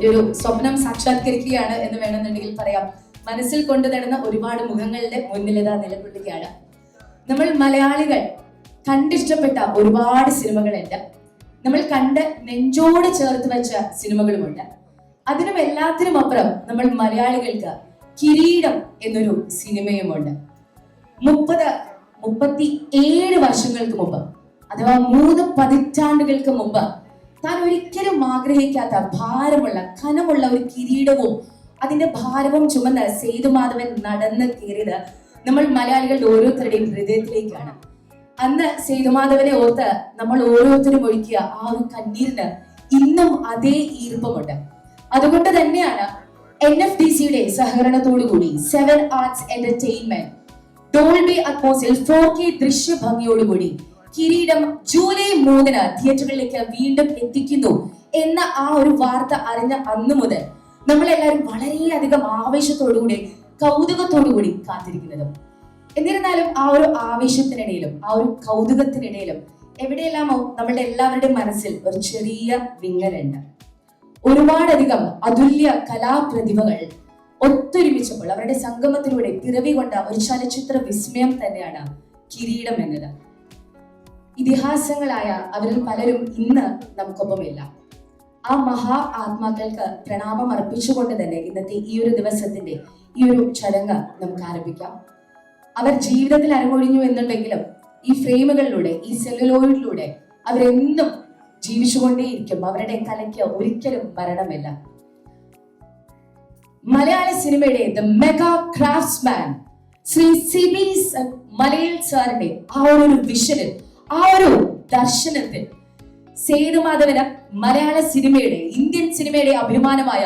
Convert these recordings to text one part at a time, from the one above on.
ഒരു സ്വപ്നം സാക്ഷാത്കരിക്കുകയാണ് എന്ന് വേണമെന്നുണ്ടെങ്കിൽ പറയാം. മനസ്സിൽ കൊണ്ടു നടന്ന ഒരുപാട് മുഖങ്ങളുടെ മുന്നിലിതാ നിലകൊള്ളുകയാണ്. നമ്മൾ മലയാളികൾ കണ്ടിഷ്ടപ്പെട്ട ഒരുപാട് സിനിമകളുണ്ട്. നമ്മൾ കണ്ട് നെഞ്ചോട് ചേർത്ത് വെച്ച സിനിമകളുമുണ്ട്. അതിനും എല്ലാത്തിനും അപ്പുറം നമ്മൾ മലയാളികൾക്ക് കിരീടം എന്നൊരു സിനിമയുമുണ്ട്. 37 വർഷങ്ങൾക്ക് മുമ്പ്, അഥവാ 3 പതിറ്റാണ്ടുകൾക്ക് മുമ്പ് താൻ ഒരിക്കലും ആഗ്രഹിക്കാത്ത ഭാരമുള്ള കനമുള്ള ഒരു കിരീടവും അതിന്റെ ഭാരവും ചുമന്ന് സേതുമാധവൻ നടന്ന് കയറിയത് നമ്മൾ മലയാളികളുടെ ഓരോരുത്തരുടെയും ഹൃദയത്തിലേക്കാണ്. അന്ന് സേതുമാധവനെ ഓർത്ത് നമ്മൾ ഓരോരുത്തരും ഒഴുക്കിയ ആ ഒരു കണ്ണീരിന് ഇന്നും അതേ ഈർപ്പമുണ്ട്. അതുകൊണ്ട് തന്നെയാണ് NFDCയുടെ സഹകരണത്തോടുകൂടി 7 ആർട്സ് എന്റർടൈൻമെന്റ് ഡോൾബി അറ്റ്മോസിൽ 4K ദൃശ്യഭംഗിയോടുകൂടി കിരീടം ജൂലൈ 3 തിയേറ്ററുകളിലേക്ക് വീണ്ടും എത്തിക്കുന്നു എന്ന ആ ഒരു വാർത്ത അറിഞ്ഞ അന്നു മുതൽ നമ്മളെല്ലാവരും വളരെയധികം ആവേശത്തോടുകൂടി കൗതുകത്തോടുകൂടി കാത്തിരിക്കുന്നതും. എന്നിരുന്നാലും ആ ഒരു ആവേശത്തിനിടയിലും ആ ഒരു കൗതുകത്തിനിടയിലും എവിടെയെല്ലാമോ നമ്മളുടെ എല്ലാവരുടെയും മനസ്സിൽ ഒരു ചെറിയ വിങ്ങലുണ്ട്. ഒരുപാടധികം അതുല്യ കലാപ്രതിഭകൾ ഒത്തൊരുമിച്ചപ്പോൾ അവരുടെ സംഗമത്തിലൂടെ പിറവി കൊണ്ട ഒരു ചലച്ചിത്ര വിസ്മയം തന്നെയാണ് കിരീടം എന്നത്. ഇതിഹാസങ്ങളായ അവരിൽ പലരും ഇന്ന് നമുക്കൊപ്പമില്ല. ആ മഹാ ആത്മാക്കൾക്ക് പ്രണാമം അർപ്പിച്ചുകൊണ്ട് തന്നെ ഇന്നത്തെ ഈ ഒരു ദിവസത്തിന്റെ ഈ ഒരു ചടങ്ങ് നമുക്ക് ആരംഭിക്കാം. അവർ ജീവിതത്തിൽ അരങ്ങൊഴിഞ്ഞു എന്നുണ്ടെങ്കിലും ഈ ഫ്രെയിമുകളിലൂടെ, ഈ സെല്ലുലോയിഡിലൂടെ അവരെന്നും ജീവിച്ചുകൊണ്ടേയിരിക്കും. അവരുടെ കലയ്ക്ക് ഒരിക്കലും മരണമില്ല. മലയാള സിനിമയുടെ the mega craftsman Shri Sibi Malayil സാറിന്റെ ആ ഒരു വിഷനിൽ, ആ ഒരു ദർശനത്തിൽ സേതുമാധവന് മലയാള സിനിമയുടെ, ഇന്ത്യൻ സിനിമയുടെ അഭിമാനമായ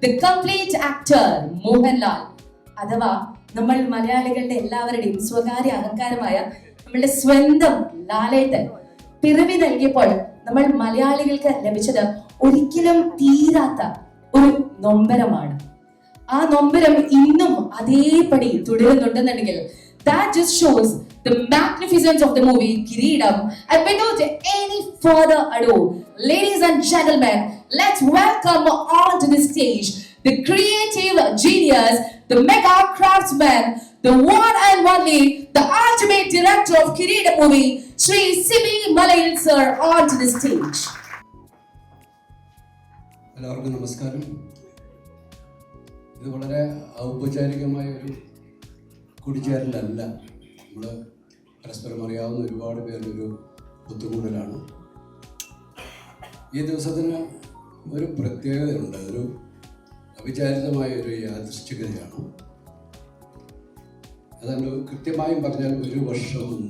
ദ കംപ്ലീറ്റ് ആക്ടർ മോഹൻലാൽ, അഥവാ നമ്മൾ മലയാളികളുടെ എല്ലാവരുടെയും സ്വകാര്യ അഹങ്കാരമായ നമ്മളുടെ സ്വന്തം ലാലേട്ടൻ പിറവി നൽകിയപ്പോൾ നമ്മൾ മലയാളികൾക്ക് ലഭിച്ചത് ഒരിക്കലും തീരാത്ത ഒരു നൊമ്പരമാണ്. ആ നൊമ്പരം ഇന്നും അതേപടി തുടരുന്നുണ്ടെന്നുണ്ടെങ്കിൽ that just shows the magnificence of the movie Kireedam. And without any further ado, ladies and gentlemen, let's welcome onto the stage the creative genius, the mega craftsman, the one and only, the ultimate director of Kireedam movie, Sri Sibi Malayil sir, onto the stage. എല്ലാവർക്കും നമസ്കാരം. ഇത് വളരെ ഔപചാരികമായ ഒരു കൂടിച്ചേരലല്ല. നമ്മൾ പരസ്പരം അറിയാവുന്ന ഒരുപാട് പേരൊരു ഒത്തുകൂടലാണ്. ഈ ദിവസത്തിന് ഒരു പ്രത്യേകതയുണ്ട്. ഒരു അവിചാരിതമായ ഒരു യാദൃശ്ചികതയാണ്. അതാണ് കൃത്യമായും പറഞ്ഞാൽ ഒരു വർഷവും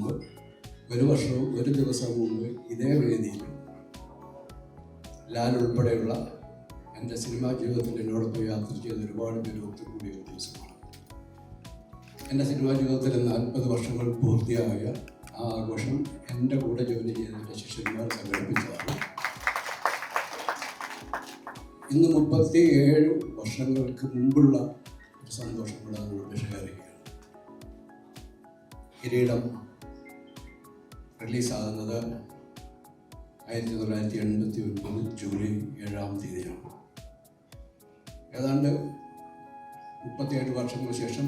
ഒരു ദിവസം മുമ്പ് ഇതേ വേദിയിൽ ലാൽ ഉൾപ്പെടെയുള്ള എൻ്റെ സിനിമാ ജീവിതത്തിൽ എന്നോടൊപ്പം യാത്ര ചെയ്ത ഒരുപാട് പേര് ഒത്തുകൂടിയ ഒരു ദിവസമാണ്. എൻ്റെ സിനിമാ ജീവിതത്തിൽ 40 വർഷങ്ങൾ പൂർത്തിയായ ആ ആഘോഷം എൻ്റെ കൂടെ ജോലി ചെയ്ത എൻ്റെ ശിഷ്യന്മാർ സംഘടിപ്പിച്ചതാണ്. ഇന്ന് 37 വർഷങ്ങൾക്ക് മുമ്പുള്ള ഒരു സന്തോഷം കൂടെ നമ്മളോട് ഷെയർ ചെയ്യുകയാണ്. കിരീടം റിലീസാകുന്നത് 1989 ജൂലൈ 7-ാം തീയതിയാണ്. ഏതാണ്ട് 37 വർഷങ്ങൾക്ക് ശേഷം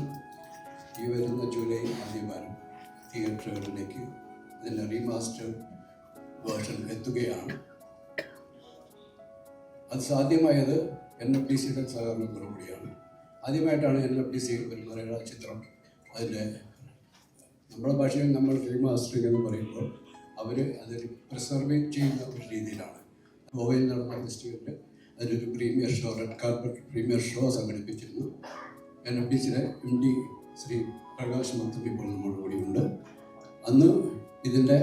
ഈ വരുന്ന ജൂലൈ ആദ്യവാരം തിയേറ്ററുകളിലേക്ക് ഇതിൻ്റെ റീമാസ്റ്റർ വേർഷൻ എത്തുകയാണ്. അത് സാധ്യമായത് NFDCയുടെ സഹകരണത്തോടുകൂടിയാണ്. ആദ്യമായിട്ടാണ് NFDC ഒരു മലയാള ചിത്രം അതിൻ്റെ നമ്മുടെ ഭാഷയിൽ നമ്മൾ റീമാസ്റ്ററിംഗ് എന്ന് പറയുമ്പോൾ അവർ അത് പ്രിസർവ് ചെയ്യുന്ന ഒരു രീതിയിലാണ്. ഗോവയിൽ നടന്ന ഫെസ്റ്റിവലിൽ അതിലൊരു premiere show, red carpet premiere show സംഘടിപ്പിച്ചിരുന്നു. NFDCയുടെ MD ശ്രീ പ്രകാശ് മത്തും ഇപ്പോൾ നമ്മുടെ കൂടിയുണ്ട്. അന്ന് ഇതിൻ്റെ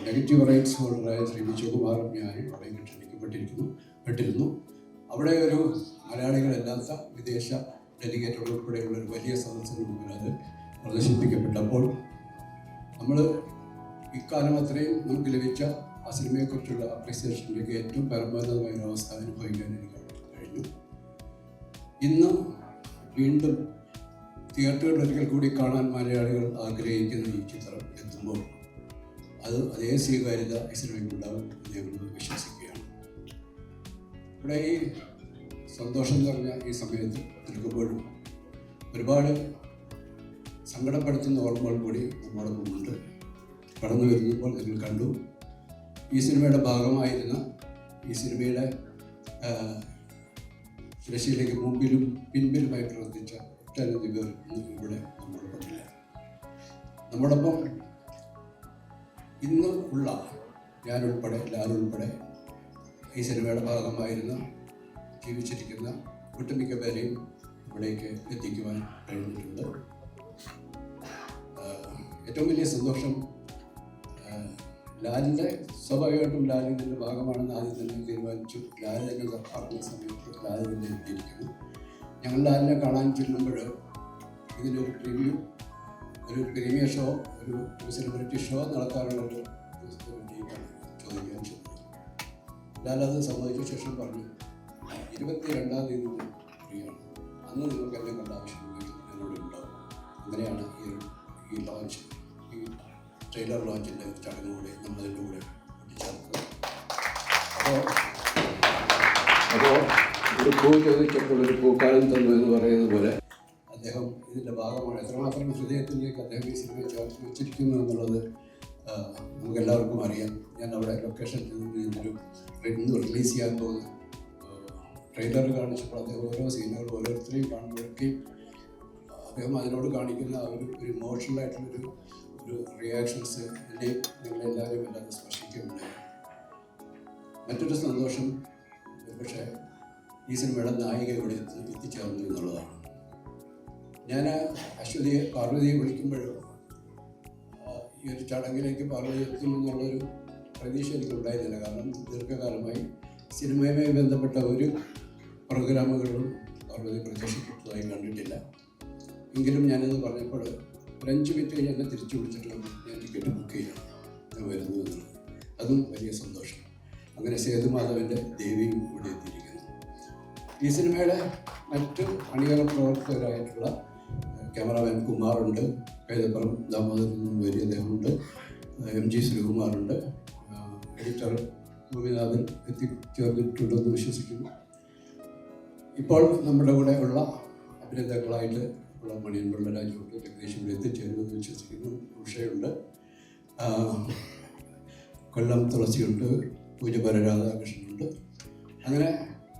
നെഗറ്റീവ് റൈറ്റ്സ് ഹോൾഡറായ ശ്രീ വിജയകുമാർ ഞാനും അവിടെ ക്ഷണിക്കപ്പെട്ടിരുന്നു. അവിടെ ഒരു മലയാളികളല്ലാത്ത വിദേശ ഡെലിഗേറ്റുകൾ ഉൾപ്പെടെയുള്ള ഒരു വലിയ സദസ്സിന് മുമ്പിൽ അത് പ്രദർശിപ്പിക്കപ്പെട്ടപ്പോൾ നമ്മൾ ഇക്കാലം അത്രയും നമുക്ക് ലഭിച്ച ആ സിനിമയെക്കുറിച്ചുള്ള അപ്രീസിയേഷനിലേക്ക് ഏറ്റവും പരമോന്നതമായ ഒരു അവസ്ഥ അനുഭവിക്കാൻ എനിക്ക് കഴിഞ്ഞു. ഇന്ന് വീണ്ടും തിയേറ്ററുകളിൽ ഒരിക്കൽ കൂടി കാണാൻ മലയാളികൾ ആഗ്രഹിക്കുന്ന ഈ ചിത്രം എത്തുമ്പോൾ അത് അതേ സ്വീകാര്യത ഈ സിനിമയ്ക്കുണ്ടാകും എന്ന് ഞങ്ങൾ വിശ്വസിക്കുകയാണ്. ഇവിടെ ഈ സന്തോഷം നിറഞ്ഞ ഈ സമയത്ത് നിൽക്കുമ്പോഴും ഒരുപാട് സങ്കടപ്പെടുത്തുന്ന ഓർമ്മകൾ കൂടി നമ്മോടൊപ്പമുണ്ട്. കടന്നു വരുമ്പോൾ നിങ്ങൾ കണ്ടു, ഈ സിനിമയുടെ ഭാഗമായിരുന്ന, ഈ സിനിമയുടെ തിരശ്ശീലയ്ക്ക് മുമ്പിലും പിൻപിലുമായി പ്രവർത്തിച്ച ഒട്ടനവധി പേർ ഇവിടെ നമ്മോടൊപ്പമില്ല. നമ്മോടൊപ്പം ഇന്ന് ഉള്ള ഞാനുൾപ്പെടെ, ലാലുൾപ്പെടെ ഈ സിനിമയുടെ ഭാഗമായിരുന്ന ജീവിച്ചിരിക്കുന്ന ഒട്ടുമിക്ക പേരെയും ഇവിടേക്ക് എത്തിക്കുവാൻ കഴിഞ്ഞിട്ടുണ്ട്. ഏറ്റവും വലിയ സന്തോഷം ലാലിൻ്റെ, സ്വാഭാവികമായിട്ടും ലാലിൻ്റെ ഭാഗമാണെന്ന് ആദ്യം തന്നെ തീരുമാനിച്ചു. ലാൽ തന്നെ പറഞ്ഞ സമയത്ത് ലാൽ തന്നെ എത്തിയിരിക്കുന്നു. ഞങ്ങൾ ലാലിനെ കാണാൻ ചെല്ലുമ്പോൾ ഇതിനൊരു പ്രീമിയർ ഷോ, ഒരു സെലിബ്രിറ്റി ഷോ നടത്താനുള്ളൊരു ദിവസത്തെ വേണ്ടിയിട്ടാണ് ചോദിക്കാൻ ചെന്നത്. ലാൽ അത് സമ്മതിച്ച ശേഷം പറഞ്ഞു, 22-ാം തീയതി ഫ്രീയാണ്, അന്ന് നിങ്ങൾക്ക് എന്നെ കണ്ട ആവശ്യമില്ല, എന്നോട് ഉണ്ടാവും. അങ്ങനെയാണ് ഈ ലോഞ്ച്, ഈ ട്രെയിലർ ലോഞ്ചിൻ്റെ ചടങ്ങുകൂടെ നമ്മളതിൻ്റെ കൂടെ കൂട്ടിച്ചേർത്തത്. അപ്പോൾ ഒരു പൂ ചോദിച്ചപ്പോൾ ഒരു പൂക്കാലം തന്നു എന്ന് പറയുന്നത് പോലെ അദ്ദേഹം ഇതിൻ്റെ ഭാഗമാണ്. എത്രമാത്രം ഹൃദയത്തിലേക്ക് അദ്ദേഹം ഈ സിനിമയെ ചേർത്ത് വെച്ചിരിക്കുന്നു എന്നുള്ളത് നമുക്കെല്ലാവർക്കും അറിയാം. ഞാൻ അവിടെ ലൊക്കേഷനിൽ ഇന്ന് റിലീസ് ചെയ്യാൻ പോകുന്ന ട്രെയിലർ കാണിച്ചപ്പോൾ അദ്ദേഹം ഓരോ സീനുകൾ ഓരോരുത്തരെയും കാണുമ്പോഴേക്കും അദ്ദേഹം അതിനോട് കാണിക്കുന്ന ഒരു ഇമോഷണലായിട്ടുള്ളൊരു റിയാക്ഷൻസ് എന്നെയും നിങ്ങളെല്ലാവരും എല്ലാവരും സ്പർശിക്കുന്നുണ്ടായി. മറ്റൊരു സന്തോഷം പക്ഷേ ഈ സിനിമയുടെ നായിക ഇവിടെ എത്തിച്ചേർന്നു എന്നുള്ളതാണ്. ഞാൻ പാർവതിയെ വിളിക്കുമ്പോഴും ഈ ഒരു ചടങ്ങിലേക്ക് പാർവതി എത്തുമെന്നുള്ളൊരു പ്രതീക്ഷ എനിക്കുണ്ടായിരുന്നില്ല. കാരണം ദീർഘകാലമായി സിനിമയുമായി ബന്ധപ്പെട്ട ഒരു പ്രോഗ്രാമുകളും പാർവതി പ്രത്യക്ഷപ്പെട്ടതായി കണ്ടിട്ടില്ല. എങ്കിലും ഞാനത് പറഞ്ഞപ്പോൾ ഒരു 5 മിനിറ്റ് കഴിഞ്ഞ് എന്നെ തിരിച്ചു വിളിച്ചിട്ട് ഞാൻ ടിക്കറ്റ് ബുക്ക് ചെയ്യണം, ഞാൻ വരുന്നു എന്നുള്ളത്. അതും വലിയ സന്തോഷം. അങ്ങനെ സേതുമാധവൻ്റെ ദേവിയും ഇവിടെ എത്തിയിരിക്കുന്നു. ഈ സിനിമയുടെ മറ്റ് അണിയറ പ്രവർത്തകരായിട്ടുള്ള ക്യാമറാമാൻ കുമാറുണ്ട്, കൈതപ്പുറം ദാമോദരൻ വലിയ അദ്ദേഹമുണ്ട്, MG ശ്രീകുമാറുണ്ട്, എഡിറ്റർ ഗോപിനാഥൻ എത്തിച്ചേർന്നിട്ടുണ്ടെന്ന് വിശ്വസിക്കുന്നു. ഇപ്പോൾ നമ്മുടെ കൂടെ ഉള്ള അഭിനേതാക്കളായിട്ട് ഉള്ള മണിയൻ പിള്ള രാജുണ്ട്, ജഗദീഷ് ഇവിടെ എത്തിച്ചേരുമെന്ന് വിശ്വസിക്കുന്നു. ഉഷയുണ്ട്, കൊല്ലം തുളസിയുണ്ട്, പൂജപ്പര രാധാകൃഷ്ണനുണ്ട്. അങ്ങനെ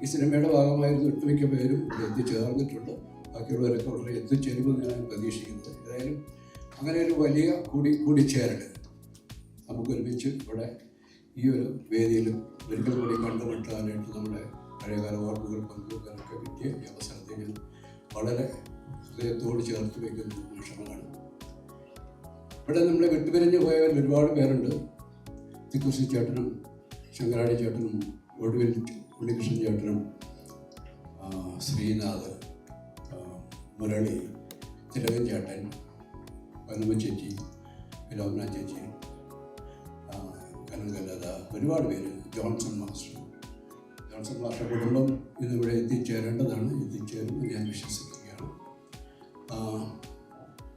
ഈ സിനിമയുടെ ഭാഗമായിരുന്നു ഒട്ടുമിക്ക പേരും ഇവിടെ എത്തിച്ചേർന്നിട്ടുണ്ട്. ബാക്കിയുള്ളവരൊക്കെ വളരെ എത്തിച്ചേരുമെന്ന് ഞാൻ പ്രതീക്ഷിക്കുന്നത്. ഏതായാലും അങ്ങനെ ഒരു വലിയ കൂടിച്ചേരൽ നമുക്ക് ഒരുമിച്ച് ഇവിടെ ഈ ഒരു വേദിയിൽ ഒരിക്കൽ കൂടി കണ്ടുമുട്ടാനായിട്ട് നമ്മുടെ പഴയകാല ഓർമ്മകൾ പങ്കുവെക്കാനൊക്കെ പറ്റിയ ഈ അവസരത്തെ ഞാൻ വളരെ ഹൃദയത്തോട് ചേർത്ത് വയ്ക്കുന്ന നിമിഷങ്ങളാണ്. ഇവിടെ നമ്മളെ വിട്ടുപിരിഞ്ഞു പോയവർ ഒരുപാട് പേരുണ്ട്. തിക്കുറിശി ചേട്ടനും ശങ്കരാടി ചേട്ടനും ഒടുവിൽ ഉണ്ണികൃഷ്ണൻ ചേട്ടനും ശ്രീനാഥ്, മുരളി, തിലകൻ ചേട്ടൻ, പനമ്മ ചേച്ചി, ഫിലോമിന ചേച്ചി, കനകലത, ഒരുപാട് പേര്, ജോൺസൺ മാസ്റ്റർ കുടുംബം ഇന്നിവിടെ എത്തിച്ചേരേണ്ടതാണ്, എത്തിച്ചേരുമെന്ന് ഞാൻ വിശ്വസിക്കുകയാണ്.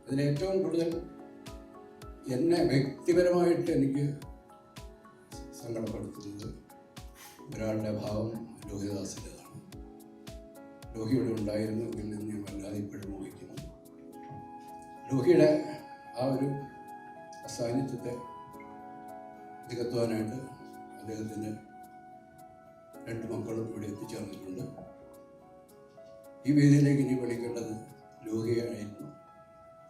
അതിലേറ്റവും കൂടുതൽ എന്നെ വ്യക്തിപരമായിട്ട് എനിക്ക് സങ്കടപ്പെടുത്തുന്നത് ഒരാളുടെ ഭാവം ലോഹിതദാസിൻ്റെതാണ്. ലോഹിയുടെ ഉണ്ടായിരുന്നെങ്കിൽ എന്ന് ഞാൻ വല്ലാതെ ഇപ്പോഴും ഊഹിക്കുന്നു. ലോഹിയുടെ ആ ഒരു സാന്നിധ്യത്തെ നികത്തുവാനായിട്ട് അദ്ദേഹത്തിൻ്റെ 2 മക്കളും ഇവിടെ എത്തിച്ചേർന്നിട്ടുണ്ട്. ഈ വേദിയിലേക്ക് ഇനി വിളിക്കേണ്ടത് ലോഹിയായിരുന്നു.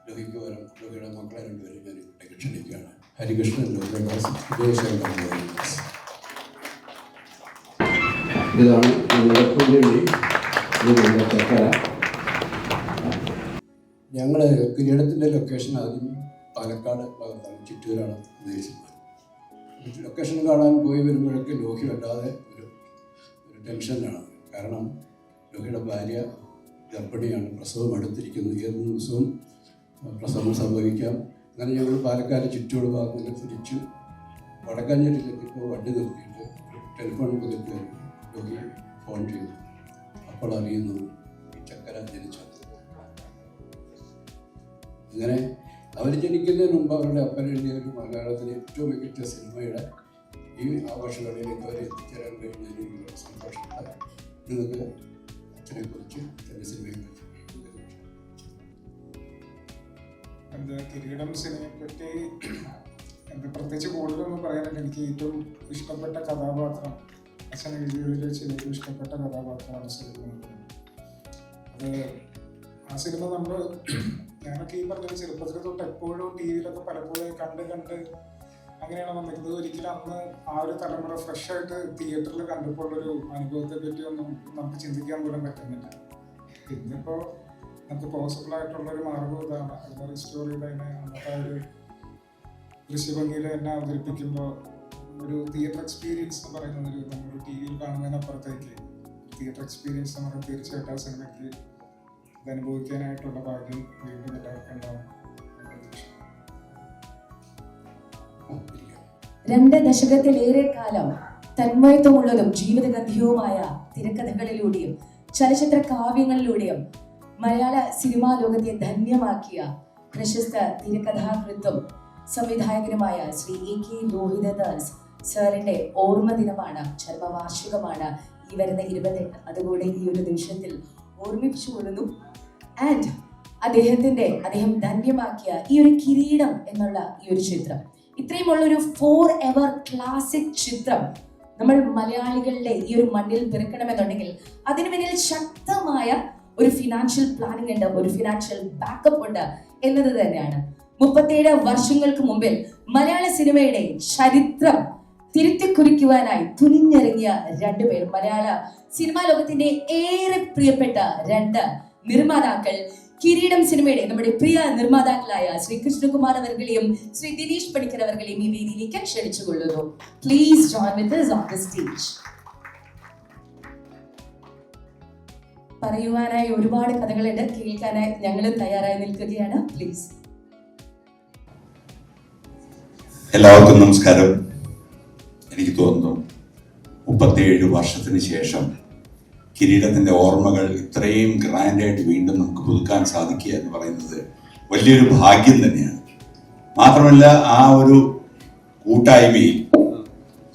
ലോഹിക്ക് പകരം ലോഹിയുടെ മക്കളെ 2 പേരും ഞാൻ ഇവിടേക്ക് ക്ഷണിക്കുകയാണ്. ഹരികൃഷ്ണൻ ലോഹിദാസ്, വിജയശങ്കർ ലോഹിദാസ്. ഇതാണ് ഞങ്ങളുടെ പുല്ലുള്ളി, ഇത് ഞങ്ങളുടെ ചക്കര. ഞങ്ങൾ കിരീടത്തിൻ്റെ ലൊക്കേഷൻ ആദ്യം പാലക്കാട് ഭാഗത്താണ്, ചിറ്റൂരാണ് ഉദ്ദേശിച്ചത്. ലൊക്കേഷൻ കാണാൻ പോയി വരുമ്പോഴൊക്കെ ലോഹി വല്ലാതെ ഒരു ടെൻഷനാണ്. കാരണം ലോഹിയുടെ ഭാര്യ ഗർഭിണിയാണ്, പ്രസവം അടുത്തിരിക്കുന്നു, ഏത് ദിവസവും പ്രസവം സംഭവിക്കാം. അങ്ങനെ ഞങ്ങൾ പാലക്കാട് ചുറ്റോട് ഭാഗങ്ങളിൽ തിരിച്ചു വടക്കാഞ്ചേരിയിലെത്തിയപ്പോൾ വണ്ടി നിർത്തിയിട്ട് ടെലിഫോൺ പുതിയ ലോഹി ഫോൺ ചെയ്തു. അപ്പോൾ അറിയുന്നു ഈ ചക്കര ജനിച്ചത്. അങ്ങനെ അവർ ജനിക്കുന്നതിന് മുമ്പ് അവരുടെ അപ്പൻ എഴുതിയ ഒരു മലയാളത്തിലെ ഏറ്റവും മികച്ച സിനിമയുടെ ഈ ആഘോഷവേളയിലേക്ക് അവർ എത്തിച്ചേരാൻ കഴിഞ്ഞതിൽ എനിക്ക് സന്തോഷമുണ്ട്. നിങ്ങൾക്ക് അച്ഛനെ കുറിച്ച് എൻ്റെ സിനിമയെ കുറിച്ച് കിരീടം സിനിമയെ പറ്റി പ്രത്യേകിച്ച് കൂടുതലൊന്നും പറയാനില്ല. എനിക്ക് ഏറ്റവും ഇഷ്ടപ്പെട്ട കഥാപാത്രം, അച്ഛൻ എഴുതിയതിൽ വെച്ച് ഏറ്റവും ഇഷ്ടപ്പെട്ട കഥാപാത്രമാണ് സിനിമ. അത് ആ സിനിമ ഞാനൊക്കെ ഈ പറഞ്ഞ ചെറുപ്പത്തിൽ തൊട്ട് എപ്പോഴും ടി വിയിലൊക്കെ പലപ്പോഴും കണ്ട് അങ്ങനെയാണ് വന്നിരിക്കുന്നത്. ഒരിക്കലും അന്ന് ആ ഒരു തലമുറ ഫ്രഷ് ആയിട്ട് തിയേറ്ററിൽ കണ്ടപ്പോൾ ഉള്ളൊരു അനുഭവത്തെ പറ്റി ഒന്നും നമുക്ക് ചിന്തിക്കാൻ പോലും പറ്റുന്നില്ല. ഇന്നിപ്പോൾ നമുക്ക് പോസിബിൾ ആയിട്ടുള്ളൊരു മാർഗം ഇതാണ്. അത് റിസ്റ്റോർ ചെയ്ത് തന്നെ അന്നത്തെ ഒരു ദൃശ്യഭംഗിയിൽ തന്നെ അവതരിപ്പിക്കുമ്പോൾ ഒരു തിയേറ്റർ എക്സ്പീരിയൻസ് എന്ന് പറയുന്നത് നമ്മൾ ടി വിയിൽ കാണുന്നതിനപ്പുറത്തേക്ക് തിയേറ്റർ എക്സ്പീരിയൻസ് എന്ന് പറയുന്നത് തീർച്ചയായിട്ടും ആ സിനിമയ്ക്ക് ഇത് അനുഭവിക്കാനായിട്ടുള്ള ഭാഗ്യം വീണ്ടും എല്ലാവർക്കും ഉണ്ടാവും. 2 ദശകത്തിലേറെ കാലം തന്മയത്വമുള്ളതും ജീവിതഗന്ധിയുമായ തിരക്കഥകളിലൂടെയും ചലച്ചിത്ര കാവ്യങ്ങളിലൂടെയും മലയാള സിനിമാ ലോകത്തെ ധന്യമാക്കിയ പ്രശസ്ത തിരക്കഥാകൃത്തും സംവിധായകനുമായ ശ്രീ AK ലോഹിതദാസ് സാറിന്റെ ഓർമ്മ ദിനമാണ്, ചരമവാർഷികമാണ് ഈ വരുന്ന 28. അതുകൂടെ ഈ ഒരു നിമിഷത്തിൽ ഓർമ്മിപ്പിച്ചുകൊള്ളുന്നു. ആൻഡ് അദ്ദേഹം ധന്യമാക്കിയ ഈ ഒരു കിരീടം എന്നുള്ള ഈ ഒരു ചിത്രം, ഇത്രയുമുള്ളൊരു ഫോർ എവർ ക്ലാസിക് ചിത്രം നമ്മൾ മലയാളികളുടെ ഈ ഒരു മണ്ണിൽ പിറക്കണമെന്നുണ്ടെങ്കിൽ അതിനു പിന്നിൽ ശക്തമായ ഒരു ഫിനാൻഷ്യൽ പ്ലാനിംഗ് ഉണ്ട്, ഒരു ഫിനാൻഷ്യൽ ബാക്കപ്പ് ഉണ്ട് എന്നത് തന്നെയാണ്. 37 വർഷങ്ങൾക്ക് മുമ്പിൽ മലയാള സിനിമയുടെ ചരിത്രം തിരുത്തിക്കുറിക്കുവാനായി തുനിഞ്ഞിറങ്ങിയ 2 പേർ, മലയാള സിനിമാ ലോകത്തിന്റെ ഏറെ പ്രിയപ്പെട്ട 2 നിർമ്മാതാക്കൾ, കിരീടം സിനിമയുടെ നമ്മുടെ പ്രിയ നിർമ്മാതാക്കളായ ശ്രീ കൃഷ്ണകുമാർ അവർകളെയും ശ്രീ ദിനേശ് പണിക്കർ അവർകളെയും ഈ വേദിയിലേക്ക് ക്ഷണിച്ചുകൊള്ളുന്നു. Please join with us on the stage. പറയുവാനായി ഒരുപാട് കഥകളുണ്ട്, കേൾക്കാനായി ഞങ്ങളും തയ്യാറായി നിൽക്കുകയാണ്. പ്ലീസ്. എല്ലാവർക്കും നമസ്കാരം. എനിക്ക് തോന്നുന്നു 37 വർഷത്തിന് ശേഷം കിരീടത്തിൻ്റെ ഓർമ്മകൾ ഇത്രയും ഗ്രാൻഡായിട്ട് വീണ്ടും നമുക്ക് പുതുക്കാൻ സാധിക്കുക എന്ന് പറയുന്നത് വലിയൊരു ഭാഗ്യം തന്നെയാണ്. മാത്രമല്ല ആ ഒരു കൂട്ടായ്മയിൽ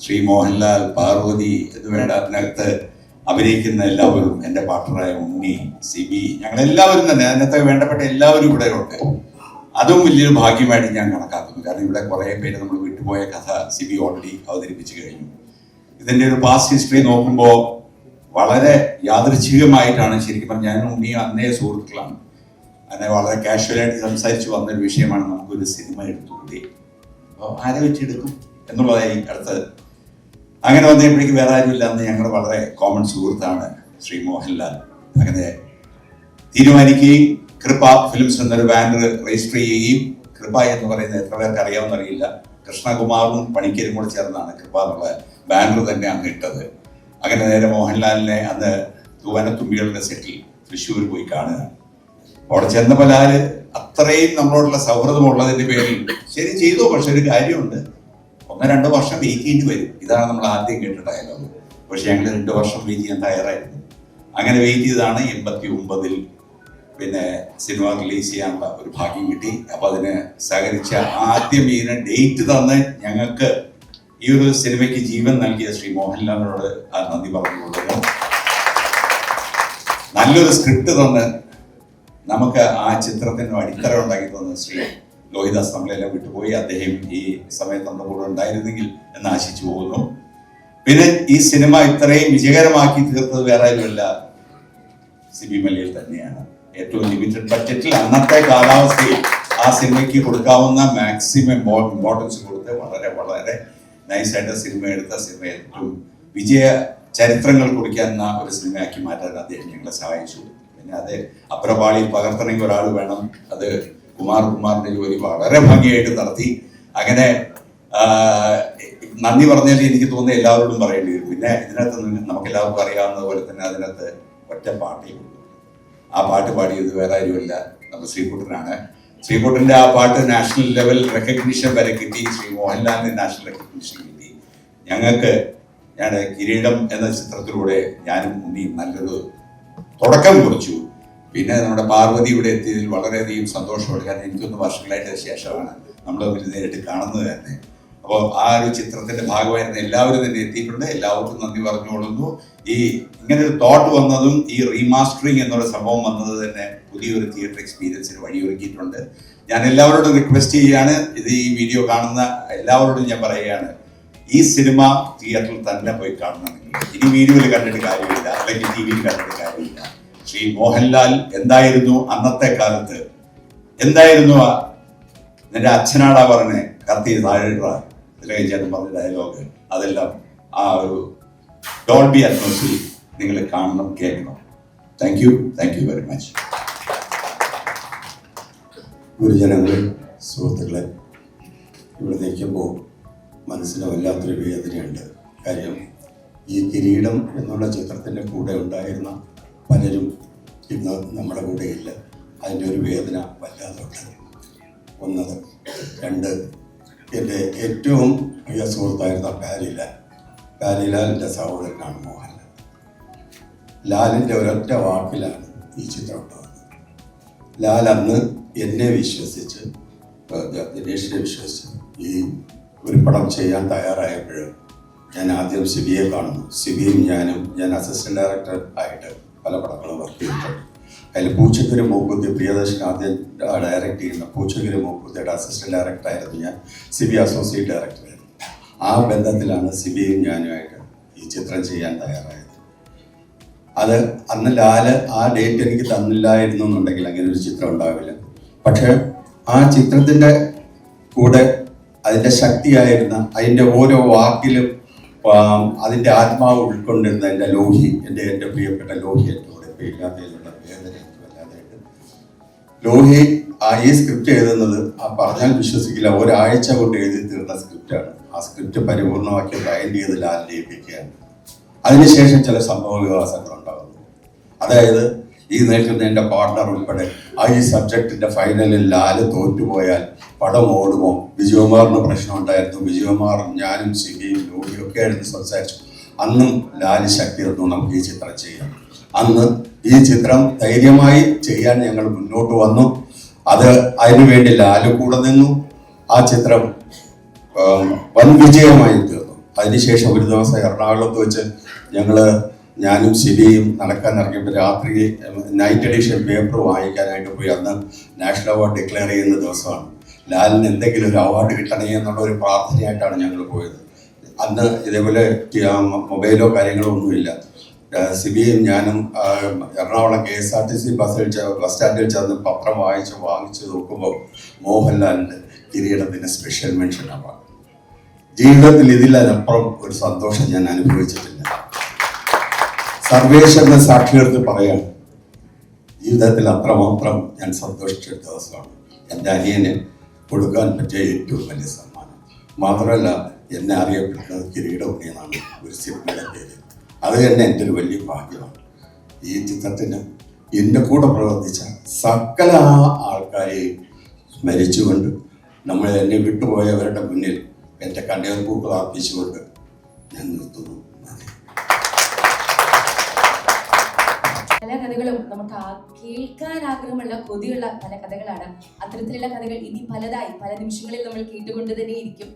ശ്രീ മോഹൻലാൽ, പാർവതി എന്ന് വേണ്ട അതിനകത്ത് അഭിനയിക്കുന്ന എല്ലാവരും, എൻ്റെ പാർട്ണറായ ഉണ്ണി, സിബി, ഞങ്ങളെല്ലാവരും തന്നെ അതിനകത്ത് വേണ്ടപ്പെട്ട എല്ലാവരും ഇവിടെ ഉണ്ട്. അതും വലിയൊരു ഭാഗ്യമായിട്ട് ഞാൻ കണക്കാക്കുന്നു. കാരണം ഇവിടെ കുറേ പേര് നമ്മൾ വിട്ടുപോയ കഥ സിബി ഓൾറെഡി അവതരിപ്പിച്ചു കഴിഞ്ഞു. ഇതിൻ്റെ ഒരു പാസ്റ്റ് ഹിസ്റ്ററി നോക്കുമ്പോൾ വളരെ യാദൃച്ഛികമായിട്ടാണ് ശരിക്കും പറഞ്ഞാൽ ഞാൻ ഉണ്ണി അന്നേ സുഹൃത്തുക്കളാണ്. അങ്ങനെ വളരെ കാഷ്വലായിട്ട് സംസാരിച്ച് വന്നൊരു വിഷയമാണ് നമുക്കൊരു സിനിമ എടുത്തുകൂടി, അപ്പോൾ ആരെ വെച്ചെടുക്കും എന്നുള്ളതായി അടുത്തത്. അങ്ങനെ വന്നപ്പോഴേക്ക് വേറെ ആരുമില്ല. അന്ന് ഞങ്ങൾ വളരെ കോമൺ സുഹൃത്താണ് ശ്രീ മോഹൻലാൽ. അങ്ങനെ തീരുമാനിക്കുകയും കൃപ ഫിലിംസ് എന്നൊരു ബാനർ രജിസ്റ്റർ ചെയ്യുകയും, കൃപ എന്ന് പറയുന്നത് എത്ര പേർക്ക് അറിയാമെന്നറിയില്ല, കൃഷ്ണകുമാറും പണിക്കരും കൂടെ ചേർന്നാണ് കൃപ എന്നുള്ള ബാനർ തന്നെ അന്ന് ഇട്ടത്. അങ്ങനെ നേരെ മോഹൻലാലിനെ അന്ന് തൂവനത്തുമ്പികളുടെ സെറ്റിൽ തൃശ്ശൂർ പോയി കാണുക. അവിടെ ചെന്നപ്പോൾ അത്രയും നമ്മളോടുള്ള സൗഹൃദമുള്ളതിൻ്റെ പേരിൽ ശരി ചെയ്തു. പക്ഷെ ഒരു കാര്യമുണ്ട്, 1-2 വർഷം വെയിറ്റ് ചെയ്യേണ്ടി വരും. ഇതാണ് നമ്മൾ ആദ്യം കേട്ട ഡയലോഗ്. പക്ഷെ ഞങ്ങൾ 2 വർഷം വെയിറ്റ് ചെയ്യാൻ തയ്യാറായിരുന്നു. അങ്ങനെ വെയിറ്റ് ചെയ്താണ് 89-ൽ പിന്നെ സിനിമ റിലീസ് ചെയ്യാനുള്ള ഒരു ഭാഗ്യം കിട്ടി. അപ്പോൾ അതിന് സഹകരിച്ച ആദ്യം ഇതിന് ഡേറ്റ് തന്ന് ഞങ്ങൾക്ക് ഈ ഒരു സിനിമയ്ക്ക് ജീവൻ നൽകിയ ശ്രീ മോഹൻലാലിനോട് നന്ദി പറഞ്ഞുകൊള്ളുന്നു. നല്ലൊരു സ്ക്രിപ്റ്റ് തന്ന് നമുക്ക് ആ ചിത്രത്തിന് അടിത്തറ ഉണ്ടാക്കി തന്ന ശ്രീ ലോഹിദാസ് നമ്മളെല്ലാം വിട്ടുപോയി. അദ്ദേഹം ഈ സമയത്ത് നമ്മുടെ കൂടെ ഉണ്ടായിരുന്നെങ്കിൽ എന്ന് ആശിച്ചു പോകുന്നു. പിന്നെ ഈ സിനിമ ഇത്രയും വിജയകരമാക്കി തീർത്തത് വേറെ ആരുമല്ല, സിബി മലയിൽ തന്നെയാണ്. ഏറ്റവും ലിമിറ്റഡ് ബഡ്ജറ്റിൽ അന്നത്തെ കാലാവസ്ഥയിൽ ആ സിനിമയ്ക്ക് കൊടുക്കാവുന്ന മാക്സിമം ഇമ്പോർട്ടൻസ് കൊടുത്ത് വളരെ വളരെ നൈസായിട്ട് സിനിമ എടുത്ത സിനിമ ഏറ്റവും വിജയ ചരിത്രങ്ങൾ കുറിക്കുന്ന ഒരു സിനിമയാക്കി മാറ്റാൻ അദ്ദേഹം ഞങ്ങളെ സഹായിച്ചു. പിന്നെ അത് അപ്രപാളിയിൽ പകർത്തണമെങ്കിൽ ഒരാൾ വേണം. അത് കുമാറിന്റെ ജോലി വളരെ ഭംഗിയായിട്ട് നടത്തി. അങ്ങനെ നന്ദി പറഞ്ഞാൽ എനിക്ക് തോന്നുന്നത് എല്ലാവരോടും പറയേണ്ടി വരും. പിന്നെ ഇതിനകത്ത് നമുക്ക് എല്ലാവർക്കും അറിയാവുന്ന പോലെ തന്നെ അതിനകത്ത് ഒറ്റ പാട്ടേ ഉള്ളൂ. ആ പാട്ട് പാടിയത് വേറെ ആരുമല്ല, നമ്മുടെ ശ്രീകുട്ടനാണ്. ശ്രീകുട്ടൻ്റെ ആ പാട്ട് നാഷണൽ ലെവൽ റെക്കഗ്നിഷൻ വരെ കിട്ടി. ശ്രീ മോഹൻലാലിന് നാഷണൽ റെക്കഗ്നിഷൻ കിട്ടി. ഞങ്ങൾക്ക് കിരീടം എന്ന ചിത്രത്തിലൂടെ ഞാനും ഉണ്ണിയും നല്ലൊരു തുടക്കം കുറിച്ചു. പിന്നെ നമ്മുടെ പാർവതി ഇവിടെ എത്തിയതിൽ വളരെയധികം സന്തോഷമുണ്ട്. കാരണം എനിക്കൊന്ന് വർഷങ്ങളായിട്ട് ശേഷമാണ് നമ്മൾ നേരിട്ട് കാണുന്നത് തന്നെ. അപ്പോൾ ആ ഒരു ചിത്രത്തിന്റെ ഭാഗമായിരുന്ന എല്ലാവരും തന്നെ എത്തിയിട്ടുണ്ട്. എല്ലാവർക്കും നന്ദി പറഞ്ഞുകൊള്ളുന്നു. ഈ ഇങ്ങനെ ഒരു തോട്ട് വന്നതും ഈ റീമാസ്റ്ററിങ് എന്നുള്ള സംഭവം വന്നത് തന്നെ പുതിയൊരു തിയേറ്റർ എക്സ്പീരിയൻസിന് വഴിയൊരുക്കിയിട്ടുണ്ട്. ഞാൻ എല്ലാവരോടും റിക്വസ്റ്റ് ചെയ്യുകയാണ്, ഇത് ഈ വീഡിയോ കാണുന്ന എല്ലാവരോടും ഞാൻ പറയുകയാണ്, ഈ സിനിമ തിയേറ്ററിൽ തന്നെ പോയി കാണണം. ഇനി വീഡിയോയിൽ കണ്ടിട്ട് കാര്യമില്ല, അല്ലെങ്കിൽ ടി വിയിൽ കണ്ടിട്ട് കാര്യമില്ല. ശ്രീ മോഹൻലാൽ എന്തായിരുന്നു അന്നത്തെ കാലത്ത്, എന്തായിരുന്നു നിന്റെ അച്ഛനാടാ പറഞ്ഞേ കത്തി താഴെടാ ചേട്ടൻ പറഞ്ഞ ഡയലോഗ്, അതെല്ലാം ആ ഒരു ഡോൾബി അറ്റ്മോസ്ഫിയർ നിങ്ങൾ കാണണം, കേൾക്കണം. Thank you very much. ഗുരുജനങ്ങളെ, സുഹൃത്തുക്കളെ, ഇവിടെ നിൽക്കുമ്പോൾ മനസ്സിന് വല്ലാത്തൊരു വേദനയുണ്ട്. കാര്യം ഈ കിരീടം എന്നുള്ള ചിത്രത്തിൻ്റെ കൂടെ ഉണ്ടായിരുന്ന പലരും ഇന്ന് നമ്മുടെ കൂടെയില്ല. അതിൻ്റെ ഒരു വേദന വല്ലാതെ ഉണ്ട്. ഒന്നത്. രണ്ട്, എൻ്റെ ഏറ്റവും പ്രിയ സുഹൃത്തായിരുന്ന പാരിലാലിൻ്റെ സഹോദരനാണ് മോഹൻലാൽ. ലാലിൻ്റെ ഒരൊറ്റ വാക്കിലാണ് ഈ ചിത്രം ഉണ്ടാകുന്നത്. ലാൽ അന്ന് എന്നെ വിശ്വസിച്ച്, ദിനേഷിനെ വിശ്വസിച്ച് ഈ ഒരു പടം ചെയ്യാൻ തയ്യാറായപ്പോൾ ഞാൻ ആദ്യം സിബിയെ കാണുന്നു. സിബിയും ഞാൻ അസിസ്റ്റന്റ് ഡയറക്ടർ ആയിട്ട് പല പടങ്ങളും വർക്ക് ചെയ്തിട്ടുണ്ട്. അതിൽ പൂച്ചക്കുരു മൂക്കുത്തി, പ്രിയദർശൻ ആദ്യം ഡയറക്റ്റ് ചെയ്യുന്ന പൂച്ചക്കുരു മൂക്കുത്തിയുടെ അസിസ്റ്റന്റ് ഡയറക്ടറായിരുന്നു ഞാൻ. സിബി അസോസിയേറ്റ് ഡയറക്ടറായിരുന്നു. ആ ബന്ധത്തിലാണ് സിബിയും ഞാനുമായിട്ട് ഈ ചിത്രം ചെയ്യാൻ തയ്യാറായത്. അത് അന്ന് ലാല് ആ ഡേറ്റ് എനിക്ക് തന്നില്ലായിരുന്നു എന്നുണ്ടെങ്കിൽ അങ്ങനെ ഒരു ചിത്രം ഉണ്ടാവില്ല. പക്ഷെ ആ ചിത്രത്തിൻ്റെ കൂടെ അതിൻ്റെ ശക്തിയായിരുന്ന, അതിൻ്റെ ഓരോ വാക്കിലും അതിൻ്റെ ആത്മാവ് ഉൾക്കൊണ്ടിരുന്ന എൻ്റെ ലോഹി, എൻ്റെ പ്രിയപ്പെട്ട ലോഹി, എൻ്റെ കൂടെ ഇപ്പോൾ ഇല്ലാത്തതിലുള്ള വേദന എനിക്ക് വല്ലാതായിട്ട്. ലോഹി ഈ സ്ക്രിപ്റ്റ് എഴുതുന്നത് പറഞ്ഞാൽ വിശ്വസിക്കില്ല, ഒരാഴ്ച കൊണ്ട് എഴുതി തീർന്ന സ്ക്രിപ്റ്റാണ്. ആ സ്ക്രിപ്റ്റ് പരിപൂർണമാക്കി ബൈൻഡ് ചെയ്ത് ലാലിനെ ഏൽപ്പിക്കുകയാണ്. അതിനുശേഷം ചില സംഭവ വികാസങ്ങൾ ഉണ്ടാകുന്നു. അതായത് ഈ നിൽക്കുന്ന എൻ്റെ പാർട്ണർ ഉൾപ്പെടെ ഈ സബ്ജക്റ്റിൻ്റെ ഫൈനലിൽ ലാല് തോറ്റുപോയാൽ പടം ഓടുമോ? വിജയകുമാറിന് പ്രശ്നം ഉണ്ടായിരുന്നു. വിജയകുമാറും ഞാനും സിബിയും ലോഹിയും ഒക്കെ ആയിരുന്നു സംസാരിച്ചു. അന്നും ലാല് ശക്തി തന്നു, നമുക്ക് ഈ ചിത്രം ചെയ്യാം. അന്ന് ഈ ചിത്രം ധൈര്യമായി ചെയ്യാൻ ഞങ്ങൾ മുന്നോട്ട് വന്നു. അതിനുവേണ്ടി ലാല് കൂടെ നിന്നു. ആ ചിത്രം വൻ വിജയമായി തീർന്നു. അതിനുശേഷം ഒരു ദിവസം എറണാകുളത്ത് വെച്ച് ഞാനും സിബിയും നടക്കാൻ ഇറങ്ങിയപ്പോൾ രാത്രി നൈറ്റ് എഡിഷൻ പേപ്പർ വാങ്ങിക്കാനായിട്ട് പോയി. അന്ന് നാഷണൽ അവാർഡ് ഡിക്ലെയർ ചെയ്യുന്ന ദിവസമാണ്. ലാലിന് എന്തെങ്കിലും ഒരു അവാർഡ് കിട്ടണേ എന്നുള്ള ഒരു പ്രാർത്ഥനയായിട്ടാണ് ഞങ്ങൾ പോയത്. അന്ന് ഇതേപോലെ മൊബൈലോ കാര്യങ്ങളോ ഒന്നുമില്ല. സിബിയും ഞാനും എറണാകുളം KSRTC ബസ് സ്റ്റാൻഡിൽ ചെന്ന് പത്രം വാങ്ങിച്ച് നോക്കുമ്പോൾ മോഹൻലാലിൻ്റെ കിരീടത്തിന് സ്പെഷ്യൽ മെൻഷൻ അവാർഡ്. ജീവിതത്തിൽ ഇതിലപ്പുറം ഒരു സന്തോഷം ഞാൻ അനുഭവിച്ചിട്ടില്ല. സർവേശ്വരനെ സാക്ഷിയെടുത്ത് പറയാണ്, ജീവിതത്തിൽ അത്രമാത്രം ഞാൻ സന്തോഷിച്ച ദിവസമാണ്. എൻ്റെ അനിയന് കൊടുക്കാൻ പറ്റിയ ഏറ്റവും വലിയ സമ്മാനം. മാത്രമല്ല, എന്നെ അറിയപ്പെടുന്നത് കിരീടം എന്നാണ് ഒരു സിനിമയുടെ പേര്. അത് തന്നെ എൻ്റെ ഒരു വലിയ ഭാഗ്യമാണ്. ഈ ചിത്രത്തിന് എൻ്റെ കൂടെ പ്രവർത്തിച്ച സകല ആൾക്കാരെയും സ്മരിച്ചുകൊണ്ട്, എന്നെ വിട്ടുപോയവരുടെ മുന്നിൽ എൻ്റെ കണ്ണീർ പൂക്കൾ അർപ്പിച്ചുകൊണ്ട് ഞാൻ നിർത്തുന്നു. പല കഥകളും നമുക്ക് കേൾക്കാൻ ആഗ്രഹമുള്ള, കൊതിയുള്ള പല കഥകളാണ്. അത്തരത്തിലുള്ള കഥകൾ ഇനി പലതായി പല നിമിഷങ്ങളിൽ നമ്മൾ കേട്ടുകൊണ്ട് തന്നെ ഇരിക്കും.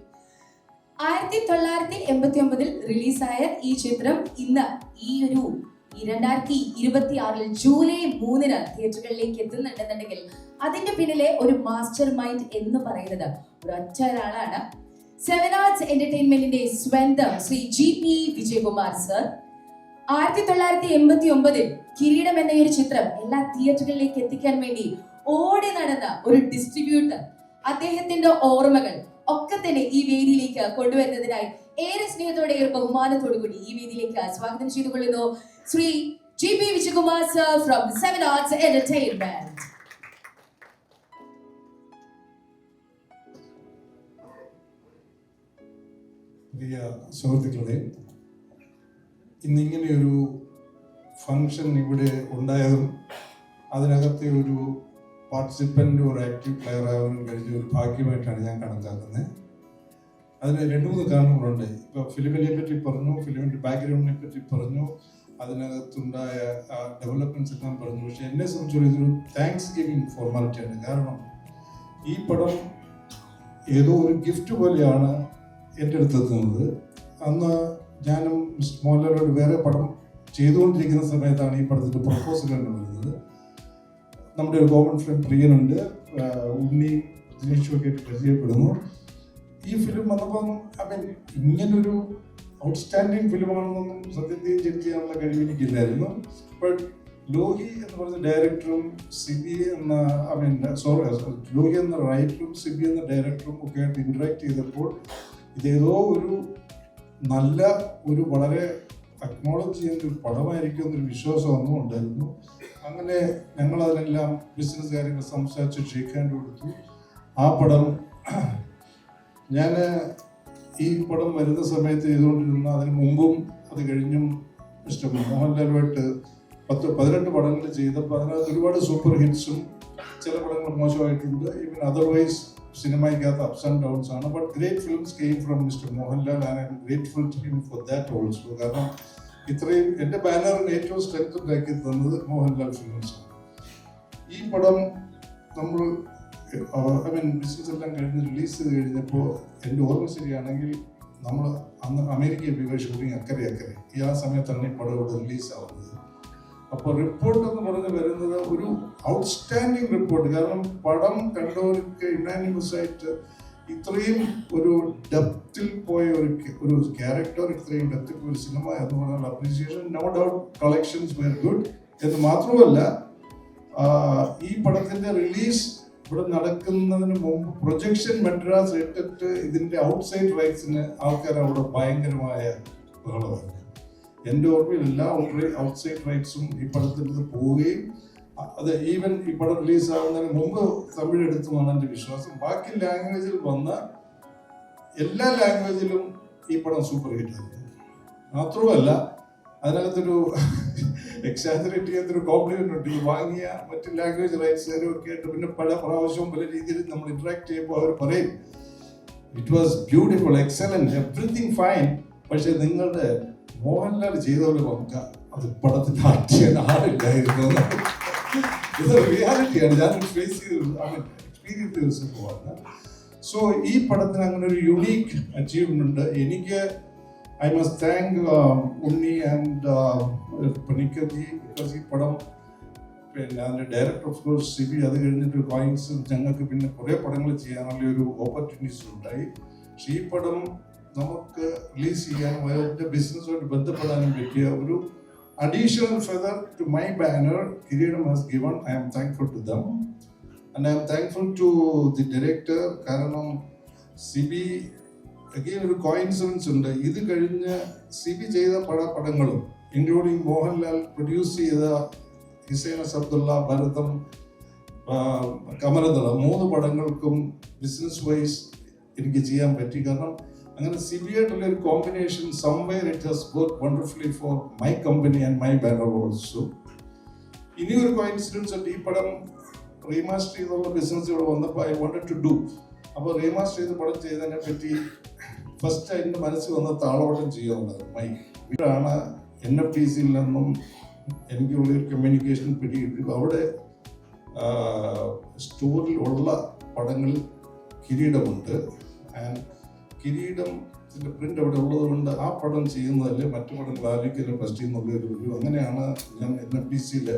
1989 റിലീസായ ഈ ചിത്രം ഇന്ന് ഈ 2026 ജൂലൈ 3 തിയേറ്ററുകളിലേക്ക് എത്തുന്നുണ്ടെന്നുണ്ടെങ്കിൽ അതിന്റെ പിന്നിലെ ഒരു മാസ്റ്റർ മൈൻഡ് എന്ന് പറയുന്നത് ഒരൊറ്റ ഒരാളാണ്. 7 Arts എന്റർടൈൻമെന്റിന്റെ സ്വന്തം ശ്രീ GP വിജയകുമാർ സർ. 1989 കിരീടം എന്ന ഒരു ചിത്രം എല്ലാ തിയേറ്ററുകളിലേക്ക് എത്തിക്കാൻ വേണ്ടി ഓടി നടന്ന ഒരു ഡിസ്ട്രിബ്യൂട്ടർ, അദ്ദേഹത്തിന്റെ ഓർമ്മകൾ ഒക്കെ തന്നെ ഈ വേദിയിലേക്ക് കൊണ്ടുവരുന്നതിനായി ഏറെ സ്നേഹത്തോടെ ഒരു ബഹുമാനത്തോടു കൂടി ഈ വേദിയിലേക്ക് സ്വാഗതം ചെയ്തുകൊള്ളുന്നു Shri GP Vijayakumar sir from 7 Arts entertainment. പ്രിയ സുഹൃത്തുക്കളെ, ഇന്നിങ്ങനെയൊരു ഫങ്ഷൻ ഇവിടെ ഉണ്ടായതും അതിനകത്തെ ഒരു പാർട്ടിസിപ്പൻ്റ് ഒരു ആക്റ്റീവ് പ്ലെയർ ആകാൻ കഴിഞ്ഞ ഒരു ഭാഗ്യമായിട്ടാണ് ഞാൻ കണക്കാക്കുന്നത്. അതിന് 2-3 കാരണങ്ങളുണ്ട്. ഇപ്പോൾ ഫിലിമിനെ പറ്റി പറഞ്ഞു, ഫിലിമിൻ്റെ ബാക്ക്ഗ്രൗണ്ടിനെ പറ്റി പറഞ്ഞു, അതിനകത്തുണ്ടായ ഡെവലപ്മെൻറ്റ്സ് എല്ലാം പറഞ്ഞു. പക്ഷെ എന്നെ സംബന്ധിച്ചോളം ഇതൊരു താങ്ക്സ് ഗിവിങ് ഫോർമാലിറ്റിയാണ്. കാരണം ഈ പടം ഏതോ ഒരു ഗിഫ്റ്റ് പോലെയാണ് എൻ്റെ അടുത്തെത്തുന്നത്. അന്ന് ഞാനും മിസ്റ്റർ മോഹൻലാലോട് വേറെ പടം ചെയ്തുകൊണ്ടിരിക്കുന്ന സമയത്താണ് ഈ പടത്തിൻ്റെ പ്രപ്പോസൽ തന്നെ വരുന്നത്. നമ്മുടെ ഒരു കോമൺ ഫ്രണ്ട് പ്രിയനുണ്ട്, ഉണ്ണി ദിനേശും ഒക്കെ ആയിട്ട് പരിചയപ്പെടുന്നു. ഈ ഫിലിം വന്നപ്പം ഇങ്ങനൊരു ഔട്ട്സ്റ്റാൻഡിങ് ഫിലിമാണെന്നൊന്നും സത്യത്തിൽ ജഡ്ജ് ചെയ്യാനുള്ള കഴിവ് എനിക്കില്ലായിരുന്നു. ബട്ട് ലോഹി എന്ന് പറഞ്ഞ ഡയറക്ടറും സിബി എന്ന ലോഹി എന്ന റൈറ്ററും സിബി എന്ന ഡയറക്ടറും ഒക്കെ ആയിട്ട് ഇന്ററാക്ട് ചെയ്തപ്പോൾ ഇതേതോ ഒരു നല്ല ഒരു വളരെ അക്നോളജ് ചെയ്യുന്ന ഒരു പടമായിരിക്കും എന്നൊരു വിശ്വാസം ഒന്നും ഉണ്ടായിരുന്നു. അങ്ങനെ ഞങ്ങൾ അതിനെല്ലാം ബിസിനസ് കാര്യങ്ങൾ സംസാരിച്ച് ഷേക്ക് ഹാൻഡ് കൊടുത്തു. ആ പടം ഞാൻ ഈ പടം വരുന്ന സമയത്ത് ചെയ്തുകൊണ്ടിരുന്ന, അതിന് മുമ്പും അത് കഴിഞ്ഞും മിസ്റ്റർ മോഹൻലാലുമായിട്ട് 10-18 പടങ്ങൾ ചെയ്തപ്പോൾ അതിനകത്ത് ഒരുപാട് സൂപ്പർ ഹിറ്റ്സും ചില പടങ്ങൾ മോശമായിട്ടുണ്ട്. ഈവൻ അതർവൈസ് സിനിമയ്ക്കകത്ത് അപ്സ് ആൻഡ് ഡൗൺസ് ആണ്. But great films came from mister Mohanlal and I am grateful to him for that also. കാരണം ഇത്രയും എൻ്റെ ബാനറിന് ഏറ്റവും സ്ട്രെങ്ത് ഉണ്ടാക്കി തന്നത് മോഹൻലാൽ ഫിലിംസാണ്. ഈ പടം നമ്മൾ ബിസിനസ് എല്ലാം കഴിഞ്ഞ് റിലീസ് ചെയ്ത് കഴിഞ്ഞപ്പോൾ എൻ്റെ ഓർമ്മ ശരിയാണെങ്കിൽ നമ്മൾ അന്ന് അമേരിക്കയിൽ പോയി ഷൂട്ടിങ് അക്കരെ ഈ ആ സമയത്താണ് ഈ പടം ഇവിടെ റിലീസാവുന്നത്. അപ്പോൾ റിപ്പോർട്ട് എന്ന് പറഞ്ഞ് വരുന്നത് ഒരു ഔട്ട്സ്റ്റാൻഡിങ് റിപ്പോർട്ട്. കാരണം പടം കണ്ടവർക്ക് യുനാനിമസ് ആയിട്ട് ഇത്രയും ഒരു ഡെപ്തിൽ പോയ ഒരു ക്യാരക്ടർ, ഇത്രയും ഡെപ്തിൽ പോയ ഒരു സിനിമ എന്ന് പറഞ്ഞാൽ appreciation. No doubt collections very good എന്ന് മാത്രമല്ല, ഈ പടത്തിൻ്റെ റിലീസ് ഇവിടെ നടക്കുന്നതിന് മുമ്പ് പ്രൊജക്ഷൻ മദ്രാസ് ഇട്ടിട്ട് ഇതിൻ്റെ ഔട്ട്സൈഡ് റൈറ്റ്സിന് ആൾക്കാർ അവിടെ ഭയങ്കരമായ ബഹളമായിരുന്നു. എൻ്റെ ഓർമ്മയിൽ എല്ലാ ഔട്ട്സൈഡ് റൈറ്റ്സും ഈ പടത്തിൻ്റെ പോവുകയും അത് ഈവൻ ഈ പടം റിലീസാവുന്നതിന് മുമ്പ് തമിഴെടുത്തുമാണ് എൻ്റെ വിശ്വാസം. ബാക്കി ലാംഗ്വേജിൽ വന്ന എല്ലാ ലാംഗ്വേജിലും ഈ പടം സൂപ്പർ ഹിറ്റായിരുന്നു. മാത്രമല്ല അതിനകത്തൊരു എക്സാജറേറ്റ് ചെയ്യാത്തൊരു കോംപ്ലിമെന്റ് ഉണ്ട്. ഈ വാങ്ങിയ മറ്റ് ലാംഗ്വേജ് റൈറ്റ്സുകാരും ഒക്കെ ആയിട്ട് പിന്നെ പല പ്രാവശ്യവും പല രീതിയിൽ നമ്മൾ ഇന്ററാക്ട് ചെയ്യുമ്പോൾ അവർ പറയും it was beautiful, excellent, everything fine, പക്ഷെ നിങ്ങളുടെ മോഹൻലാൽ ചെയ്ത പോലെ നമുക്ക് അത് പടത്തിന്റെ ആക്ട് ചെയ്യാൻ ആളില്ലായിരുന്നു. ഇത് റിയാലിറ്റിയാണ്. ഞാൻ ഫേസ് ചെയ്ത് എക്സ്പീരിയൻസ് ചെയ്ത സംഭവമാണ്. സോ ഈ പടത്തിന് അങ്ങനെ ഒരു യുണീക്ക് അച്ചീവ്മെന്റ് ഉണ്ട്. എനിക്ക് I must thank Unni and Panikkaji because ഈ പടം പിന്നെ അതിൻ്റെ ഡയറക്ടർ ഓഫ് കോഴ്സ് സിബി, അത് കഴിഞ്ഞിട്ട് കോയിൻസ് ഞങ്ങൾക്ക് പിന്നെ കുറേ പടങ്ങൾ ചെയ്യാനുള്ള ഒരു ഓപ്പർച്യൂണിറ്റീസ് ഉണ്ടായി. പക്ഷേ ഈ പടം നമുക്ക് റിലീസ് ചെയ്യാനും അതിൻ്റെ ബിസിനസ്സുമായിട്ട് ബന്ധപ്പെടാനും പറ്റിയ ഒരു additional feather to my banner Kireedam has given. I am thankful to them and I am thankful to the director. കാരണം സിബി അഗെയിൻ ഒരു കോയിൻസിഡൻസ് ഉണ്ട്. ഇത് കഴിഞ്ഞ് സിബി ചെയ്ത പടങ്ങളും ഇൻക്ലൂഡിങ് മോഹൻലാൽ പ്രൊഡ്യൂസ് ചെയ്ത ഹിസൈനസ് അബ്ദുള്ള, ഭരതം, കമലദള 3 പടങ്ങൾക്കും ബിസിനസ് വൈസ് എനിക്ക് ചെയ്യാൻ പറ്റി. കാരണം അങ്ങനെ സിബിയായിട്ടുള്ള ഒരു combination somewhere it has worked wonderfully for my company and my banner also. ഇനിയൊരു കോയിൻസിഡൻസ് ഉണ്ട്. ഈ പടം റീമാസ്റ്റർ ചെയ്തുള്ള ബിസിനസ് ഇവിടെ വന്നപ്പോൾ ഐ വാണ്ടഡ് ടു ഡു. അപ്പോൾ റീമാസ്റ്റർ ചെയ്ത് പടം ചെയ്തതിനെ പറ്റി ഫസ്റ്റ് എൻ്റെ മനസ്സിൽ വന്ന താളോട്ടം ചെയ്യുന്നത് ഇവിടാണ് NFDCയിൽ നിന്നും എനിക്കുള്ളൊരു കമ്മ്യൂണിക്കേഷൻ പിടികിട്ടി. അവിടെ സ്റ്റോറിൽ ഉള്ള പടങ്ങളിൽ കിരീടമുണ്ട്. ആൻഡ് കിരീടത്തിൻ്റെ പ്രിൻ്റ് അവിടെ ഉള്ളത് കൊണ്ട് ആ പടം ചെയ്യുന്നതല്ലേ മറ്റു പടങ്ങൾ ആലോചിക്കലും ഫസ്റ്റ് എന്നുള്ളൊരു അങ്ങനെയാണ് ഞാൻ NFDCയിൽ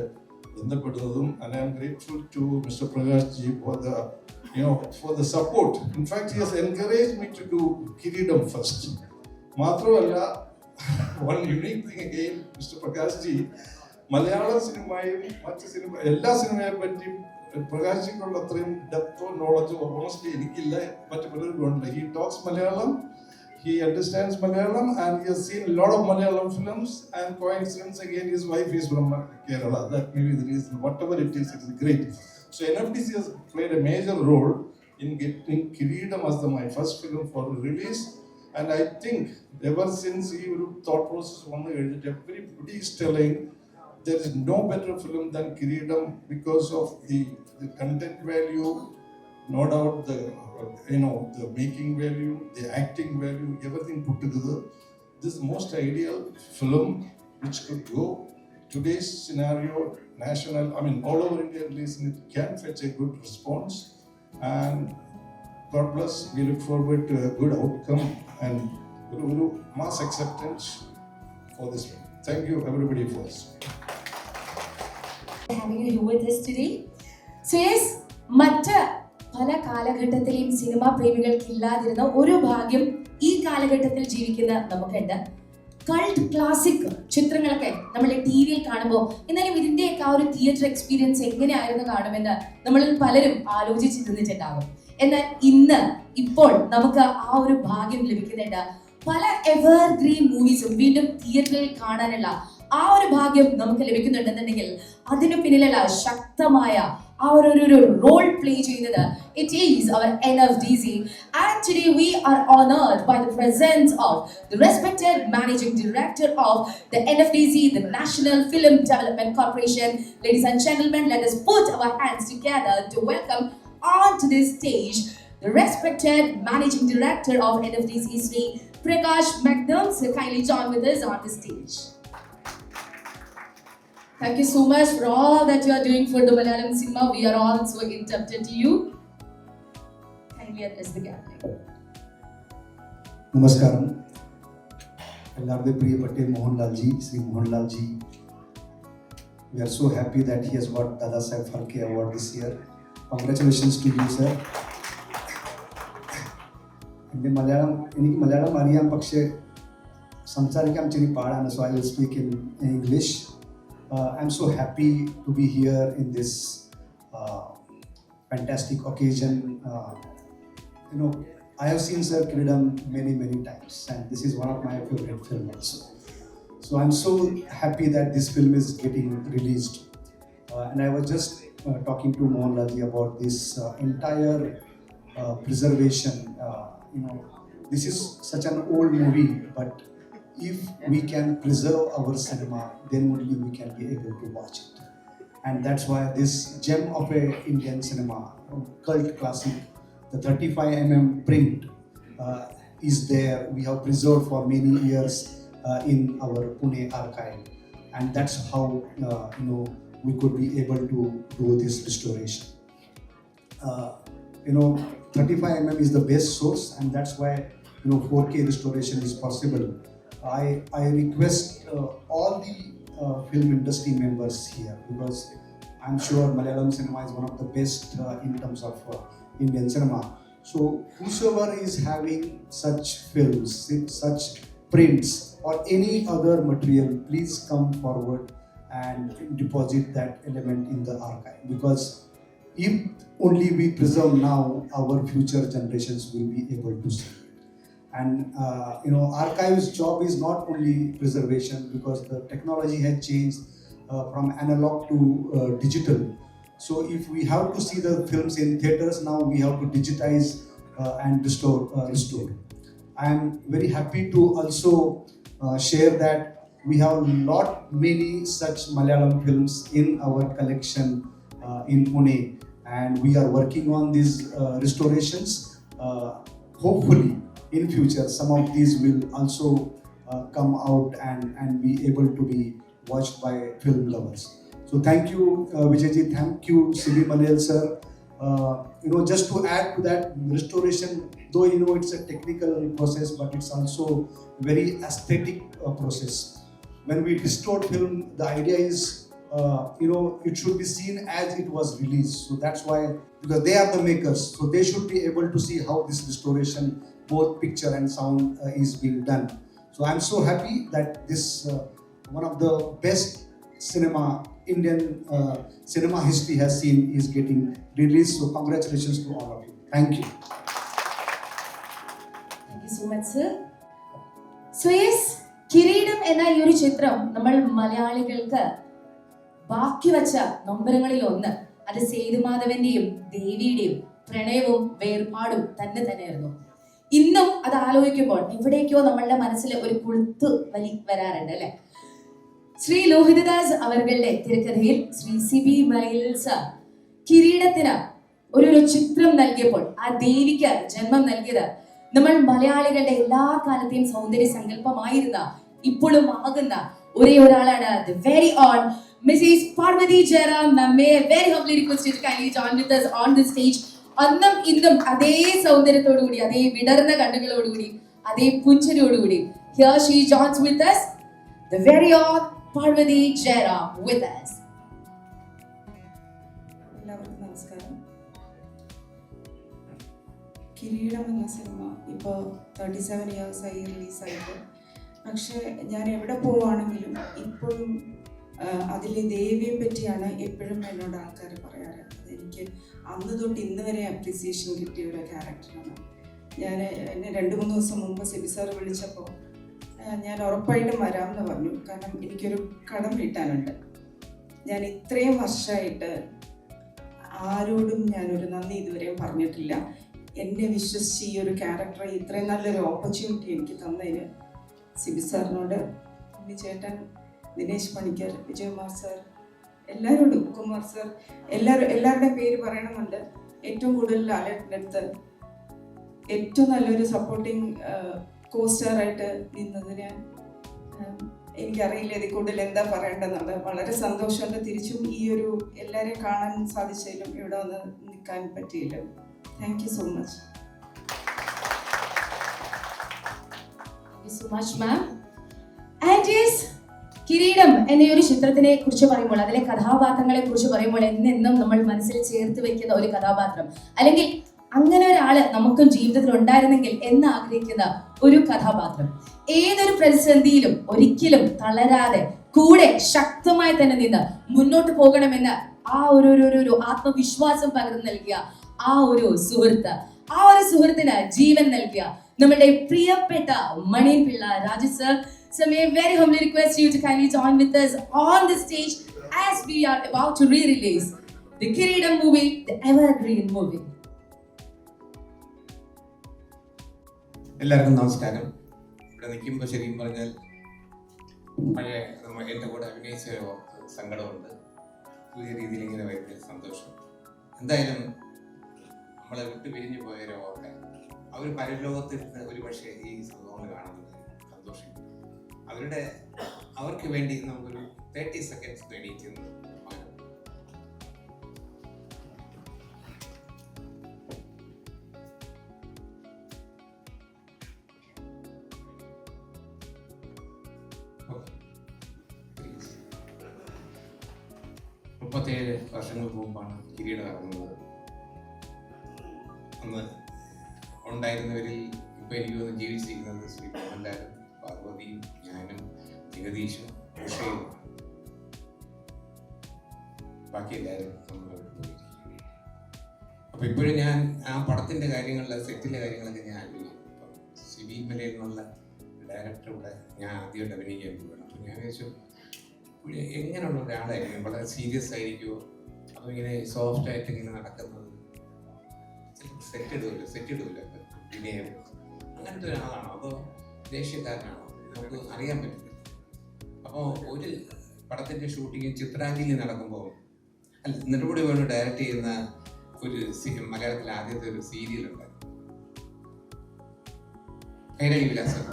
ബന്ധപ്പെടുന്നതും. And I am grateful to mister Prakash ji for the support. In fact, he has encouraged me to do Kireedam first. മാത്രമല്ല, one unique thing again, Mr. Prakash ji, മലയാള സിനിമയും മറ്റ് സിനിമ എല്ലാ സിനിമയെ പറ്റി പ്രകാശ് ജിക്കുള്ള അത്രയും ഡെപ്തോ നോളജോ ഓണസ്റ്റ്ലി എനിക്കില്ല, മറ്റു പലർക്കും ഉണ്ട്. He talks Malayalam, he understands Malayalam and he has seen a lot of Malayalam films, and coincidence again his wife is from Kerala. That may be the reason. Whatever it is great. So NFDC has played a major role in getting Kireedam as my first film for release. And I think ever since he thought process everybody is telling there is no better film than Kireedam because of the content value, no doubt the making value, the acting value, everything put together. This is the most ideal film which could go today's scenario, national, all over India release, and it can fetch a good response. And God bless. We look forward to a good outcome and mass acceptance for this one. Thank you everybody first. Having you here with us today. So yes, മറ്റ് പല കാലഘട്ടത്തിലെയും cinema പ്രേമികൾക്ക് ഇല്ലാതിരുന്ന ഒരു ഭാഗ്യം ഈ കാലഘട്ടത്തിൽ ജീവിക്കുന്ന നമുക്കുണ്ട്. Cult classic ചിത്രങ്ങളൊക്കെ നമ്മൾ ടി വിയിൽ കാണുമ്പോൾ എന്നാലും ഇതിന്റെയൊക്കെ ആ ഒരു തിയേറ്റർ എക്സ്പീരിയൻസ് എങ്ങനെയായിരുന്നു കാണുമെന്ന് നമ്മളിൽ പലരും ആലോചിച്ചിരുന്നിട്ടുണ്ടാകും. എന്നാൽ ഇപ്പോൾ നമുക്ക് ആ ഒരു ഭാഗ്യം ലഭിക്കുന്നുണ്ട്. പല എവർഗ്രീൻ മൂവീസും വീണ്ടും തിയേറ്ററിൽ കാണാനുള്ള ആ ഒരു ഭാഗ്യം നമുക്ക് ലഭിക്കുന്നുണ്ടെന്നുണ്ടെങ്കിൽ അതിനു പിന്നിലുള്ള ശക്തമായ ആ ഒരു റോൾ പ്ലേ ചെയ്യുന്നത് ഇറ്റ് ഈസ് അവർ NFDC. And today we are honored by the presence of the respected managing director of the NFDC, the National Film Development Corporation. Ladies and gentlemen, let us put our hands together to welcome onto this stage the respected managing director of NFDC, Sri Prakash Magnum. So kindly join with us on the stage. Thank you so much for all that you are doing for the Malayalam cinema. We are all so indebted to you. Kindly address the gathering. നമസ്കാരം. എല്ലാവരുടെയും പ്രിയപ്പെട്ട മോഹൻലാൽജി, Shri മോഹൻലാൽജി, we are so happy that he has got Dada Saheb Phalke Award this year. Congratulations to you, sir. എനിക്ക് മലയാളം അറിയാം, പക്ഷേ സംസാരിക്കാൻ ഇച്ചിരി പാടാണ്. So I will speak in English. I'm so happy to be here in this fantastic occasion. I have seen Sir Kiridam many times, and this is one of my favorite films also. So I'm so happy that this film is getting released. And I was just talking to Mohanlalji about this entire preservation. This is such an old movie, but if we can preserve our cinema, then only we can be able to watch it. And that's why this gem of a Indian cinema, cult classic, the 35mm print is there. We have preserved for many years in our Pune archive, and that's how we could be able to do this restoration. 35mm is the best source, and that's why 4K restoration is possible. I request all the film industry members here, because I'm sure Malayalam cinema is one of the best in terms of Indian cinema. So whosoever is having such films, such prints or any other material, please come forward and deposit that element in the archive, because if only we preserve now, our future generations will be able to see. And archives job is not only preservation, because the technology has changed from analog to digital. So if we have to see the films in theaters now, we have to digitize and restore. I am very happy to also share that we have many such Malayalam films in our collection in Pune, and we are working on these restorations. Hopefully in future some of these will also come out and be able to be watched by film lovers. So thank you Vijayji, thank you C.V. Malayal sir. Just to add to that, restoration, though it's a technical process, but it's also a very aesthetic process. When we restore film, the idea is it should be seen as it was released. So that's why, because they are the makers, so they should be able to see how this restoration, both picture and sound, is being done. So I'm so happy that this one of the best Indian cinema history has seen is getting released. So congratulations to all of you. Thank you. Thank you so much, sir. So yes, കിരീടം എന്ന ഈ ഒരു ചിത്രം നമ്മൾ മലയാളികൾക്ക് ബാക്കി വച്ച നൊമ്പരങ്ങളിൽ ഒന്ന് അത് സേതുമാധവന്റെയും ദേവിയുടെയും പ്രണയവും വേർപാടും തന്നെയായിരുന്നു. ഇന്നും അത് ആലോചിക്കുമ്പോൾ എവിടേക്കോ നമ്മളുടെ മനസ്സിൽ ഒരു കുളുത്തു വലി വരാറുണ്ട് അല്ലെ. ശ്രീ ലോഹിതദാസ് അവരുടെ തിരക്കഥയിൽ ശ്രീ C.V. Malayal sir കിരീടത്തിന് ഒരു ചിത്രം നൽകിയപ്പോൾ ആ ദേവിക്ക് ജന്മം നൽകിയത് നമ്മൾ മലയാളികളുടെ എല്ലാ കാലത്തെയും സൗന്ദര്യ സങ്കല്പമായിരുന്ന ഇപ്പോഴും ആകുന്ന ഒരേ ഒരാളാണ് the very own Mrs. Parvati Jairam. May I very humbly request you to kindly join with us on the stage അന്നും ഇന്നും അതേ സൗന്ദര്യത്തോടുകൂടി, അതേ വിടർന്ന കണ്ണുകളോടുകൂടി, അതേ പുഞ്ചിരിയോടുകൂടി here she joins with us, the very own Parvati Jairam with us. എല്ലാവർക്കും നമസ്കാരം. കിരീടം എന്ന സിനിമ ഇപ്പോൾ 37 ഇയേഴ്സായി റിലീസായിട്ട്. പക്ഷേ ഞാൻ എവിടെ പോവുകയാണെങ്കിലും ഇപ്പോഴും അതിലെ ദേവിയെ പറ്റിയാണ് എപ്പോഴും എന്നോട് ആൾക്കാർ പറയാറ്. അതെനിക്ക് അന്ന് തൊട്ട് ഇന്ന് വരെ അപ്രീസിയേഷൻ കിട്ടിയ ഒരു ക്യാരക്ടറാണ്. എന്നെ 2-3 ദിവസം മുമ്പ് സിബി സാർ വിളിച്ചപ്പോൾ ഞാൻ ഉറപ്പായിട്ടും വരാമെന്ന് പറഞ്ഞു. കാരണം എനിക്കൊരു കടം വീട്ടാനുണ്ട്. ഞാൻ ഇത്രയും വർഷമായിട്ട് ആരോടും ഞാനൊരു നന്ദി ഇതുവരെയും പറഞ്ഞിട്ടില്ല. എന്നെ വിശ്വസിച്ച് ഈ ഒരു ക്യാരക്ടർ ഇത്രയും നല്ലൊരു ഓപ്പർച്യൂണിറ്റി എനിക്ക് തന്നതിന് സിബി സാറിനോട്, ഉണ്ണിച്ചേട്ടൻ, ദിനേശ് പണിക്കർ, വിജയകുമാർ സാർ, എല്ലാവരോടും, കുമാർ സാർ, എല്ലാവരുടെയും പേര് പറയണമെന്നുണ്ട്. ഏറ്റവും കൂടുതൽ ലാലേട്ടൻ്റെ അടുത്ത് ഏറ്റവും നല്ലൊരു സപ്പോർട്ടിങ് കോസ്റ്റാറായിട്ട് നിന്നതിന് എനിക്കറിയില്ല ഇതിൽ കൂടുതൽ എന്താ പറയേണ്ടതെന്നുള്ളത്. വളരെ സന്തോഷമുണ്ട്. തിരിച്ചും ഈ ഒരു എല്ലാവരെയും കാണാൻ സാധിച്ചതിലും ഇവിടെ വന്ന് നിൽക്കാൻ പറ്റിയില്ല. Thank you so much. Thank you so much, ma'am. And yes, കിരീടം എന്ന ഒരു ചിത്രത്തിനെ കുറിച്ച് പറയുമ്പോൾ, അതിലെ കഥാപാത്രങ്ങളെ കുറിച്ച് പറയുമ്പോൾ എന്നെന്നും നമ്മൾ മനസ്സിൽ ചേർത്ത് വെക്കുന്ന ഒരു കഥാപാത്രം, അല്ലെങ്കിൽ അങ്ങനെ ഒരാള് നമുക്കും ജീവിതത്തിൽ ഉണ്ടായിരുന്നെങ്കിൽ എന്ന് ആഗ്രഹിക്കുന്ന ഒരു കഥാപാത്രം. ഏതൊരു പ്രതിസന്ധിയിലും ഒരിക്കലും തളരാതെ കൂടെ ശക്തമായി തന്നെ നിന്ന് മുന്നോട്ട് പോകണമെന്ന് ആ ഒരു ആത്മവിശ്വാസം പകർന്നു നൽകിയ ആ ഒരു സുഹൃത്തിന് ജീവൻ നൽകിയ നമ്മുടെ പ്രിയപ്പെട്ട Maniyan Pillai Raju sir. So may I very humbly request you to kindly join with us on the stage as we are about to re-release the Kireedam movie, the evergreen movie. എല്ലാവർക്കും നമസ്കാരം. ഇവിടെ നിൽക്കുമ്പോൾ ശരിക്കും പറഞ്ഞാൽ പഴയ എൻ്റെ കൂടെ അഭിനയിച്ച സങ്കടമുണ്ട്. പുതിയ രീതിയിൽ ഇങ്ങനെ വരുന്ന സന്തോഷം. എന്തായാലും നമ്മളെ വിട്ട് പിരിഞ്ഞു പോയവരെ ഓർക്കാൻ അവർ പരലോകത്തിരുന്ന് ഒരു പക്ഷേ ഈ സംഭവങ്ങൾ കാണുന്നത് സന്തോഷിക്കും. അവർക്ക് വേണ്ടി നമുക്കൊരു 30 സെക്കൻഡ്സ് വേണ്ടിയിട്ട് മുപ്പത്തേഴ് വർഷങ്ങൾക്ക് മുമ്പാണ് കിരീടം ഇറങ്ങുന്നത്. അന്ന് ഉണ്ടായിരുന്നവരിൽ ഇപ്പം എനിക്ക് തോന്നുന്നു ജീവിച്ചിരിക്കുന്നത് ശ്രീ മോഹൻലാലും, പാർവതിയും, ഞാനും, ജഗദീഷും, ഉഷയും, ബാക്കി എല്ലാവരും നമ്മളോട് പോയിരിക്കും. അപ്പം ഇപ്പോഴും ഞാൻ ആ പടത്തിൻ്റെ കാര്യങ്ങളിൽ, സെറ്റിലെ കാര്യങ്ങളൊക്കെ ഞാൻ ആലോചിക്കും. ഇപ്പം സിബി മലയിൽ നിന്നുള്ള ഡയറക്ടറുടെ ഞാൻ ആദ്യമായിട്ട് അഭിനയിക്കാൻ പോവുകയാണ്. അപ്പം ഞാൻ വിചാരിച്ചു എങ്ങനെയുള്ള ഒരാളായിരിക്കും, വളരെ സീരിയസ് ആയിരിക്കുമോ, അപ്പോൾ ഇങ്ങനെ സോഫ്റ്റ് ആയിട്ട് ഇങ്ങനെ നടക്കുന്നത്, സെറ്റ് ഇടൂല വിനയം, അങ്ങനത്തെ ഒരാളാണോ അതോ ദേഷ്യക്കാരനാണോ നമുക്ക് അറിയാൻ പറ്റില്ല. അപ്പോൾ ഒരു പടത്തിൻ്റെ ഷൂട്ടിങ് ചിത്രാഞ്ജലി നടക്കുമ്പോൾ, അല്ല നെടുമുടി വേണു ഡയറക്റ്റ് ചെയ്യുന്ന ഒരു മലയാളത്തിൽ ആദ്യത്തെ ഒരു സീരിയലുണ്ട്, കൈരളി വിലാസം.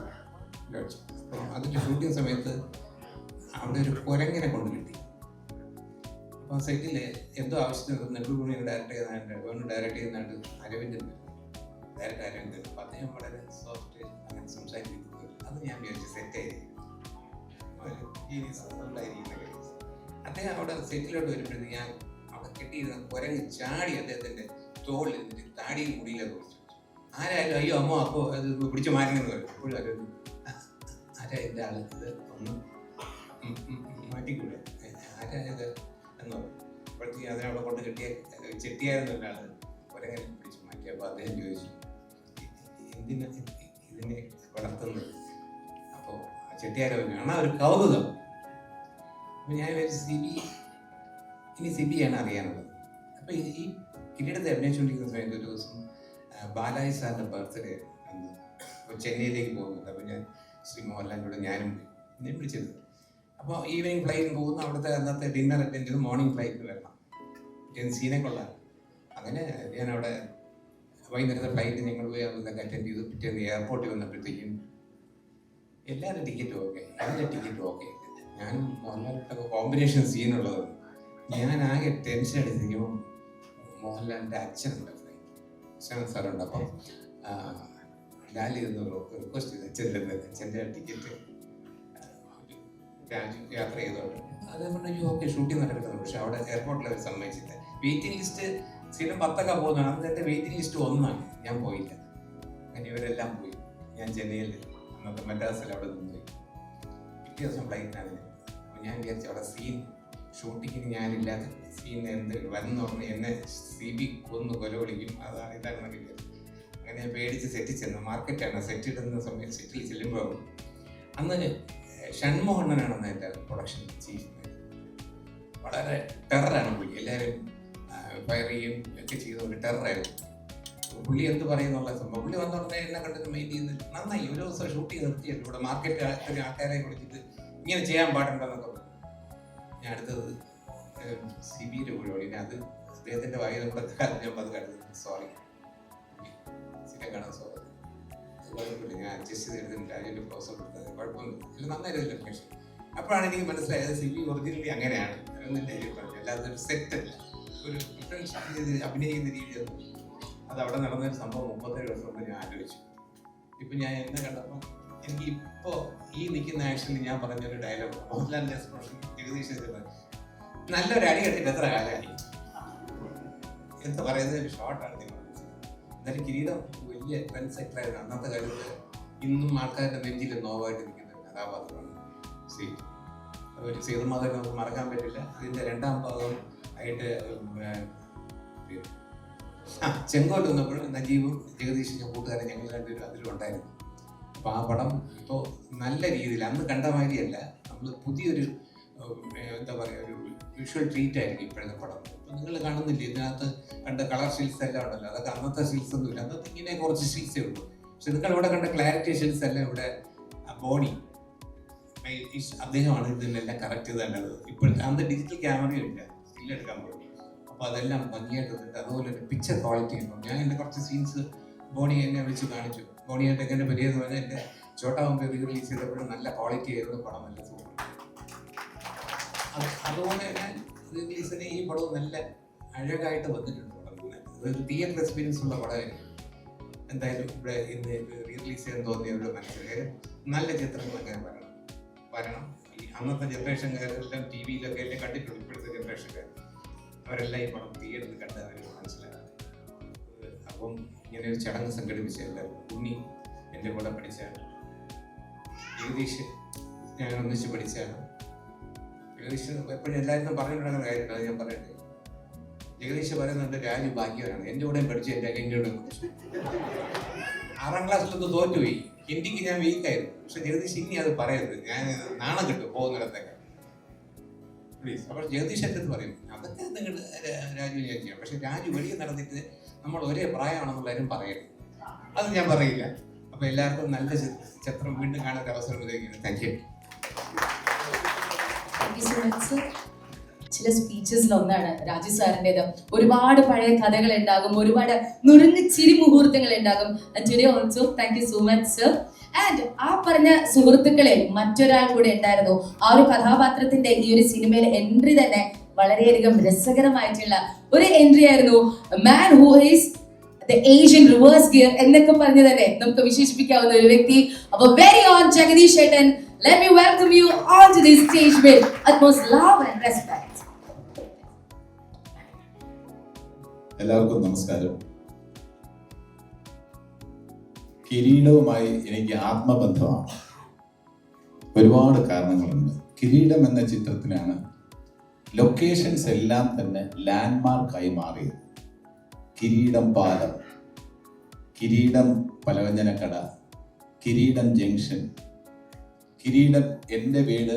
അപ്പോൾ അതിൻ്റെ ഷൂട്ടിങ് സമയത്ത് അവിടെ ഒരു കുരങ്ങനെ കൊണ്ട് കിട്ടി. അപ്പോൾ സെറ്റിൽ എന്തോ ആവശ്യത്തിന് നെടുമുടി ഡയറക്റ്റ് ചെയ്യുന്നതായിട്ട് അരവിന്ദൻ ഡയറക്റ്റ് അരവിന്ദൻ. അപ്പോൾ അദ്ദേഹം വളരെ സോഫ്റ്റ് അങ്ങനെ സംസാരിക്കുന്നത് അത് ഞാൻ വിചാരിച്ചു സെറ്റായിരിക്കും, അദ്ദേഹം അവിടെ സെറ്റിലോട്ട് വരുമ്പോഴത്തേക്ക് ഞാൻ അവിടെ കെട്ടിയിരുന്ന കുരങ്ങ് ചാടി അദ്ദേഹത്തിൻ്റെ തോളിൽ എന്നിട്ട് താടിയിൽ മുടിയിലൊക്കെ പിടിച്ചു. ആരായാലും അയ്യോ അമ്മോ അപ്പോൾ അത് പിടിച്ചു മാറ്റണമെന്ന് പറയും. അപ്പോഴും അരവിന്ദ് ആരാ എൻ്റെ ആൾ, ഇത് ഒന്ന് മാറ്റിക്കൂടെ, ആരായത് എന്ന് പറയും. അപ്പോഴത്തേക്ക് അതിനവിടെ കൊണ്ട് കെട്ടിയ ചെട്ടിയായിരുന്ന ഒരാൾ കുരങ്ങനെ പിടിച്ച് മാറ്റി. അപ്പോൾ അദ്ദേഹം ചോദിച്ചു എന്തിനാ ഇതിനെ വളർത്തുന്നത്? അപ്പോൾ ചെട്ടിയാരോ കാണാൻ ഒരു കൗതുകം. അപ്പോൾ ഞാൻ സിബിയാണ് അറിയാനുള്ളത്. അപ്പോൾ ഈ കിരീടത്തെ അഭിനയിച്ചുകൊണ്ടിരിക്കുന്ന സമയത്ത് ഒരു ദിവസം ബാലാജി സാറിൻ്റെ ബർത്ത്ഡേ അന്ന് അപ്പോൾ ചെന്നൈയിലേക്ക് പോകുന്നുണ്ട്. അപ്പോൾ ഞാൻ ശ്രീ മോഹൻലാലിനോട് ഞാനും എന്നെ വിളിച്ചത്. അപ്പോൾ ഈവനിങ് ഫ്ലൈറ്റിന് പോകുന്നു, അവിടുത്തെ അന്നത്തെ ഡിന്നർ അറ്റൻഡ് ചെയ്ത് മോർണിംഗ് ഫ്ലൈറ്റിന് വരണം, പിറ്റേന്ന് സീനെ കൊള്ളാം. അങ്ങനെ ഞാൻ അവിടെ വൈകുന്നേരത്തെ ഫ്ലൈറ്റ് ഞങ്ങൾ പോയി അതൊക്കെ അറ്റൻഡ് ചെയ്തു. പിറ്റേന്ന് എയർപോർട്ടിൽ വന്നപ്പോഴത്തേക്കും എല്ലാവരും ടിക്കറ്റും ഓക്കെ, എൻ്റെ ടിക്കറ്റും ഓക്കെ. ഞാനും മോഹൻലാലിട്ടൊക്കെ കോമ്പിനേഷൻ സീനുള്ളത്. ഞാൻ ആകെ ടെൻഷൻ അടിച്ചിരിക്കുമ്പോൾ മോഹൻലാലിൻ്റെ അച്ഛനുണ്ട് ഫ്ലൈറ്റ്. ശ്യാം സാറുണ്ട്. അപ്പം ലാലി എന്ന് റിക്വസ്റ്റ് ചെയ്ത് അച്ഛൻ്റെ ടിക്കറ്റ് രാജു യാത്ര ചെയ്തോണ്ട് അതേ പറഞ്ഞു ഓക്കെ ഷൂട്ടിംഗ് നടക്കുന്നത്. പക്ഷെ അവിടെ എയർപോർട്ടിൽ അവർ സമ്മതിച്ചില്ല. വെയിറ്റിംഗ് ലിസ്റ്റ് സ്ഥിരം 10 പോകുന്നതാണ്. അത് എൻ്റെ വെയിറ്റിംഗ് ലിസ്റ്റ് 1 ഞാൻ പോയില്ല. അങ്ങനെ ഇവരെല്ലാം പോയി. ഞാൻ ചെന്നൈയിൽ അന്നത്തെ മദ്രാസിൽ അവിടെ നിന്ന് പോയി. പിറ്റേ ദിവസം ഫ്ലൈറ്റിനാണ് അപ്പോൾ ഞാൻ വിചാരിച്ചു അവിടെ സീൻ ഷൂട്ടിങ്ങിന് ഞാനില്ലാതെ സീൻ എന്ത് വന്നു പറഞ്ഞ് എന്നെ CB കൊന്നു കൊല വിളിക്കും. അതാണ് ഇതാണെന്നൊക്കെ വിചാരിച്ചു. അങ്ങനെ ഞാൻ പേടിച്ച് സെറ്റിൽ ചെന്നു. മാർക്കറ്റാണ് സെറ്റ് ഇടുന്ന സമയത്ത് സെറ്റിൽ ചെല്ലുമ്പോൾ അന്ന് ഷൺമോഹണ്ണനാണ് എൻ്റെ പ്രൊഡക്ഷൻ ചീഫ്. വളരെ ടെററാണ് പുള്ളി. എല്ലാവരും ഫയർ ചെയ്യും ഒക്കെ ചെയ്തുകൊണ്ട് ടെററായിരുന്നു പുള്ളി. എന്ത് പറയുന്നുള്ള സംഭവം പുള്ളി വന്ന ഉടനെ എന്നെ കണ്ടിട്ട് മെയിൻ ചെയ്യുന്നത് നന്നായി. ഒരു ദിവസം ഷൂട്ടിങ് നിർത്തിയല്ലോ ഇവിടെ മാർക്കറ്റ് ആൾക്കാരെ വിളിച്ചിട്ട് ഇങ്ങനെ ചെയ്യാൻ പാടുണ്ടെന്നൊക്കെ പറഞ്ഞു. ഞാൻ അടുത്തത് CBയുടെ പരിപാടി. അത് അദ്ദേഹത്തിൻ്റെ വായന കൂടെ ഞാൻ അത് കണ്ടത് സോറി കാണാൻ സോറി കുഴപ്പമില്ല. ഞാൻ അഡ്ജസ്റ്റ് ചെയ്തെടുത്തിട്ട് രാജുവിൻ്റെ പ്രോസസ് കൊടുത്തത് കുഴപ്പമൊന്നുമില്ല. നന്നായിരുന്നു ലൊക്കേഷൻ. അപ്പോഴാണ് എനിക്ക് മനസ്സിലായത് CB ഒറിജിനലി അങ്ങനെയാണ് എന്നതിൻ്റെ പറഞ്ഞു. അല്ലാതെ ഒരു സെറ്റല്ല, ഒരു ഡിഫറൻസ് അഭിനയിക്കുന്ന രീതിയൊന്നും. അത് അവിടെ നടന്നൊരു സംഭവം 37 വർഷം മുമ്പ് ഞാൻ ആലോചിച്ചു. ഇപ്പം ഞാൻ എന്നെ കണ്ടപ്പോൾ എനിക്ക് ഇപ്പോൾ ഈ നിൽക്കുന്ന ആക്ഷനിൽ ഞാൻ പറഞ്ഞൊരു ഡയലോഗ് മോഹൻലാലിൻ്റെ എക്സ്പ്രഷൻ ജഗദീഷ് നല്ലൊരു അടി കെട്ടിട്ട് എത്ര കാലമായി എന്ന് പറയുന്നത് ഒരു ഷോർട്ടാണ്. നിങ്ങൾ എന്നാലും കിരീടം വലിയ ട്രെൻഡ് സെക്ടറായിരുന്നു അന്നത്തെ കാലത്ത്. ഇന്നും ആൾക്കാരുടെ നെഞ്ചിൽ നോവായിട്ട് നിൽക്കുന്ന ഒരു കഥാപാത്രമാണ് ഒരു സേതുമാധവൻ. നമുക്ക് മറക്കാൻ പറ്റില്ല. അതിൻ്റെ 2ാം ഭാഗം ആയിട്ട് ചെങ്കോട്ട് വന്നപ്പോഴും നജീബും ജഗദീഷും കൂട്ടുകാരൻ ഞങ്ങൾ രണ്ടുപേരും അതിലുണ്ടായിരുന്നു. അപ്പോൾ ആ പടം ഇപ്പോൾ നല്ല രീതിയിൽ അന്ന് കണ്ട മാതിരിയല്ല, നമ്മൾ പുതിയൊരു എന്താ പറയുക ഒരു വിഷ്വൽ ട്രീറ്റ് ആയിരിക്കും ഇപ്പോഴത്തെ പടം. ഇപ്പം നിങ്ങൾ കാണുന്നില്ല ഇതിനകത്ത് കണ്ട കളർ ഷീൽസ് എല്ലാം ഉണ്ടല്ലോ. അതൊക്കെ അന്നത്തെ ഷീൽസ് ഒന്നുമില്ല. അന്നത്തെ ഇങ്ങനെ കുറച്ച് ഷീൽസേ ഉള്ളൂ. പക്ഷെ നിങ്ങൾ ഇവിടെ കണ്ട ക്ലാരിറ്റി ഷീൽസ് എല്ലാം ഇവിടെ ബോണി അദ്ദേഹമാണ് ഇതിനെല്ലാം കറക്റ്റ് ചെയ്തേണ്ടത്. ഇപ്പോഴത്തെ അന്ന് ഡിജിറ്റൽ ക്യാമറയും ഇല്ല, സ്റ്റില്ലെടുക്കാൻ പോലും. അപ്പോൾ അതെല്ലാം ഭംഗിയായിട്ട് വന്നിട്ട് അതുപോലെ ഒരു പിക്ചർ ക്വാളിറ്റി ഉണ്ടോ. ഞാൻ എൻ്റെ കുറച്ച് സീൻസ് ബോണി എന്നെ വിളിച്ച് കാണിച്ചു. ബോണിയായിട്ടൊക്കെ എൻ്റെ വലിയ പറഞ്ഞാൽ എൻ്റെ ചോട്ടാ മുമ്പ് റിലീസ് ചെയ്തപ്പോഴും നല്ല ക്വാളിറ്റി ആയിരുന്നു പടം, നല്ല സൂപ്പർ. അതുപോലെ തന്നെ റിലീസിന് ഈ പടവും നല്ല അഴകായിട്ട് വന്നിട്ടുണ്ട്. അതൊരു തിയേറ്റർ എക്സ്പീരിയൻസ് ഉള്ള പടമായിരുന്നു. എന്തായാലും ഇവിടെ ഇന്ന് റിലീസ് ചെയ്യാൻ തോന്നിയവരുടെ മനസ്സിൽ നല്ല ചിത്രങ്ങളൊക്കെ വരണം. ഈ അന്നത്തെ ജനറേഷൻകാരെല്ലാം TV-യിലൊക്കെ എല്ലാം കണ്ടിട്ടുണ്ട്. ഇപ്പോഴത്തെ ജനറേഷൻകാർ അവരെല്ലാം ഈ പടം തിയേറ്ററിൽ കണ്ട് അവർ മനസ്സിലാക്കാം. അപ്പം ഇങ്ങനെ ഒരു ചടങ്ങ് സംഘടിപ്പിച്ച എല്ലാവരും ഉണ്ണി എൻ്റെ കൂടെ പഠിച്ചാണ്. ജഗദീഷ് ഞാൻ ഒന്നിച്ച് പഠിച്ചാണ്. ജഗദീഷ് എപ്പോഴും എല്ലാവരും പറഞ്ഞിട്ടുണ്ടെന്ന കാര്യമില്ല, അത് ഞാൻ പറയട്ടെ. ജഗദീഷ് പറയുന്നുണ്ട് രാജു ഭാഗ്യവനാണ്. എൻ്റെ കൂടെ പഠിച്ച് എൻ്റെ ഹിന്ദിയോടെ 6ാം ക്ലാസ്സിലൊന്ന് തോറ്റുപോയി. ഹിന്ദിക്ക് ഞാൻ വീക്കായിരുന്നു. പക്ഷെ ജഗദീഷ് ഇനി അത് പറയരുത്, ഞാൻ നാണം കിട്ടും പോകുന്നിടത്തൊക്കെ പ്ലീസ്. അപ്പോൾ ജഗദീഷ് എൻ്റെ അടുത്ത് പറയും അതൊക്കെ നിങ്ങൾ രാജു ഞാൻ ചെയ്യാം. പക്ഷെ രാജു വെളിയിൽ നടന്നിട്ട് നമ്മൾ ഒരേ പ്രായമാണെന്നുള്ളവരും പറയരുത്. അത് ഞാൻ പറയില്ല. അപ്പോൾ എല്ലാവർക്കും നല്ല ചിത്രം വീണ്ടും കാണാൻ അവസരം ലഭിക്കുന്നു. Thank you. ചില സ്പീച്ചസിൽ ഒന്നാണ് രാജു സാറിൻ്റെത്. ഒരുപാട് പഴയ കഥകൾ ഉണ്ടാകും, ഒരുപാട് നുറുങ്ങ് ചിരി മുഹൂർത്തങ്ങൾ ഉണ്ടാകും. Today also thank you so much sir. And ആ പറഞ്ഞ സുഹൃത്തുക്കളെ മറ്റൊരാൾ കൂടെ ഉണ്ടായിരുന്നു. ആ ഒരു കഥാപാത്രത്തിന്റെ ഈ ഒരു സിനിമയിലെ എൻട്രി തന്നെ വളരെയധികം രസകരമായിട്ടുള്ള ഒരു എൻട്രി ആയിരുന്നു. Man who is the Asian reverse gear എന്നൊക്കെ പറഞ്ഞ് തന്നെ നമുക്ക് വിശേഷിപ്പിക്കാവുന്ന ഒരു വ്യക്തി. അപ്പൊ വെരി ഓൺ ജഗദീഷ് ചേട്ടൻ, let me welcome you onto this stage with utmost love and respect. എല്ലാവർക്കും നമസ്കാരം. കിരീടവുമായി എനിക്ക് ആത്മബന്ധമാണ്. ഒരുപാട് കാരണങ്ങളുണ്ട്. കിരീടം എന്ന ചിത്രത്തിലാണ് ലൊക്കേഷൻസ് എല്ലാം തന്നെ ലാൻഡ്മാർക്കായി മാറിയത്. കിരീടം പാലം, കിരീടം പലവ്യഞ്ജനക്കട, കിരീടം ജംഗ്ഷൻ, കിരീടം. എൻ്റെ വീട്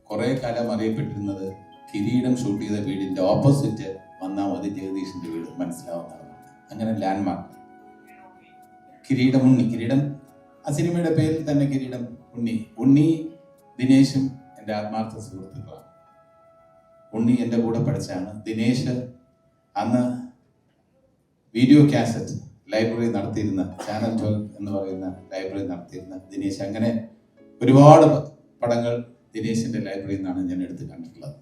കുറേ കാലം അറിയപ്പെട്ടിരുന്നത് കിരീടം ഷൂട്ട് ചെയ്ത വീടിൻ്റെ ഓപ്പോസിറ്റ് വന്നാൽ മതി ജഗദീഷിൻ്റെ വീട് മനസ്സിലാവുന്നതാണ്. അങ്ങനെ ലാൻഡ്മാർക്ക്. കിരീടം ഉണ്ണി, കിരീടം ആ സിനിമയുടെ പേരിൽ തന്നെ കിരീടം ഉണ്ണി. ഉണ്ണി ദിനേശും എൻ്റെ ആത്മാർത്ഥ സുഹൃത്തുക്കളാണ്. ഉണ്ണി എൻ്റെ കൂടെ പഠിച്ചാണ്. ദിനേശ് അന്ന് വീഡിയോ കാസറ്റ് ലൈബ്രറി നടത്തിയിരുന്ന ചാനൽ 12 എന്ന് പറയുന്ന ലൈബ്രറി നടത്തിയിരുന്ന ദിനേശ്. അങ്ങനെ ഒരുപാട് പടങ്ങൾ ദിനേശിൻ്റെ ലൈബ്രറിയിൽ നിന്നാണ് ഞാൻ എടുത്ത് കണ്ടിട്ടുള്ളത്.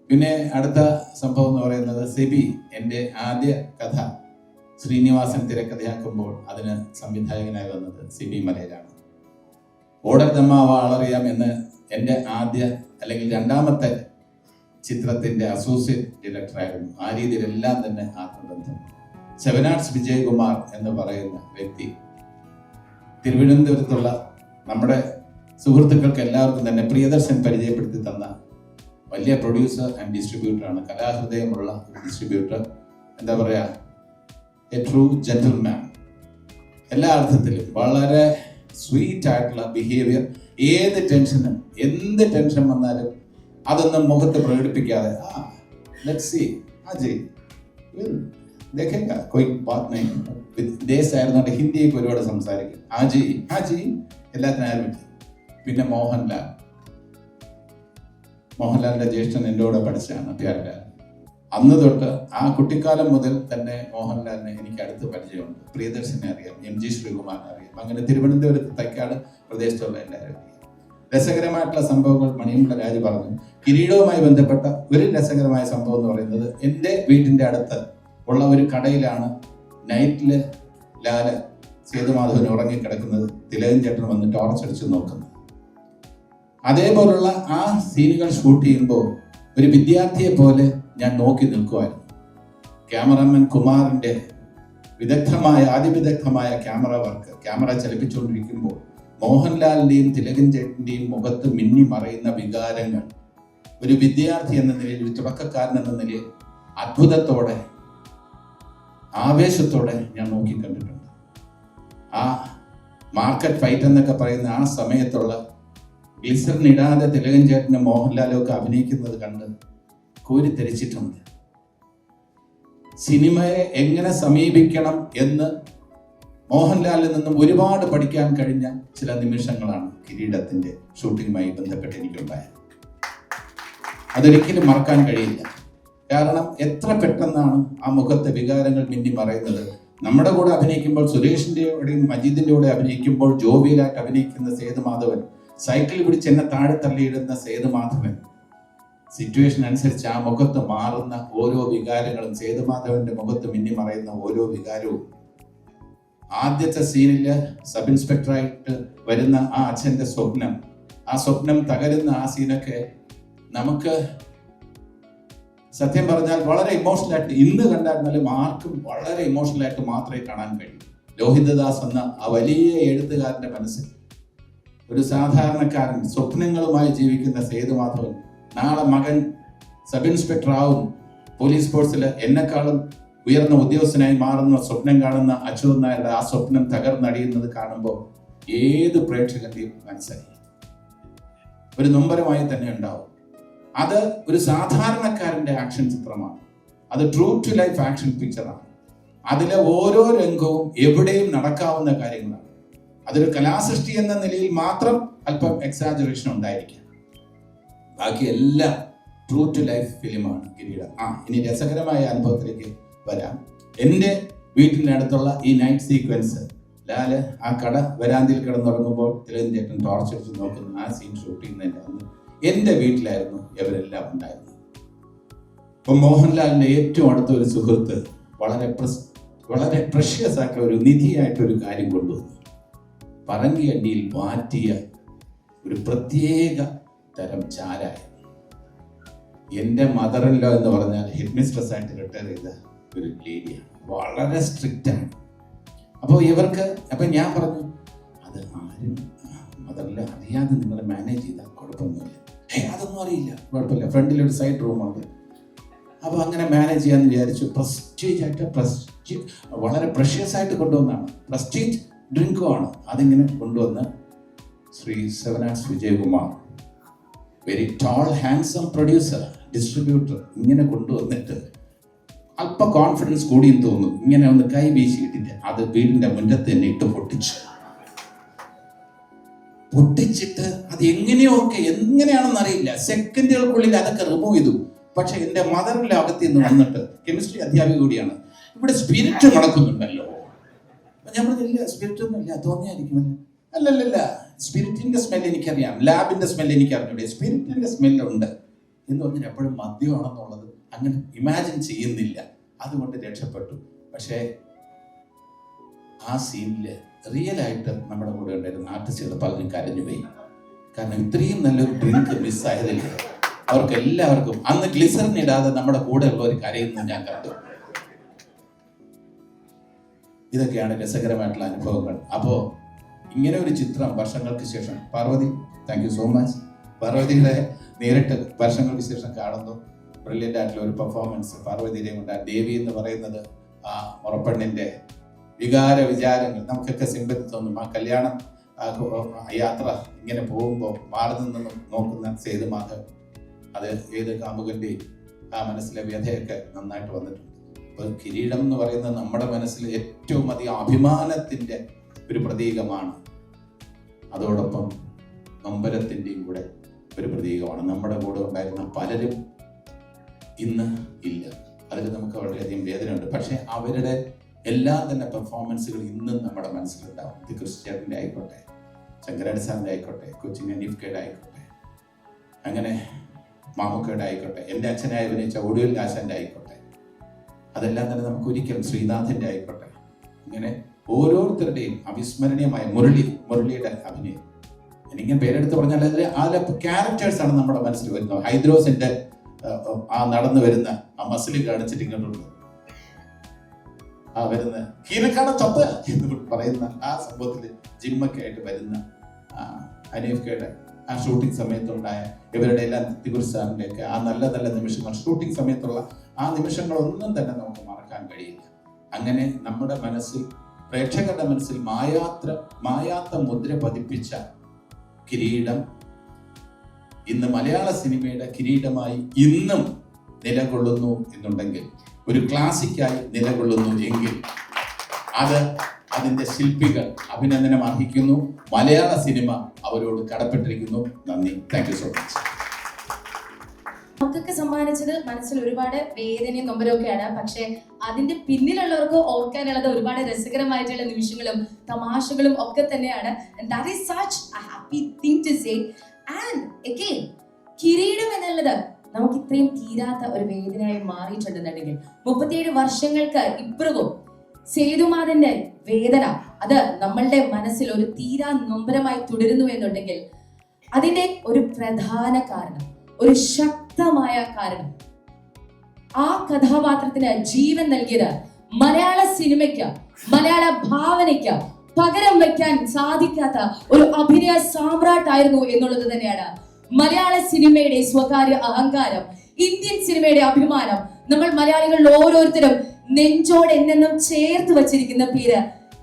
പിന്നെ അടുത്ത സംഭവം എന്ന് പറയുന്നത് സെബി. എൻ്റെ ആദ്യ കഥ ശ്രീനിവാസൻ തിരക്കഥയാക്കുമ്പോൾ അതിന് സംവിധായകനായി വന്നത് സിബി മലയിലാണ്. ഓടത്തമ്മ വളറിയാം എന്ന് എൻ്റെ ആദ്യ അല്ലെങ്കിൽ രണ്ടാമത്തെ ചിത്രത്തിൻ്റെ അസോസിയേറ്റ് ഡയറക്ടറായിരുന്നു. ആ രീതിയിലെല്ലാം തന്നെ ആത്മബന്ധം. സെവനാർട്സ് വിജയകുമാർ എന്ന് പറയുന്ന വ്യക്തി തിരുവനന്തപുരത്തുള്ള നമ്മുടെ സുഹൃത്തുക്കൾക്ക് എല്ലാവർക്കും തന്നെ പ്രിയദർശൻ പരിചയപ്പെടുത്തി തന്ന വലിയ പ്രൊഡ്യൂസർ ആൻഡ് ഡിസ്ട്രിബ്യൂട്ടറാണ്. കലാഹൃദയമുള്ള ഡിസ്ട്രിബ്യൂട്ടർ, എന്താ പറയുക, എ ട്രൂ ജെന്റിൽമാൻ. എല്ലാ അർത്ഥത്തിലും വളരെ സ്വീറ്റ് ആയിട്ടുള്ള ബിഹേവിയർ. ഏത് ടെൻഷനും എന്ത് ടെൻഷൻ വന്നാലും അതൊന്നും മുഖത്ത് പ്രകടിപ്പിക്കാതെ ലെറ്റ്സ് സീ അജയ് ദേഖേഗാ കോയി ബാത് നഹീ. വിദേശമായിരുന്നുകൊണ്ട് ഹിന്ദിയൊക്കെ ഒരുപാട് സംസാരിക്കും. ഹാജി എല്ലാത്തിനും ആരംഭിച്ചു. പിന്നെ മോഹൻലാലിന്റെ ജ്യേഷ്ഠൻ എൻ്റെ കൂടെ പഠിച്ചതാണ് പ്യാർലാൽ. അന്ന് തൊട്ട് ആ കുട്ടിക്കാലം മുതൽ തന്നെ മോഹൻലാലിനെ എനിക്ക് അടുത്ത് പരിചയമുണ്ട്. പ്രിയദർശനെ അറിയാം, MG ശ്രീകുമാറിനെ അറിയാം. അങ്ങനെ തിരുവനന്തപുരത്ത് തൈക്കാട് പ്രദേശത്തുള്ള എല്ലാവരും അറിയാം. രസകരമായിട്ടുള്ള സംഭവങ്ങൾ മണിയമ്പിള്ള രാജ് പറഞ്ഞു. കിരീടവുമായി ബന്ധപ്പെട്ട ഒരു രസകരമായ സംഭവം എന്ന് പറയുന്നത്, എൻ്റെ വീട്ടിൻ്റെ അടുത്ത് ഉള്ള ഒരു കടയിലാണ് നൈറ്റില് ലാല് സേതുമാധവൻ ഉറങ്ങിക്കിടക്കുന്നത്. തിലകൻ ചേട്ടൻ വന്ന് ടോർച്ച് അടിച്ച് നോക്കുന്നത്. അതേപോലുള്ള ആ സീനുകൾ ഷൂട്ട് ചെയ്യുമ്പോൾ ഒരു വിദ്യാർത്ഥിയെ പോലെ ഞാൻ നോക്കി നിൽക്കുമായിരുന്നു. ക്യാമറാമാൻ കുമാറിൻ്റെ അതിവിദഗ്ധമായ ക്യാമറ വർക്ക്, ക്യാമറ ചലിപ്പിച്ചുകൊണ്ടിരിക്കുമ്പോൾ മോഹൻലാലിൻ്റെയും തിലകൻ ചേട്ടൻ്റെയും മുഖത്ത് മിന്നി മറയുന്ന വികാരങ്ങൾ ഒരു വിദ്യാർത്ഥി എന്ന നിലയിൽ, ഒരു തുടക്കക്കാരൻ എന്ന നിലയിൽ അത്ഭുതത്തോടെ ആവേശത്തോടെ ഞാൻ നോക്കി കണ്ടിട്ടുണ്ട്. ആ മാർക്കറ്റ് ഫൈറ്റ് എന്നൊക്കെ പറയുന്ന ആ സമയത്തുള്ള ഗ്ലിസറിൻ ഇടാതെ തിലകൻ ചേട്ടനും മോഹൻലാലും ഒക്കെ അഭിനയിക്കുന്നത് കണ്ട് കോരിത്തെരിച്ചിട്ടുണ്ട്. സിനിമയെ എങ്ങനെ സമീപിക്കണം എന്ന് മോഹൻലാലിൽ നിന്നും ഒരുപാട് പഠിക്കാൻ കഴിഞ്ഞ ചില നിമിഷങ്ങളാണ് കിരീടത്തിന്റെ ഷൂട്ടിങ്ങുമായി ബന്ധപ്പെട്ട് എനിക്കുണ്ടായത്. അതൊരിക്കലും മറക്കാൻ കഴിയില്ല. കാരണം എത്ര പെട്ടെന്നാണ് ആ മുഖത്തെ വികാരങ്ങൾ മിന്നി മറയുന്നത്. നമ്മുടെ കൂടെ അഭിനയിക്കുമ്പോൾ, സുരേഷിൻ്റെയോടെയും മജീദിൻ്റെ കൂടെ അഭിനയിക്കുമ്പോൾ ജോവിയലായിട്ട് അഭിനയിക്കുന്ന സേതുമാധവൻ, സൈക്കിൾ പിടിച്ച് എന്നെ താഴെ തള്ളിയിടുന്ന സേതുമാധവൻ, സിറ്റുവേഷൻ അനുസരിച്ച് ആ മുഖത്ത് മാറുന്ന ഓരോ വികാരങ്ങളും, സേതുമാധവന്റെ മുഖത്ത് മിന്നി മറയുന്ന ഓരോ വികാരവും. ആദ്യത്തെ സീനില് സബ് ഇൻസ്പെക്ടറായിട്ട് വരുന്ന ആ അച്ഛന്റെ സ്വപ്നം, ആ സ്വപ്നം തകരുന്ന ആ സീനൊക്കെ നമുക്ക് സത്യം പറഞ്ഞാൽ വളരെ ഇമോഷണൽ ആയിട്ട് ഇന്ന് കണ്ടായിരുന്നാലും ആർക്കും വളരെ ഇമോഷണൽ ആയിട്ട് മാത്രമേ കാണാൻ കഴിയൂ. ലോഹിതദാസ് എന്ന ആ വലിയ എഴുത്തുകാരന്റെ മനസ്സിൽ ഒരു സാധാരണക്കാരൻ സ്വപ്നങ്ങളുമായി ജീവിക്കുന്ന സേതുമാധവൻ, നാളെ മകൻ സബ് ഇൻസ്പെക്ടർ ആവും, പോലീസ് ഫോഴ്സിൽ എന്നെക്കാളും ഉയർന്ന ഉദ്യോഗസ്ഥനായി മാറുന്ന സ്വപ്നം കാണുന്ന അച്യുതൻ നായരുടെ ആ സ്വപ്നം തകർന്നടിയുന്നത് കാണുമ്പോൾ ഏത് പ്രേക്ഷകന്റെയും മനസ്സിലായി ഒരു നൊമ്പരമായി തന്നെ ഉണ്ടാവും. അത് ഒരു സാധാരണക്കാരന്റെ ആക്ഷൻ ചിത്രമാണ്. അത് ട്രൂ ടു ലൈഫ് ആക്ഷൻ പിക്ചറാണ്. അതിലെ ഓരോ രംഗവും എവിടെയും നടക്കാവുന്ന കാര്യങ്ങളാണ്. അതൊരു കലാസൃഷ്ടി എന്ന നിലയിൽ മാത്രം അല്പം എക്സാജറേഷൻ ഉണ്ടായിരിക്കാം. ബാക്കി എല്ലാം ട്രൂ ടു ലൈഫ് ഫിലിമാണ് കിരീടം. ഇനി രസകരമായ അനുഭവത്തിലേക്ക് വരാം. എൻ്റെ വീട്ടിൻ്റെ അടുത്തുള്ള ഈ നൈറ്റ് സീക്വൻസ്, ലാല് ആ കട വരാന്തിയിൽ കിടന്നുറങ്ങുമ്പോൾ തിലകൻ ചേട്ടൻ ടോർച്ച് അടിച്ച് നോക്കുന്ന ആ സീൻ ഷൂട്ട് ചെയ്യുന്നതിൻ്റെ അന്ന് എൻ്റെ വീട്ടിലായിരുന്നു ഇവരെല്ലാം ഉണ്ടായിരുന്നത്. അപ്പം മോഹൻലാലിൻ്റെ ഏറ്റവും അടുത്ത ഒരു സുഹൃത്ത് വളരെ പ്രഷ്യസ് ആയിട്ടുള്ള ഒരു നിധിയായിട്ടൊരു കാര്യം കൊണ്ടുവന്നു. പറങ്കിയണ്ടിയിൽ മാറ്റിയ ഒരു പ്രത്യേക തരം ചാരായം. എൻ്റെ മദറിൻലോ എന്ന് പറഞ്ഞാൽ ഹെഡ് മിസ്ട്രസ് ആയിട്ട് റിട്ടയർ ചെയ്ത ഒരു ലേഡിയാണ്, വളരെ സ്ട്രിക്റ്റ് ആണ്. അപ്പോൾ ഞാൻ പറഞ്ഞു, അത് ആരും മദറിൻലോ അറിയാതെ നിങ്ങൾ മാനേജ് ചെയ്താൽ കുഴപ്പമൊന്നുമില്ല. അതൊന്നും അറിയില്ല, കുഴപ്പമില്ല, ഫ്രണ്ടിൽ ഒരു സൈഡ് റൂമുണ്ട്. അപ്പോൾ അങ്ങനെ മാനേജ് ചെയ്യാന്ന് വിചാരിച്ചു. വളരെ പ്രഷ്യസ് ആയിട്ട് കൊണ്ടുവന്നാണ്, പ്രസ്റ്റീജ് ഡ്രിങ്കുമാണ്. അതിങ്ങനെ കൊണ്ടുവന്ന് Shri seven arts Vijayakumar, very tall handsome producer, distributor, ഇങ്ങനെ കൊണ്ടുവന്നിട്ട് അല്പ കോൺഫിഡൻസ് കൂടിയെന്ന് തോന്നുന്നു, ഇങ്ങനെ ഒന്ന് കൈ വീശിയിട്ടിട്ട് അത് വീടിന്റെ മുറ്റത്ത് തന്നെ ഇട്ട് പൊട്ടിച്ചിട്ട് അത് എങ്ങനെയാണെന്ന് അറിയില്ല, സെക്കൻഡുകൾക്കുള്ളിൽ അതൊക്കെ റിമൂവ് ചെയ്തു. പക്ഷെ എൻ്റെ മദറിൻ്റെ അകത്ത് നിന്ന് വന്നിട്ട്, കെമിസ്ട്രി അധ്യാപിക കൂടിയാണ്, ഇവിടെ സ്പിരിറ്റ് നടക്കുന്നുണ്ടല്ലോ. ഞാൻ പറഞ്ഞില്ല, സ്പിരിറ്റ് ഒന്നും ഇല്ല, തോന്നിയായിരിക്കുമല്ലോ. അല്ലല്ല, സ്പിരിറ്റിന്റെ സ്മെൽ എനിക്കറിയാം, ലാബിന്റെ സ്മെൽ എനിക്കറിഞ്ഞൂടെ, സ്പിരിറ്റിന്റെ സ്മെല്ലുണ്ട് എന്ന് പറഞ്ഞാൽ എപ്പോഴും മദ്യമാണെന്നുള്ളത് അങ്ങനെ ഇമാജിൻ ചെയ്യുന്നില്ല. അതുകൊണ്ട് രക്ഷപ്പെട്ടു. പക്ഷേ ആ സീനിൽ റിയലായിട്ട് നമ്മുടെ കൂടെ ഉണ്ടായിരുന്ന ആർട്ടിസ്റ്റുകൾ പലരും കരഞ്ഞുപോയി. കാരണം ഇത്രയും നല്ലൊരു ഡ്രിങ്ക് മിസ്സായതിൽ അവർക്ക് എല്ലാവർക്കും അന്ന് ഗ്ലിസറിൻ ഇടാതെ നമ്മുടെ കൂടെ ഉള്ളവർ കരയുന്നത് ഞാൻ കണ്ടു. ഇതൊക്കെയാണ് രസകരമായിട്ടുള്ള അനുഭവങ്ങൾ. അപ്പോൾ ഇങ്ങനെ ഒരു ചിത്രം വർഷങ്ങൾക്ക് ശേഷം Parvathi, thank you so much. പാർവതിയുടെ നേരിട്ട് വർഷങ്ങൾക്ക് ശേഷം കാണുന്നു. ബ്രില്യൻ്റ് ആയിട്ടുള്ള ഒരു പെർഫോമൻസ് പാർവതിയുടെ കൊണ്ട്. ദേവി എന്ന് പറയുന്നത് ആ മുറപ്പെണ്ണിൻ്റെ വികാര വിചാരങ്ങൾ നമുക്കൊക്കെ സിമ്പതി തോന്നും. ആ കല്യാണം യാത്ര ഇങ്ങനെ പോകുമ്പോൾ മാറി നിന്ന് നോക്കുന്ന സേതുമാധവ്, അത് ഏത് കാമുകൻ്റെയും ആ മനസ്സിലെ വ്യഥയൊക്കെ നന്നായിട്ട് വന്നിട്ടുണ്ട്. അപ്പോൾ കിരീടം എന്ന് പറയുന്നത് നമ്മുടെ മനസ്സിൽ ഏറ്റവും അധികം അഭിമാനത്തിൻ്റെ ഒരു പ്രതീകമാണ്. അതോടൊപ്പം നൊമ്പരത്തിൻ്റെയും കൂടെ ഒരു പ്രതീകമാണ്. നമ്മുടെ കൂടെ ഉണ്ടായിരുന്ന പലരും ഇന്ന് ഇല്ല. അതിൽ നമുക്ക് വളരെയധികം വേദനയുണ്ട്. പക്ഷേ അവരുടെ എല്ലാ തന്നെ പെർഫോമൻസുകൾ ഇന്നും നമ്മുടെ മനസ്സിലുണ്ടാവും. ഇത് ക്രിസ്ത്യാനിൻ്റെ ആയിക്കോട്ടെ, ശങ്കരാടി സാറിൻ്റെ ആയിക്കോട്ടെ, കൊച്ചിൻ അനീഫ്കയുടെ ആയിക്കോട്ടെ, അങ്ങനെ മാമുക്കയുടെ ആയിക്കോട്ടെ, എൻ്റെ അച്ഛനായി അഭിനയിച്ച ഒടുവിൽ ആശാൻ്റെ ആയിക്കോട്ടെ, അതെല്ലാം തന്നെ നമുക്ക് ഒരിക്കലും ശ്രീനാഥിൻ്റെ ആയിക്കോട്ടെ, ഇങ്ങനെ ഓരോരുത്തരുടെയും അവിസ്മരണീയമായ മുരളിയുടെ അഭിനയം. എനിക്കും പേരെടുത്ത് പറഞ്ഞാൽ അതിലെ ക്യാരക്ടേഴ്സാണ് നമ്മുടെ മനസ്സിൽ വരുന്നത്. ഹൈദ്രോസിന്റെ ആ നടന്നു വരുന്ന ആ മസിൽ കാണിച്ചിട്ട് ഇങ്ങോട്ടുള്ള ആ വരുന്ന ഹീനക്കാണ് തൊപ്പ് എന്ന് പറയുന്ന ആ സംഭവത്തിൽ ജിമ്മൊക്കെ ആയിട്ട് വരുന്ന അനീഫ്കയുടെ ആ ഷൂട്ടിംഗ് സമയത്തുണ്ടായ ഇവരുടെ എല്ലാം തികുറിച്ച് സാറിൻ്റെ ഒക്കെ ആ നല്ല നല്ല നിമിഷങ്ങൾ, ഷൂട്ടിംഗ് സമയത്തുള്ള ആ നിമിഷങ്ങളൊന്നും തന്നെ നമുക്ക് മറക്കാൻ കഴിയില്ല. അങ്ങനെ നമ്മുടെ മനസ്സിൽ, പ്രേക്ഷകരുടെ മനസ്സിൽ മായാത്ത മുദ്ര പതിപ്പിച്ച കിരീടം ഇന്ന് മലയാള സിനിമയുടെ കിരീടമായി ഇന്നും നിലകൊള്ളുന്നു എന്നുണ്ടെങ്കിൽ, ഒരു ക്ലാസിക്കായി നിലകൊള്ളുന്നു എങ്കിൽ, അതിന്റെ ശില്പികൾ അഭിനന്ദനം അർഹിക്കുന്നു. മലയാള സിനിമ അവരോട് കടപ്പെട്ടിരിക്കുന്നു. നന്ദി. Thank you so much. നമുക്കൊക്കെ സമ്മാനിച്ചത് മനസ്സിൽ ഒരുപാട് വേദനയും നൊമ്പരമൊക്കെയാണ്. പക്ഷെ അതിന്റെ പിന്നിലുള്ളവർക്ക് ഓർക്കാനുള്ളത് ഒരുപാട് രസകരമായിട്ടുള്ള നിമിഷങ്ങളും തമാശകളും ഒക്കെ തന്നെയാണ്. That is such a happy thing to say. And again, കിരീടം എന്നുള്ളത് നമുക്ക് ഇത്രയും തീരാത്ത ഒരു വേദനയായി മാറിയിട്ടുണ്ടെന്നുണ്ടെങ്കിൽ, 37 വർഷങ്ങൾക്ക് ഇപ്പുറവും സേതുമാധവന്റെ വേദന അത് നമ്മളുടെ മനസ്സിൽ ഒരു തീരാ നൊമ്പരമായി തുടരുന്നു എന്നുണ്ടെങ്കിൽ, അതിന്റെ ഒരു പ്രധാന കാരണം, ഒരു ശക്തമായ കാരണം, ആ കഥാപാത്രത്തിന് ജീവൻ നൽകിയത് മലയാള സിനിമയ്ക്ക്, മലയാള ഭാവനയ്ക്ക് പകരം വെക്കാൻ സാധിക്കാത്ത ഒരു അഭിനയ സാമ്രാട്ടായിരുന്നു എന്നുള്ളത് തന്നെയാണ്. മലയാള സിനിമയുടെ സ്വകാര്യ അഹങ്കാരം, ഇന്ത്യൻ സിനിമയുടെ അഭിമാനം, നമ്മൾ മലയാളികൾ ഓരോരുത്തരും നെഞ്ചോട് എന്നെന്നും ചേർത്ത് വച്ചിരിക്കുന്ന പേര്,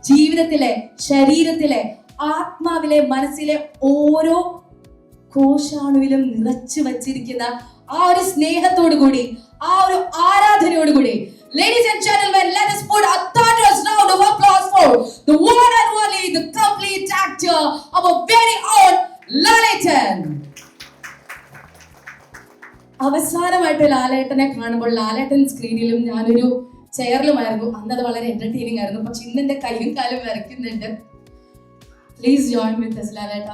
ജീവിതത്തിലെ, ശരീരത്തിലെ, ആത്മാവിലെ, മനസ്സിലെ ഓരോ കോശാണുവിലും നിറച്ചു വച്ചിരിക്കുന്ന ആ ഒരു സ്നേഹത്തോടു കൂടി, ആ ഒരു ആരാധനയോടുകൂടി, ladies and gentlemen, let us put a thunderous round of applause for the one and only, the complete actor, our very own ലാലേട്ടൻ. അവസാനമായിട്ട് ലാലേട്ടനെ കാണുമ്പോൾ, ലാലേട്ടൻ സ്ക്രീനിലും ഞാനൊരു ചെയറിലുമായിരുന്നു. അന്നത് വളരെ എന്റർടൈനിങ് ആയിരുന്നു. പക്ഷെ ഇന്ന് എന്റെ കൈയും കാലും വരയ്ക്കുന്നുണ്ട്. പ്ലീസ് ജോയിൻ വിത്ത് us, ലാലേട്ട.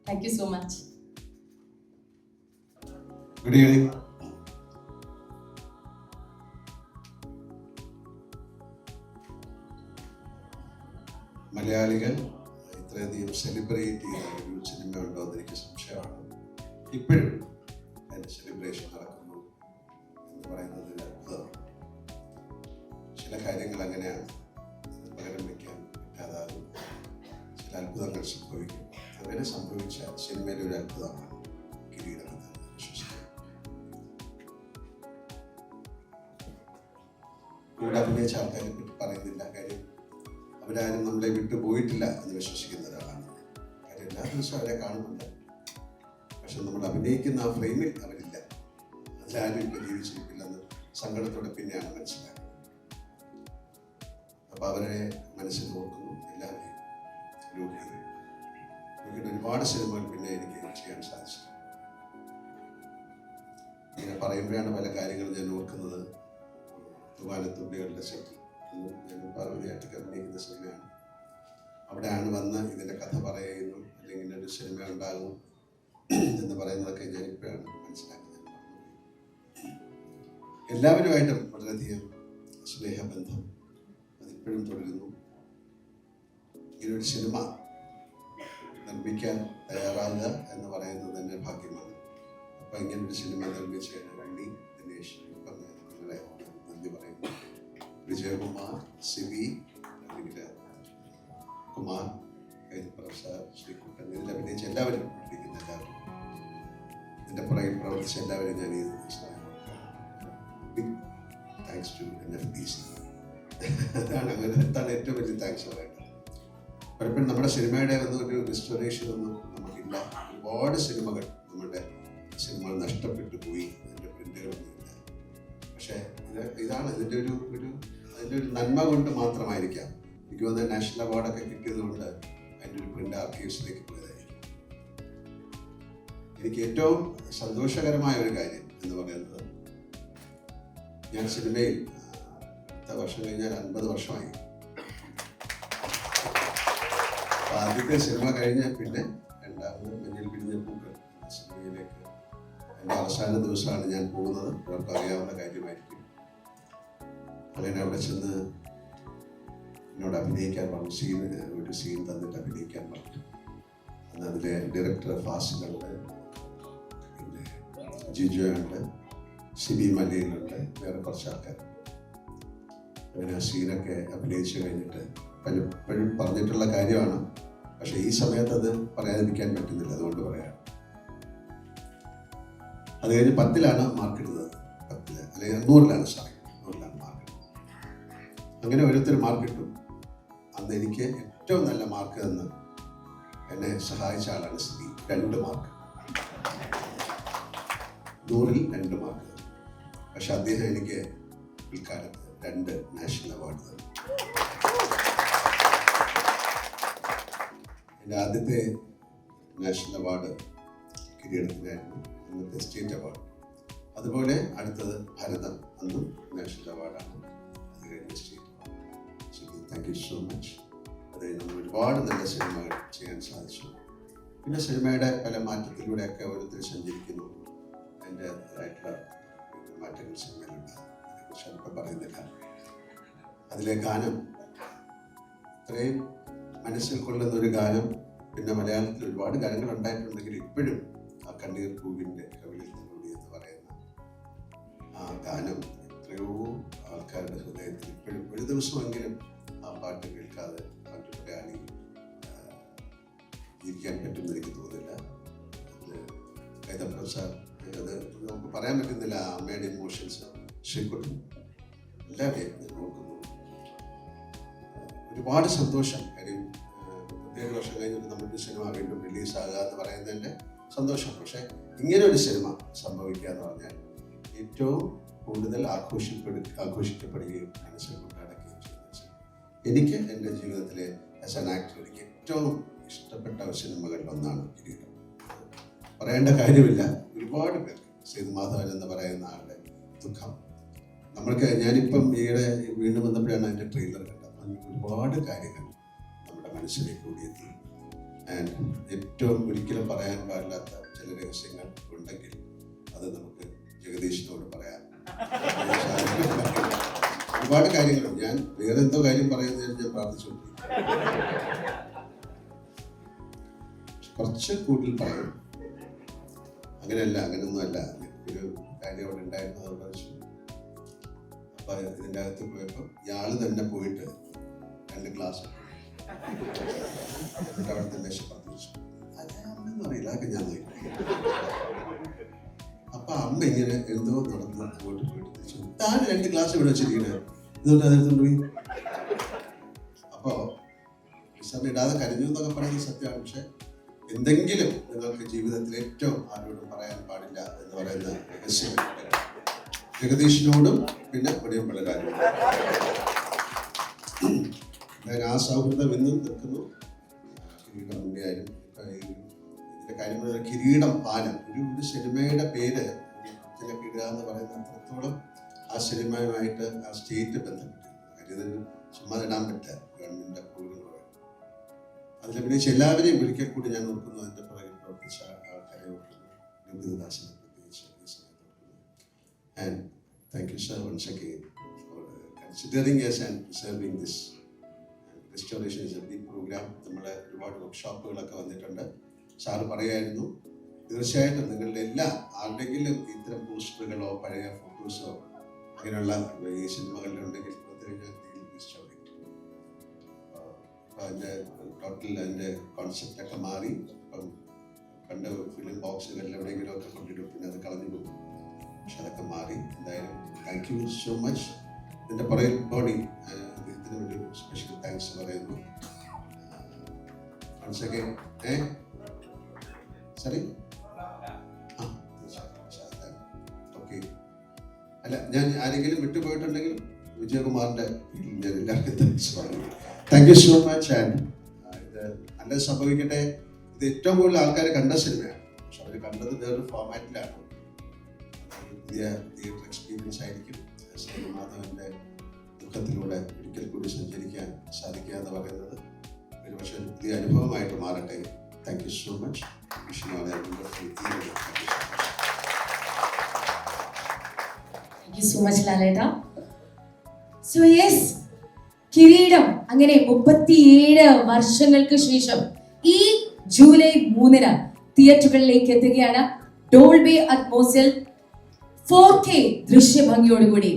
Thank you so much. Good evening. മലയാളികൾ ഇത്രയധികം സെലിബ്രേറ്റ് ചെയ്ത ഒരു സിനിമ ഉണ്ടോ എന്ന് എനിക്ക് സംശയമാണ്. ഇപ്പോഴും അതിൻ്റെ സെലിബ്രേഷൻ നടക്കുന്നു എന്ന് പറയുന്നത് അത്ഭുതമാണ്. ചില കാര്യങ്ങൾ അങ്ങനെയാണ്, പകരം വയ്ക്കാൻ പറ്റാതാകും. ചില അത്ഭുതങ്ങൾ സംഭവിക്കും. അങ്ങനെ സംഭവിച്ച സിനിമയിലെ ഒരു അത്ഭുതമാണ് കിരീടം എന്ന് വിശ്വസിക്കുന്നു. ഇവിടെ അഭിനയിച്ച ആൾക്കാരെ പറ്റി പറയുന്നില്ല. കാര്യം അവരാരും നമ്മളെ വിട്ടു പോയിട്ടില്ല എന്ന് വിശ്വസിക്കുന്ന ഒരാളാണ്. കാര്യം എല്ലാ ദിവസവും അവരെ കാണുന്നുണ്ട്. പക്ഷെ നമ്മൾ അഭിനയിക്കുന്ന ആ ഫ്രെയിമിൽ അവരില്ല. അതിലാരും ഇപ്പം ജീവിച്ചിരിക്കില്ലെന്ന് സങ്കടത്തോടെ പിന്നെയാണ് മനസ്സിലാക്കുന്നത്. അപ്പോൾ അവരെ മനസ്സിൽ ഓർക്കുന്നു എല്ലാവരെയും. ഒരുപാട് സിനിമകൾ പിന്നെ എനിക്ക് ചെയ്യാൻ സാധിച്ചു. ഇങ്ങനെ പറയുമ്പോഴാണ് പല കാര്യങ്ങളും ഞാൻ ഓർക്കുന്നത്. തുവാലത്തുള്ളികളുടെ സെറ്റ് ഞാൻ പാർവതിയായിട്ടൊക്കെ അഭിനയിക്കുന്ന സിനിമയാണ്. അവിടെയാണ് വന്ന് ഇതിൻ്റെ കഥ പറയുന്നു, അല്ലെങ്കിൽ ഇങ്ങനെ ഒരു സിനിമ ഉണ്ടാകും എന്ന് പറയുന്നതൊക്കെ ഞാൻ ഇപ്പോഴാണ് മനസ്സിലാക്കുന്നത്. എല്ലാവരുമായിട്ടും വളരെയധികം സ്നേഹബന്ധം, അതിൽ ഇപ്പോഴും തുടരുന്നു. ഇങ്ങനൊരു സിനിമ നിർമ്മിക്കാൻ തയ്യാറാകുക എന്ന് പറയുന്നത് തന്നെ ഭാഗ്യമാണ്. അപ്പം ഇങ്ങനൊരു സിനിമ നിർമ്മിച്ചതിന് വേണ്ടി ദിനേശ് നിങ്ങളെ നന്ദി പറയുന്നു. വിജയകുമാർ, സിബി, അല്ലെങ്കിൽ കുമാർ, പ്രസാദ്, ശ്രീകുട്ടൻ, ഇതിൽ അഭിനയിച്ച എല്ലാവരും ഇരിക്കുന്ന എല്ലാവരും, ഇതിൻ്റെ പുറകിൽ പ്രവർത്തിച്ച എല്ലാവരും ഞാൻ ഈ ബിഗ് താങ്ക്സ് ടു NFDC. അതാണ് ഏറ്റവും വലിയ താങ്ക്സ് പറയേണ്ടത്. പലപ്പോഴും നമ്മുടെ സിനിമയുടെ ഒന്നും ഒരു റിസ്റ്റോറേഷൻ ഒന്നും നമുക്കില്ല. ഒരുപാട് സിനിമകൾ സിനിമകൾ നഷ്ടപ്പെട്ടു പോയി, അതിൻ്റെ പ്രിന്റുകളൊന്നുമില്ല. പക്ഷേ ഇതാണ് ഇതിൻ്റെ അതിൻ്റെ ഒരു നന്മ കൊണ്ട് മാത്രമായിരിക്കാം എനിക്ക് തോന്നുന്നത് നാഷണൽ അവാർഡൊക്കെ കിട്ടിയത് കൊണ്ട് അതിൻ്റെ ഒരു പ്രിന്റ് ആർക്കൈവ്സിലേക്ക് പോയതായിരിക്കും. എനിക്ക് ഏറ്റവും സന്തോഷകരമായ ഒരു കാര്യം എന്ന് പറയുന്നത്, ഞാൻ സിനിമയിൽ അടുത്ത വർഷം കഴിഞ്ഞാൽ 50 വർഷമായി. ആദ്യത്തെ സിനിമ കഴിഞ്ഞ പിന്നെ രണ്ടാമത് മഞ്ഞിൽ പിരിഞ്ഞ പൂക്കൾ സിനിമയിലേക്ക് എൻ്റെ അവസാന ദിവസമാണ് ഞാൻ പോകുന്നത്. അവർക്ക് അറിയാവുന്ന കാര്യമായിരിക്കും. അങ്ങനെ അവിടെ ചെന്ന് എന്നോട് അഭിനയിക്കാൻ പറഞ്ഞു. ഒരു സീൻ തന്നിട്ട് അഭിനയിക്കാൻ പറഞ്ഞു. അന്ന് അതിലെ ഡയറക്ടർ ഫാസിലുണ്ട്, പിന്നെ ജിജോയുണ്ട്, സിബി മലയിലുണ്ട്, വേറെ കുറച്ച് ആൾക്കാർ. അങ്ങനെ ആ സീനൊക്കെ അഭിനയിച്ചു കഴിഞ്ഞിട്ട് പലപ്പോഴും പറഞ്ഞിട്ടുള്ള കാര്യമാണ്. പക്ഷെ ഈ സമയത്ത് അത് പറയാതിരിക്കാൻ പറ്റുന്നില്ല, അതുകൊണ്ട് പറയാം. അത് കഴിഞ്ഞ് 10ലാണ് മാർക്ക് ഇടുന്നത്. 10 അല്ലെങ്കിൽ 100ലാണ് മാർക്ക്. അങ്ങനെ ഓരോരുത്തർ മാർക്ക് ഇട്ടു. അന്ന് എനിക്ക് ഏറ്റവും നല്ല മാർക്ക് തന്ന് എന്നെ സഹായിച്ച ആളാണ് സിബി. 2 mark, 100ൽ 2 mark. പക്ഷെ അദ്ദേഹം എനിക്ക് പിൽക്കാലത്ത് 2 നാഷണൽ അവാർഡ് തന്നു. എൻ്റെ ആദ്യത്തെ നാഷണൽ അവാർഡ് കിരീടത്തിനായിരുന്നു, അന്നത്തെ സ്റ്റേറ്റ് അവാർഡ്. അതുപോലെ അടുത്തത് ഭരതം, അന്നും നാഷണൽ അവാർഡാണ്. അത് കഴിഞ്ഞ് state award. Thank you so much. അത് നമ്മൾ ഒരുപാട് നല്ല സിനിമകൾ ചെയ്യാൻ സാധിച്ചു. പിന്നെ സിനിമയുടെ പല മാറ്റത്തിലൂടെയൊക്കെ ഓരോരുത്തർ സഞ്ചരിക്കുന്നു. അതിൻ്റെതായിട്ടുള്ള മാറ്റങ്ങൾ സിനിമയിലുണ്ട്. അതിനെക്കുറിച്ച് അല്പം പറയുന്നില്ല. അതിലെ ഗാനം ഇത്രയും മനസ്സിൽ കൊള്ളുന്ന ഒരു ഗാനം. പിന്നെ മലയാളത്തിൽ ഒരുപാട് ഗാനങ്ങൾ ഉണ്ടായിട്ടുണ്ടെങ്കിൽ ഇപ്പോഴും ആ കണ്ണീർ പൂവിൻ്റെ കവിളിൽ തന്നൂടി എന്ന് പറയുന്ന ആ ഗാനം എത്രയോ ആൾക്കാരുടെ ഹൃദയത്തിൽ ഇപ്പോഴും ഒരു ദിവസമെങ്കിലും ആ പാട്ട് കേൾക്കാതെ പാട്ട് ആണി ഇരിക്കാൻ പറ്റുമെന്ന് എനിക്ക് തോന്നുന്നില്ല. അത് കൈതപ്രസാദ്, അത് നമുക്ക് പറയാൻ പറ്റുന്നില്ല. അമ്മയുടെ ഇമോഷൻസ്, ശ്രീകുട്ടൻ, എല്ലാവരെയും നോക്കുന്നു. ഒരുപാട് സന്തോഷം. കാര്യം 7 വർഷം കഴിഞ്ഞിട്ട് നമ്മുടെ സിനിമ വീണ്ടും റിലീസാകുക എന്ന് പറയുന്നതിൻ്റെ സന്തോഷം. പക്ഷേ ഇങ്ങനെ ഒരു സിനിമ സംഭവിക്കുക എന്ന് പറഞ്ഞാൽ ഏറ്റവും കൂടുതൽ ആഘോഷിക്കപ്പെടുകയും മനസ്സിൽ കൊണ്ടാടുകയും ചെയ്യുന്ന എനിക്ക് എൻ്റെ ജീവിതത്തിലെ ആസ് ആൻ ആക്ടർ എനിക്ക് ഏറ്റവും ഇഷ്ടപ്പെട്ട സിനിമകളിൽ ഒന്നാണ് കിരീടം. പറയേണ്ട കാര്യമില്ല. ഒരുപാട് പേർ സേതുമാധവൻ എന്ന് പറയുന്ന ആളുടെ ദുഃഖം ഞാനിപ്പം ഈയിടെ വീണ്ടും വന്നപ്പോഴാണ് അതിൻ്റെ ട്രെയിലർ കണ്ടത്. ഒരുപാട് കാര്യങ്ങൾ നമ്മുടെ മനസ്സിലേക്ക് കൂടിയെത്തി. ആൻഡ് ഏറ്റവും ഒരിക്കലും പറയാൻ പാടില്ലാത്ത ചില രഹസ്യങ്ങൾ ഉണ്ടെങ്കിൽ അത് നമുക്ക് ജഗദീഷിനോട് പറയാം. ഒരുപാട് കാര്യങ്ങളുണ്ട്. ഞാൻ വേറെ എന്തോ കാര്യം പറയുന്നതിന് ഞാൻ പ്രാർത്ഥിച്ചുകൊണ്ടിരിക്കും. കുറച്ച് കൂടുതൽ പറയും. അങ്ങനെയല്ല, അങ്ങനെയൊന്നുമല്ല. ഒരു കാര്യം അവിടെ ഉണ്ടായിരുന്നു, അത് പറഞ്ഞു. അപ്പൊ ഇതിൻ്റെ അകത്ത് പോയപ്പോൾ ഇയാള് തന്നെ പോയിട്ട് 2 ഗ്ലാസ് എന്നിട്ട് അവിടുത്തെ മേശ പറഞ്ഞു. അതെന്ന് അറിയില്ല, അതൊക്കെ ഞാൻ നോക്കി. അപ്പൊ അമ്മ ഇങ്ങനെ എന്തോ നടന്ന് അങ്ങോട്ട് പോയിട്ട് താഴെ 2 ഗ്ലാസ് ഇവിടെ വെച്ചിരിക്കുന്നത്, ഇതുകൊണ്ട് അതെടുത്തോണ്ട് പോയി. അപ്പോ സമയം ഇടാതെ കരഞ്ഞു എന്നൊക്കെ പറയുന്നത് സത്യമാണ്. പക്ഷെ എന്തെങ്കിലും നിങ്ങൾക്ക് ജീവിതത്തിൽ ഏറ്റവും ആരോടും പറയാൻ പാടില്ല എന്ന് പറയുന്ന രഹസ്യം ജഗദീഷിനോടും പിന്നെ ഒടിയം പിള്ളേരാരോടും ഞാൻ ആ സൗഹൃദം ഇന്നും നിൽക്കുന്നു. കിരീടം മുന്നെയായാലും ഇതിന്റെ കാര്യം കിരീടം പാലം ഒരു സിനിമയുടെ പേര് ഇതിലൊക്കെ ഇടുക എന്ന് പറയുന്ന അത്രത്തോളം ആ സിനിമയുമായിട്ട് ആ സ്റ്റേറ്റ് ബന്ധപ്പെട്ടിരുന്നു. കാര്യം ഇതൊരു ചുമ്മാ ഇടാൻ പറ്റുക ഗവൺമെന്റ് അപ്രൂവൽ പറയും. അതിലഭിനയിച്ച് എല്ലാവരെയും ഒരിക്കൽ കൂടി ഞാൻ നോക്കുന്നു. അതിന്റെ പുറകിൽ പ്രവർത്തിച്ച ആൾക്കാരെ നോക്കുന്നു. രഘുദാസിനെ പ്രത്യേകിച്ച് ഈ സമയത്ത് നോക്കുന്നു. And thank you sir once again for considering us and preserving this. Restoration is a big program. നമ്മൾ ഒരുപാട് വർക്ക്ഷോപ്പുകളൊക്കെ വന്നിട്ടുണ്ട്. സാറ് പറയായിരുന്നു തീർച്ചയായിട്ടും നിങ്ങളുടെ എല്ലാ ആരുടെങ്കിലും ഇത്തരം പോസ്റ്ററുകളോ പഴയ ഫോട്ടോസോ അങ്ങനെയുള്ള ഈ സിനിമകളിലുണ്ടെങ്കിൽ അതിൻ്റെ ടോട്ടൽ അതിൻ്റെ കോൺസെപ്റ്റൊക്കെ മാറി ഇപ്പം പണ്ട് ഫിലിം ബോക്സുകളിൽ എവിടെയെങ്കിലും ഒക്കെ കൊണ്ടിടും, പിന്നെ അത് കളഞ്ഞു പോകും. പക്ഷെ അതൊക്കെ മാറി. എന്തായാലും താങ്ക് യു സോ മച്ച്. ഇതിൻ്റെ പുറകിൽ ബോഡി ഇതിന് ഒരു സ്പെഷ്യൽ താങ്ക്സ് പറയുന്നു. Sorry okay. അല്ല, ഞാൻ ആരെങ്കിലും വിട്ടുപോയിട്ടുണ്ടെങ്കിൽ വിജയകുമാറിൻ്റെ ഞാൻ എല്ലാവർക്കും താങ്ക്സ് പറയുന്നു. Thank you so much. And ഇത് നല്ല സംഭവിക്കട്ടെ. ഇത് ഏറ്റവും കൂടുതൽ ആൾക്കാർ കണ്ട സിനിമയാണ്, പക്ഷെ അവർ കണ്ടത് വേറൊരു ഫോമാറ്റിലാണ്. പുതിയ തിയേറ്റർ എക്സ്പീരിയൻസ് ആയിരിക്കും. മാധവൻ്റെ ദുഃഖത്തിലൂടെ ഒരിക്കൽ കൂടി സഞ്ചരിക്കാൻ സാധിക്കുക എന്ന് പറയുന്നത് ഒരു പക്ഷേ ഒരു പുതിയ അനുഭവമായിട്ട് മാറട്ടെ. Thank you so much. Thank you so much, ലാലേട്ടാ. So yes, കിരീടം അങ്ങനെ 37 വർഷങ്ങൾക്ക് ശേഷം ഈ ജൂലൈ 3 തിയേറ്ററുകളിലേക്ക് എത്തുകയാണ്. ഡോൾബി അറ്റ്മോസിൽ 4K ദൃശ്യഭംഗിയോടുകൂടി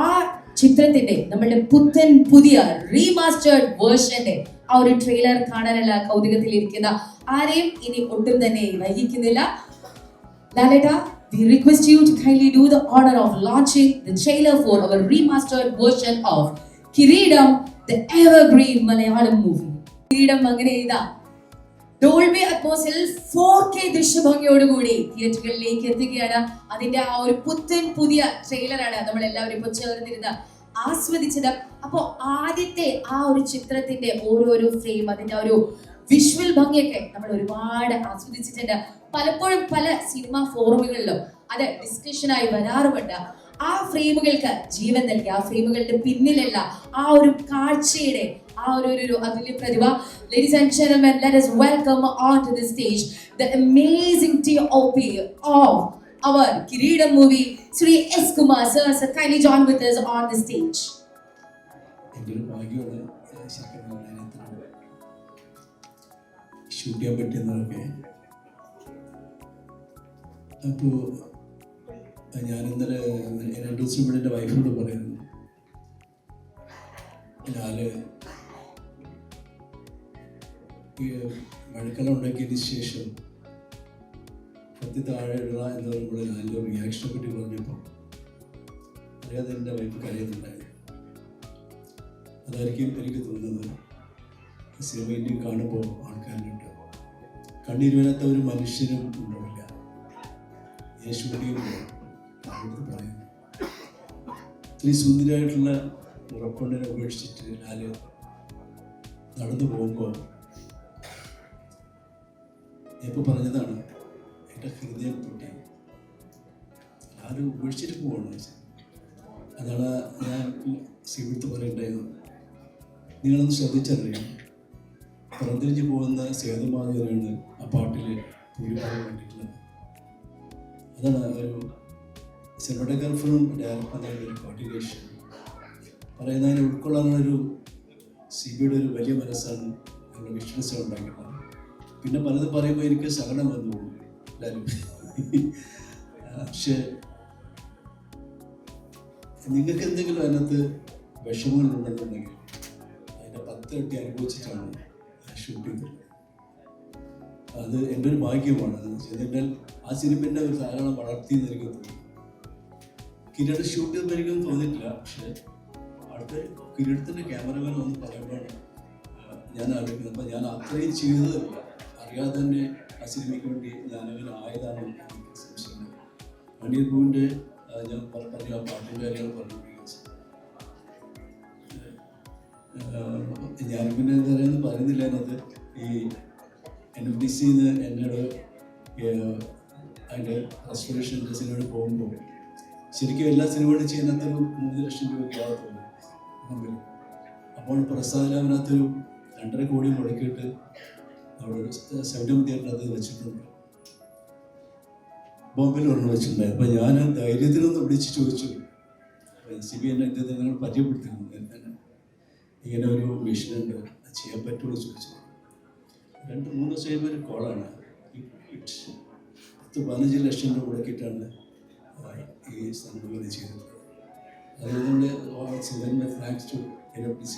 ആ ചിത്രത്തിന്റെ നമ്മളുടെ പുത്തൻ പുതിയ റീമാസ്റ്റേർഡ് വേർഷന്റെ ആ ഒരു ട്രെയിലർ കാണാനുള്ള കൗതുകത്തിലിരിക്കുന്ന ആരെയും ഇനി ഒട്ടും തന്നെ വൈകിക്കുന്നില്ല. ലാലേട്ടാ, we request you to kindly do the honor of launching the trailer for our remastered version of Kireedam, the evergreen Malayalam movie. Kireedam അങ്ങനെ ഇതാ ഡോൾബി അറ്റ്മോസിൽ 4K ദൃശ്യഭംഗിയോടുകൂടി തിയേറ്ററുകളിലേക്ക് എത്തുകയാണ്. അതിന്റെ ആ ഒരു പുത്തൻ പുതിയ ട്രെയിലറാണ് നമ്മൾ എല്ലാവരും ഇപ്പോൾ ചേർന്നിരുന്ന് ആസ്വദിച്ചത്. അപ്പോൾ ആദ്യത്തെ ആ ഒരു ചിത്രത്തിന്റെ ഓരോരോ ഫ്രെയിം, അതിന്റെ ഒരു വിഷ്വൽ ഭംഗിയൊക്കെ നമ്മൾ ഒരുപാട് ആസ്വദിച്ചിട്ടുണ്ട്. പലപ്പോഴും പല സിനിമാ ഫോറമുകളിലും അത് ഡിസ്കഷനായി വരാറുമുണ്ട്. ആ ഫ്രെയിമുകൾക്ക് ജീവൻ നൽകി, ആ ഫ്രെയിമുകളുടെ പിന്നിലുള്ള ആ ഒരു കാഴ്ചയുടെ ആ ഒരു അതുല്യ പ്രതിഭ. Ladies and gentlemen, let us welcome onto the stage the amazing TOP of our Kireedam movie, Sri S. Kumar sir. Sir, kindly join with us on the stage. എൻ്റെ ഒരു ഭാഗ്യമാണ് ഷൂട്ട് ചെയ്യാൻ പറ്റുന്നതൊക്കെ. അപ്പോൾ ഞാൻ ഇന്നലെ 2 ദിവസം ഇവിടെ എൻ്റെ വൈഫിനോട് പറയുന്നു, ഞാൻ ഈ മഴക്കാലം ഉണ്ടാക്കിയതിന് ശേഷം പത്തി താഴെ ഇടുക എന്ന് പറയുമ്പോൾ അതിൻ്റെ റിയാക്ഷനെ പറ്റി പറഞ്ഞപ്പോൾ അറിയാതെ എൻ്റെ വൈഫ് കരയുന്നുണ്ടായിരുന്നു. അതായിരിക്കും എനിക്ക് തോന്നുന്നത് സിനിമ ഇനിയും കാണുമ്പോൾ ആൾക്കാരിലുണ്ട്. കണ്ണീർ വീഴാത്ത ഒരു മനുഷ്യനും ഉണ്ടാവില്ല. ഞാൻ ഷൂട്ടിങ് പറയുന്നു, ഇത്രയും സുന്ദരമായിട്ടുള്ള ഉറപ്പുണ്ടിനെ ഉപേക്ഷിച്ചിട്ട് ഞാൻ നടന്നു പോകുമ്പോൾ ഇപ്പോൾ പറഞ്ഞതാണ് എൻ്റെ ഹൃദയം പൊട്ടി. ആരും ഉപേക്ഷിച്ചിട്ട് പോവാണ്. അതാണ് ഞാൻ സിവിടുത്ത് പറയണ്ടായിരുന്നു. നിങ്ങളൊന്ന് ശ്രദ്ധിച്ചറിയാം, പുറത്തിരിഞ്ഞ് പോകുന്ന സേതുമാധവനാണ് ആ പാട്ടിൽ ഭൂരിഭാഗം കണ്ടിട്ടുള്ളത്. അതാണ് ഒരു സിനിമാറ്റോഗ്രാഫറും ഡയറക്ടറും ഒരു കോർഡിനേഷൻ പറയുന്നതിനെ ഉൾക്കൊള്ളാനുള്ളൊരു സിബിയുടെ ഒരു വലിയ മനസ്സാണ് ഞങ്ങളുടെ വിഷ്വൽസ് ഉണ്ടാക്കിയിട്ടുള്ളത്. പിന്നെ പലതും പറയുമ്പോൾ എനിക്ക് സഹനം വന്നു പോകും എല്ലാവരും. പക്ഷേ നിങ്ങൾക്ക് എന്തെങ്കിലും അതിനകത്ത് വിഷമങ്ങളുണ്ടെന്നുണ്ടെങ്കിൽ അതിൻ്റെ 10 ഇരട്ടി അനുഭവിച്ചിട്ടാണ് ഷൂട്ട് ചെയ്തത്. അത് എൻ്റെ ഒരു ഭാഗ്യമാണ്. അത് ചെയ്തിട്ടാൽ ആ സിനിമേൻ്റെ ഒരു ധാരാളം വളർത്തിയെന്ന് എനിക്ക് തോന്നുന്നു. കിരീടം ഷൂട്ട് ചെയ്തപ്പോൾ എനിക്കൊന്നും തോന്നിയിട്ടില്ല. പക്ഷേ അടുത്ത കിരീടത്തിൻ്റെ ക്യാമറമാൻ ഒന്ന് പറയുമ്പോഴാണ് ഞാൻ ആലോചിക്കുന്നത്. അപ്പം ഞാൻ അത്രയും ചെയ്തതല്ല, അറിയാതെ തന്നെ ആ സിനിമയ്ക്ക് വേണ്ടി ഞാനങ്ങനെ ആയതാണ് എനിക്ക് സംശയം. മണിയർ പൂവിൻ്റെ ഞാൻ പറഞ്ഞു ആ പാട്ടിൻ്റെ കാര്യങ്ങൾ പറഞ്ഞുകൊണ്ടിരിക്കുന്നത്. ഞാൻ പിന്നെ എന്താ പറയുന്നത് പറയുന്നില്ല. അതിനകത്ത് ഈ NFDCന്ന് എന്നോട് അതിൻ്റെ റെസ്റ്റോറേഷൻ സിനിമയോട് പോകുമ്പോൾ ശരിക്കും എല്ലാ സിനിമകളും ചെയ്യുന്നതൊരു 3 ലക്ഷം രൂപയ്ക്ക് ആകത്തുള്ളൂ. അപ്പോൾ പ്രസാദിനകത്തൊരു 2.5 കോടി മുടക്കിയിട്ട് അവിടെ ഒരു 7 തിയേറ്ററിനകത്ത് വെച്ചിട്ടുണ്ട്. ബോംബെയിൽ ഒരെണ്ണം വെച്ചിട്ടുണ്ടായി. അപ്പം ഞാൻ ധൈര്യത്തിനൊന്ന് വിളിച്ച് ചോദിച്ചു, സിബി എന്നെ ഇദ്ദേഹത്തെ നിങ്ങൾ പരിചയപ്പെടുത്തുന്നു ഇങ്ങനെ ഒരു വിഷനുണ്ട് അത് ചെയ്യാൻ പറ്റുമോ ചോദിച്ചു. 2-3 ദിവസം കഴിയുമ്പോൾ ഒരു കോളാണ് 10-15 ലക്ഷം രൂപ മുടക്കിയിട്ടാണ് ഈ സംഭവം ചെയ്തത്. അതുകൊണ്ട് താങ്ക്സ് ടു NOPC.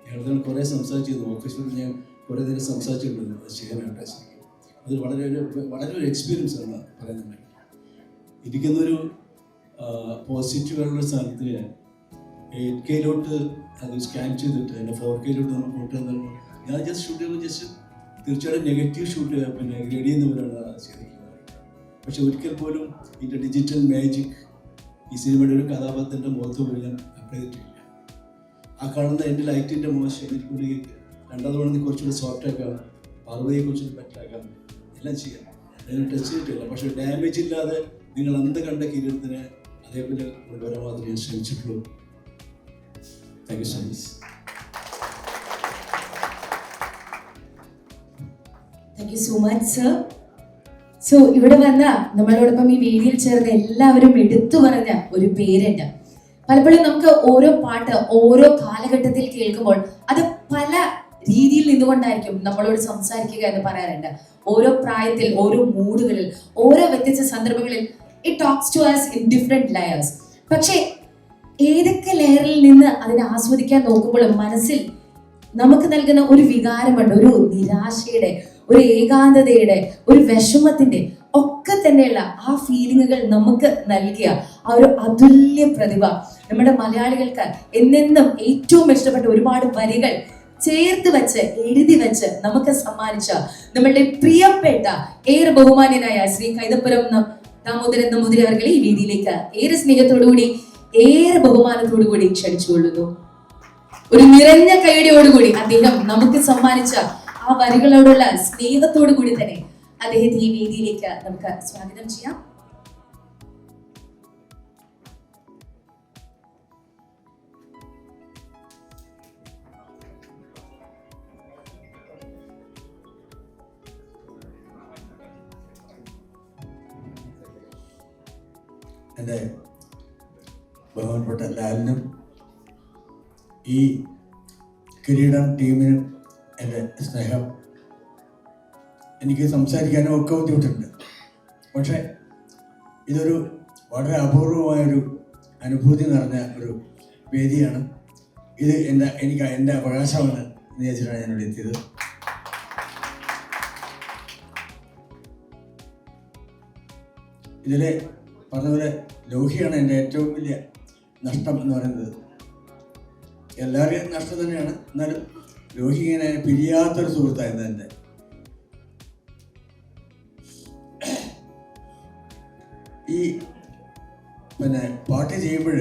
ഞങ്ങൾ കുറേ സംസാരിച്ചിരുന്നു, ഓഫീസിൽ ഞാൻ കുറേ നേരം സംസാരിച്ചിട്ടുണ്ട് അത് ചെയ്യാനായിട്ട്. അത് വളരെ ഒരു എക്സ്പീരിയൻസ് ആണ് പറയുന്നത്. ഇരിക്കുന്നൊരു പോസിറ്റീവായുള്ള സ്ഥലത്ത് 8Kയിലോട്ട് അത് സ്കാൻ ചെയ്തിട്ട് എൻ്റെ 4Kയിലോട്ട് നമ്മൾ കൊണ്ടുവന്നു. ഞാൻ ജസ്റ്റ് തീർച്ചയായിട്ടും നെഗറ്റീവ് ഷൂട്ട് പിന്നെ ഗ്രേഡ് ചെയ്യുന്നവരാണ് ചെയ്തിട്ടുള്ളത്. പക്ഷെ ഒരിക്കൽ പോലും ഇതിൻ്റെ ഡിജിറ്റൽ മാജിക് ഈ സിനിമയുടെ ഒരു കഥാപാത്രത്തിൻ്റെ മുഖത്ത് പോലും ഞാൻ അപ്ലൈ ചെയ്തിട്ടില്ല. ആ കാണുന്ന എൻ്റെ ലൈറ്റിൻ്റെ മോശം എനിക്കൂടി രണ്ടാമത് കുറച്ചുകൂടി സോഫ്റ്റ് ആക്കാം, പാർവതിയെ കുറച്ചുകൂടി ബെറ്ററാക്കാം, എല്ലാം ചെയ്യാം. അതിന് ടച്ച് ചെയ്തിട്ടില്ല. പക്ഷേ ഡാമേജ് ഇല്ലാതെ നിങ്ങൾ അന്ന് കണ്ട കിരീടത്തിന് അതേപോലെ കൊണ്ടുവരാൻ മാത്രമേ ഞാൻ ശ്രമിച്ചിട്ടുള്ളൂ. Thank you so much. Thank you so much sir. So ഇവിടെ വന്ന നമ്മളോടൊപ്പം ഈ വേദിയിൽ ചേർന്ന് എല്ലാവരും എടുത്തു പറഞ്ഞ ഒരു പേരുണ്ട്. പലപ്പോഴും നമുക്ക് ഓരോ പാട്ട് ഓരോ കാലഘട്ടത്തിൽ കേൾക്കുമ്പോൾ അത് പല രീതിയിൽ നിന്നുകൊണ്ടായിരിക്കും നമ്മളോട് സംസാരിക്കുക എന്ന് പറയാറുണ്ട്. ഓരോ പ്രായത്തിൽ, ഓരോ മൂഡുകളിൽ, ഓരോ വ്യത്യസ്ത സന്ദർഭങ്ങളിൽ it talks to us in different layers. പക്ഷേ ഏതൊക്കെ ലെയറിൽ നിന്ന് അതിനെ ആസ്വദിക്കാൻ നോക്കുമ്പോഴും മനസ്സിൽ നമുക്ക് നൽകുന്ന ഒരു വികാരമുണ്ട്, ഒരു നിരാശയുടെ, ഒരു ഏകാന്തതയുടെ, ഒരു വിഷമത്തിന്റെ ഒക്കെ തന്നെയുള്ള ആ ഫീലിങ്ങുകൾ നമുക്ക് നൽകിയ ആ ഒരു അതുല്യ പ്രതിഭ നമ്മുടെ മലയാളികൾക്ക് എന്നെന്നും ഏറ്റവും ഇഷ്ടപ്പെട്ട ഒരുപാട് വരികൾ ചേർത്ത് വെച്ച് എഴുതി വെച്ച് നമുക്ക് സമ്മാനിച്ച നമ്മളുടെ പ്രിയപ്പെട്ട ഏറെ ബഹുമാന്യനായ ശ്രീ കൈതപ്പുറം ദാമോദരൻ നമ്പൂതിരി അവർകളെ ഈ വേദിയിലേക്ക് ഏറെ സ്നേഹത്തോടുകൂടി ഏറെ ബഹുമാനത്തോടുകൂടി ക്ഷണിച്ചുകൊള്ളുന്നു. ഒരു നിറഞ്ഞ കൈയടിയോടുകൂടി അദ്ദേഹം നമുക്ക് സമ്മാനിച്ച ആ വരികളോടുള്ള സ്നേഹത്തോടു കൂടി തന്നെ അദ്ദേഹത്തെ ഈ വേദിയിലേക്ക് നമുക്ക് സ്വാഗതം ചെയ്യാം. എൻ്റെ ബഹുമാനപ്പെട്ട ലാലിനും ഈ കിരീടം ടീമിനും എൻ്റെ സ്നേഹം. എനിക്ക് സംസാരിക്കാനും ഒക്കെ ബുദ്ധിമുട്ടുണ്ട്. പക്ഷേ ഇതൊരു വളരെ അപൂർവമായൊരു അനുഭൂതി നിറഞ്ഞ ഒരു വേദിയാണ്. ഇത് എനിക്ക് എൻ്റെ അവകാശമാണ് എന്ന് വെച്ചിട്ടാണ് ഞാനിവിടെ എത്തിയത്. ഇതിൽ പറഞ്ഞതുപോലെ ലോഹിയാണ് എൻ്റെ ഏറ്റവും വലിയ നഷ്ടം എന്ന് പറയുന്നത്. എല്ലാവരുടെയും നഷ്ടം തന്നെയാണ്, എന്നാലും ലോഹി ഇങ്ങനെ പിരിയാത്തൊരു സുഹൃത്തായിരുന്നു എൻ്റെ. ഈ പിന്നെ പാട്ട് ചെയ്യുമ്പോൾ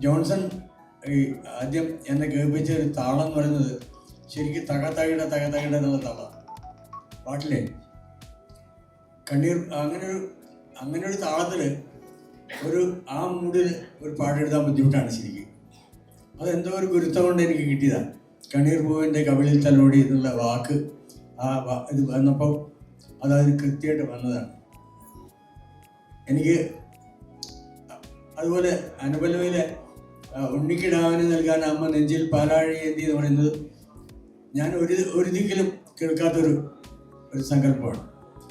ജോൺസൺ ഈ ആദ്യം എന്നെ കേൾപ്പിച്ച ഒരു താളം എന്ന് പറയുന്നത് ശരിക്കും തകതകിട എന്നുള്ള താളമാണ് പാട്ടിലെ. കണ്ണീർ അങ്ങനെ ഒരു താളത്തിൽ ആ മൂഡിൽ ഒരു പാട്ടെഴുതാൻ ബുദ്ധിമുട്ടാണ് ശരിക്കും. അതെന്തോ ഒരു ഗുരുത്വം കൊണ്ട് എനിക്ക് കിട്ടിയതാണ്. കണ്ണീർ പൂവിൻ്റെ കവിളിൽ തലോടി എന്നുള്ള വാക്ക് ഇത് വന്നപ്പോൾ അതതിന് കൃത്യമായിട്ട് വന്നതാണ് എനിക്ക്. അതുപോലെ അനുപല്ലവിയിലെ ഉണ്ണിക്കിടാവിന് നൽകാൻ അമ്മ നെഞ്ചിൽ പാലാഴി എന്തി എന്ന് പറയുന്നത് ഞാൻ ഒരു ദിക്കിലും കേൾക്കാത്തൊരു സങ്കല്പമാണ്.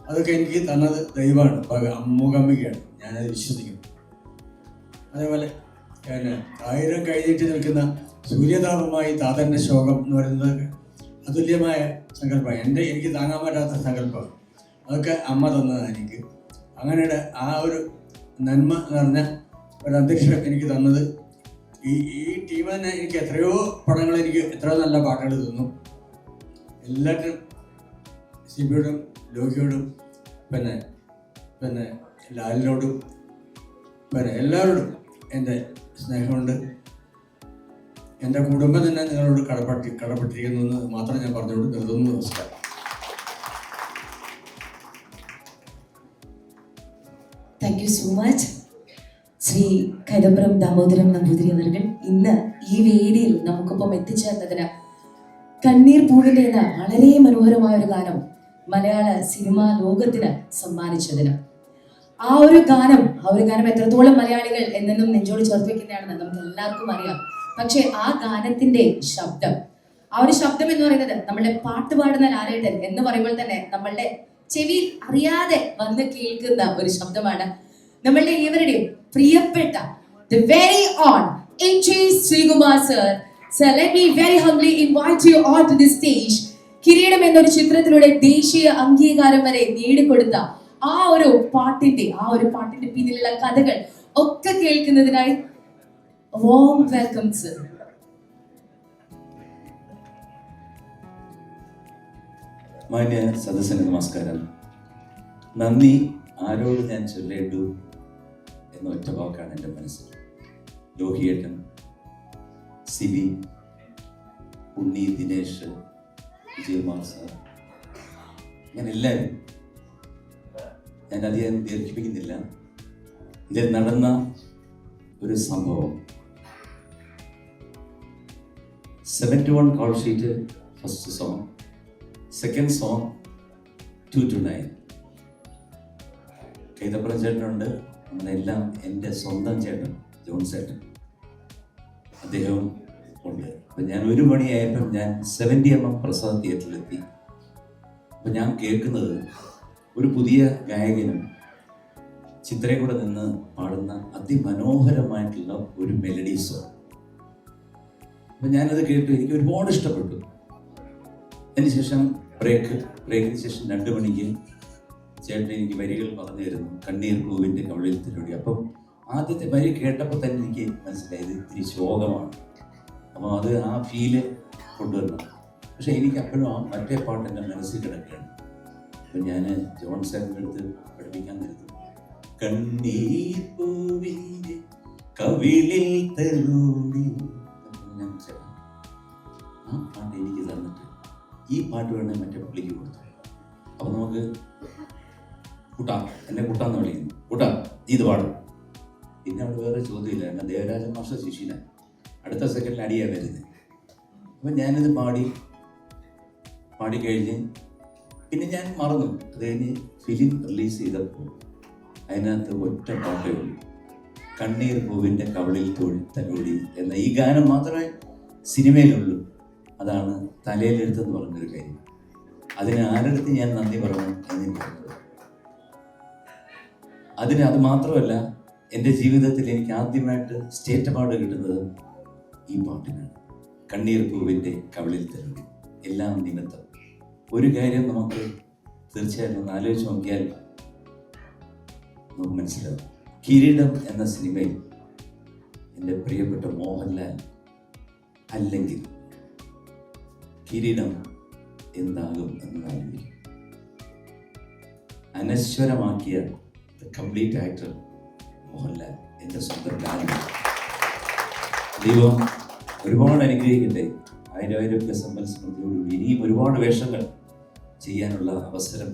അതൊക്കെ എനിക്ക് തന്നത് ദൈവമാണ്, മൂകാംബികയാണ്. ഞാനത് വിശ്വസിക്കുന്നു. അതേപോലെ 1000 കഴിഞ്ഞിട്ട് നിൽക്കുന്ന സൂര്യതാപമായി താതൻ്റെ ശോകം എന്ന് പറയുന്നത് അതുല്യമായ സങ്കല്പമാണ്. എനിക്ക് താങ്ങാൻ പറ്റാത്ത സങ്കല്പമാണ്. അതൊക്കെ അമ്മ തന്നതാണ് എനിക്ക്. അങ്ങനെയുടെ ആ ഒരു നന്മ നിറഞ്ഞ ഒരു അന്തരീക്ഷം എനിക്ക് തന്നത് ഈ ടീം തന്നെ. എനിക്ക് എത്രയോ പടങ്ങൾ, എനിക്ക് എത്രയോ നല്ല പാട്ടുകൾ തന്നു. എല്ലാറ്റിനും സിബിയോടും ലോഹിയോടും പിന്നെ ലാലിനോടും എല്ലാവരോടും എൻ്റെ സ്നേഹമുണ്ട്. എൻ്റെ കുടുംബം തന്നെ നിങ്ങളോട് കടപ്പെട്ടിരിക്കുന്നു എന്ന് മാത്രം ഞാൻ പറഞ്ഞുകൊണ്ട് നിർത്തുന്നു. നമസ്കാരം. Thank you so much Shri Kaithapram Damodaran Namboothiri അവർകൾ ഇന്ന് ഈ വേദിയിൽ നമുക്കൊപ്പം എത്തിച്ചേർന്നതിന്, കണ്ണീർ പൂവിൻ്റെ എന്ന വളരെ മനോഹരമായ ഒരു ഗാനം മലയാള സിനിമാ ലോകത്തിന് സമ്മാനിച്ചതിന്, ആ ഒരു ഗാനം എത്രത്തോളം മലയാളികൾ എന്നെന്നും നെഞ്ചോട് ചേർത്ത് വെക്കുന്നതാണെന്ന് നമുക്ക് എല്ലാവർക്കും അറിയാം. പക്ഷെ ആ ഗാനത്തിന്റെ ശബ്ദം, ആ ഒരു ശബ്ദം എന്ന് പറയുന്നത് നമ്മളുടെ പാട്ട് പാടുന്ന ലാലേട്ടൻ എന്ന് പറയുമ്പോൾ തന്നെ നമ്മളുടെ ചെവിയിൽ അറിയാതെ വന്ന് കേൾക്കുന്ന ഒരു ശബ്ദമാണ്. നമ്മളുടെ ഇവരുടെയും പ്രിയപ്പെട്ട the very own N.J. Srikumar sir. Sir, let me very humbly invite you all to the stage. കിരീടം എന്നൊരു ചിത്രത്തിലൂടെ ദേശീയ അംഗീകാരം വരെ നേടിക്കൊടുത്ത ആ ഒരു പാട്ടിന്റെ പിന്നിലുള്ള കഥകൾ ഒക്കെ കേൾക്കുന്നതിനായി warm welcome sir. മാന്യ സദസ്സിന് നമസ്കാരം. നന്ദി ആരോട് ഞാൻ ചൊല്ലേണ്ടു എന്ന ഒറ്റ വാക്കാണ് എൻ്റെ മനസ്സിൽ. ലോഹിയേട്ടൻ, സിബി, ഉണ്ണി, ദിനേശ്, വിജയകുമാർ സാർ, അങ്ങനെ എല്ലാവരും, ഞാൻ അധികം ദീർഘിപ്പിക്കുന്നില്ല. ഇതിൽ നടന്ന ഒരു സംഭവം, 71 call sheet first song, second song 2 to 9. Kaithapram ചേട്ടനുണ്ട്, നമ്മളെല്ലാം എൻ്റെ സ്വന്തം ചേട്ടൻ ജോൺ ചേട്ടൻ, അദ്ദേഹവും ഉണ്ട്. അപ്പം ഞാൻ 1 മണിയായപ്പം ഞാൻ 70mm പ്രസാദ് തിയേറ്ററിലെത്തി. അപ്പം ഞാൻ കേൾക്കുന്നത് ഒരു പുതിയ ഗായകനും ചിത്രയും കൂടെ നിന്ന് പാടുന്ന അതിമനോഹരമായിട്ടുള്ള ഒരു മെലഡി സോങ്. അപ്പം ഞാനത് കേട്ടു, എനിക്ക് ഒരുപാട് ഇഷ്ടപ്പെട്ടു. അതിനുശേഷം ബ്രേക്കിന് ശേഷം 2 മണിക്ക് ചേട്ടൻ എനിക്ക് വരികൾ പറഞ്ഞു തരുന്നു, കണ്ണീർ പൂവിൻ്റെ കവളിൽ തിരുടി. അപ്പം ആദ്യത്തെ വരി കേട്ടപ്പോൾ തന്നെ എനിക്ക് മനസ്സിലായത് ഇത്തിരി ശോകമാണ്. അപ്പോൾ അത് ആ ഫീല് കൊണ്ടുവരണം. പക്ഷെ എനിക്ക് അപ്പോഴും ആ മറ്റേ പാട്ട് എൻ്റെ മനസ്സിൽ കിടക്കുകയാണ്. അപ്പം ഞാൻ ജോൺ സാറിൻ്റെ അടുത്ത് പഠിപ്പിക്കാൻ നിർത്തും. കണ്ണീർ പൂവിൻ്റെ കവിളിൽ തലോടി, ആ പാട്ട് എനിക്ക് തന്നിട്ട് ഈ പാട്ട് വേണേൽ മറ്റേ പുള്ളിക്ക് കൊടുത്തു. അപ്പം നമുക്ക് എന്നെ കുട്ടാന്ന് വിളിക്കുന്നു, കുട്ടാ ഇത് പാടും. പിന്നെ അവിടെ വേറെ ചോദ്യമില്ല, എന്നെ ദേവരാജൻ മാഷ ശിശീന അടുത്ത സെക്കൻഡിൽ അടിയാണ് വരുന്നത്. അപ്പം ഞാനിത് പാടിക്കഴിഞ്ഞ് പിന്നെ ഞാൻ മറന്നു. അത് കഴിഞ്ഞ് ഫിലിം റിലീസ് ചെയ്തപ്പോൾ അതിനകത്ത് ഒറ്റ പാട്ടേ ഉള്ളൂ, കണ്ണീർ പൂവിൻ്റെ കവളിൽ തലോടി എന്ന ഈ ഗാനം മാത്രമേ സിനിമയിലുള്ളൂ. അതാണ് തലയിലെടുത്തെന്ന് പറഞ്ഞൊരു കാര്യം. അതിന് ആരടുത്ത് ഞാൻ നന്ദി പറഞ്ഞു എന്ന് പറഞ്ഞത്. അത് മാത്രമല്ല, എൻ്റെ ജീവിതത്തിൽ എനിക്ക് ആദ്യമായിട്ട് സ്റ്റേറ്റ് അവാർഡ് കിട്ടുന്നത് ഈ പാട്ടിനാണ്. കണ്ണീർ പൂവിൻ്റെ കവളിൽ തലോടി. എല്ലാം നിമിത്തം. ഒരു കാര്യം നമുക്ക് തീർച്ചയായിട്ടും ഒന്ന് ആലോചിച്ച് നോക്കിയാൽ നമുക്ക് മനസ്സിലാവും. കിരീടം എന്ന സിനിമയിൽ എൻ്റെ പ്രിയപ്പെട്ട മോഹൻലാൽ അല്ലെങ്കിൽ കിരീടം എന്താകും എന്ന് ആലോചിക്കും. അനശ്വരമാക്കിയ കംപ്ലീറ്റ് ആക്ടർ മോഹൻലാൽ, എൻ്റെ സ്വന്തം ലാൽ. ദൈവം ഒരുപാട് അനുഗ്രഹിക്കട്ടെ. 1000 സമ്പൽസമൃദ്ധിയോടുകൂടി ഇനിയും ഒരുപാട് വേഷങ്ങൾ ചെയ്യാനുള്ള അവസരം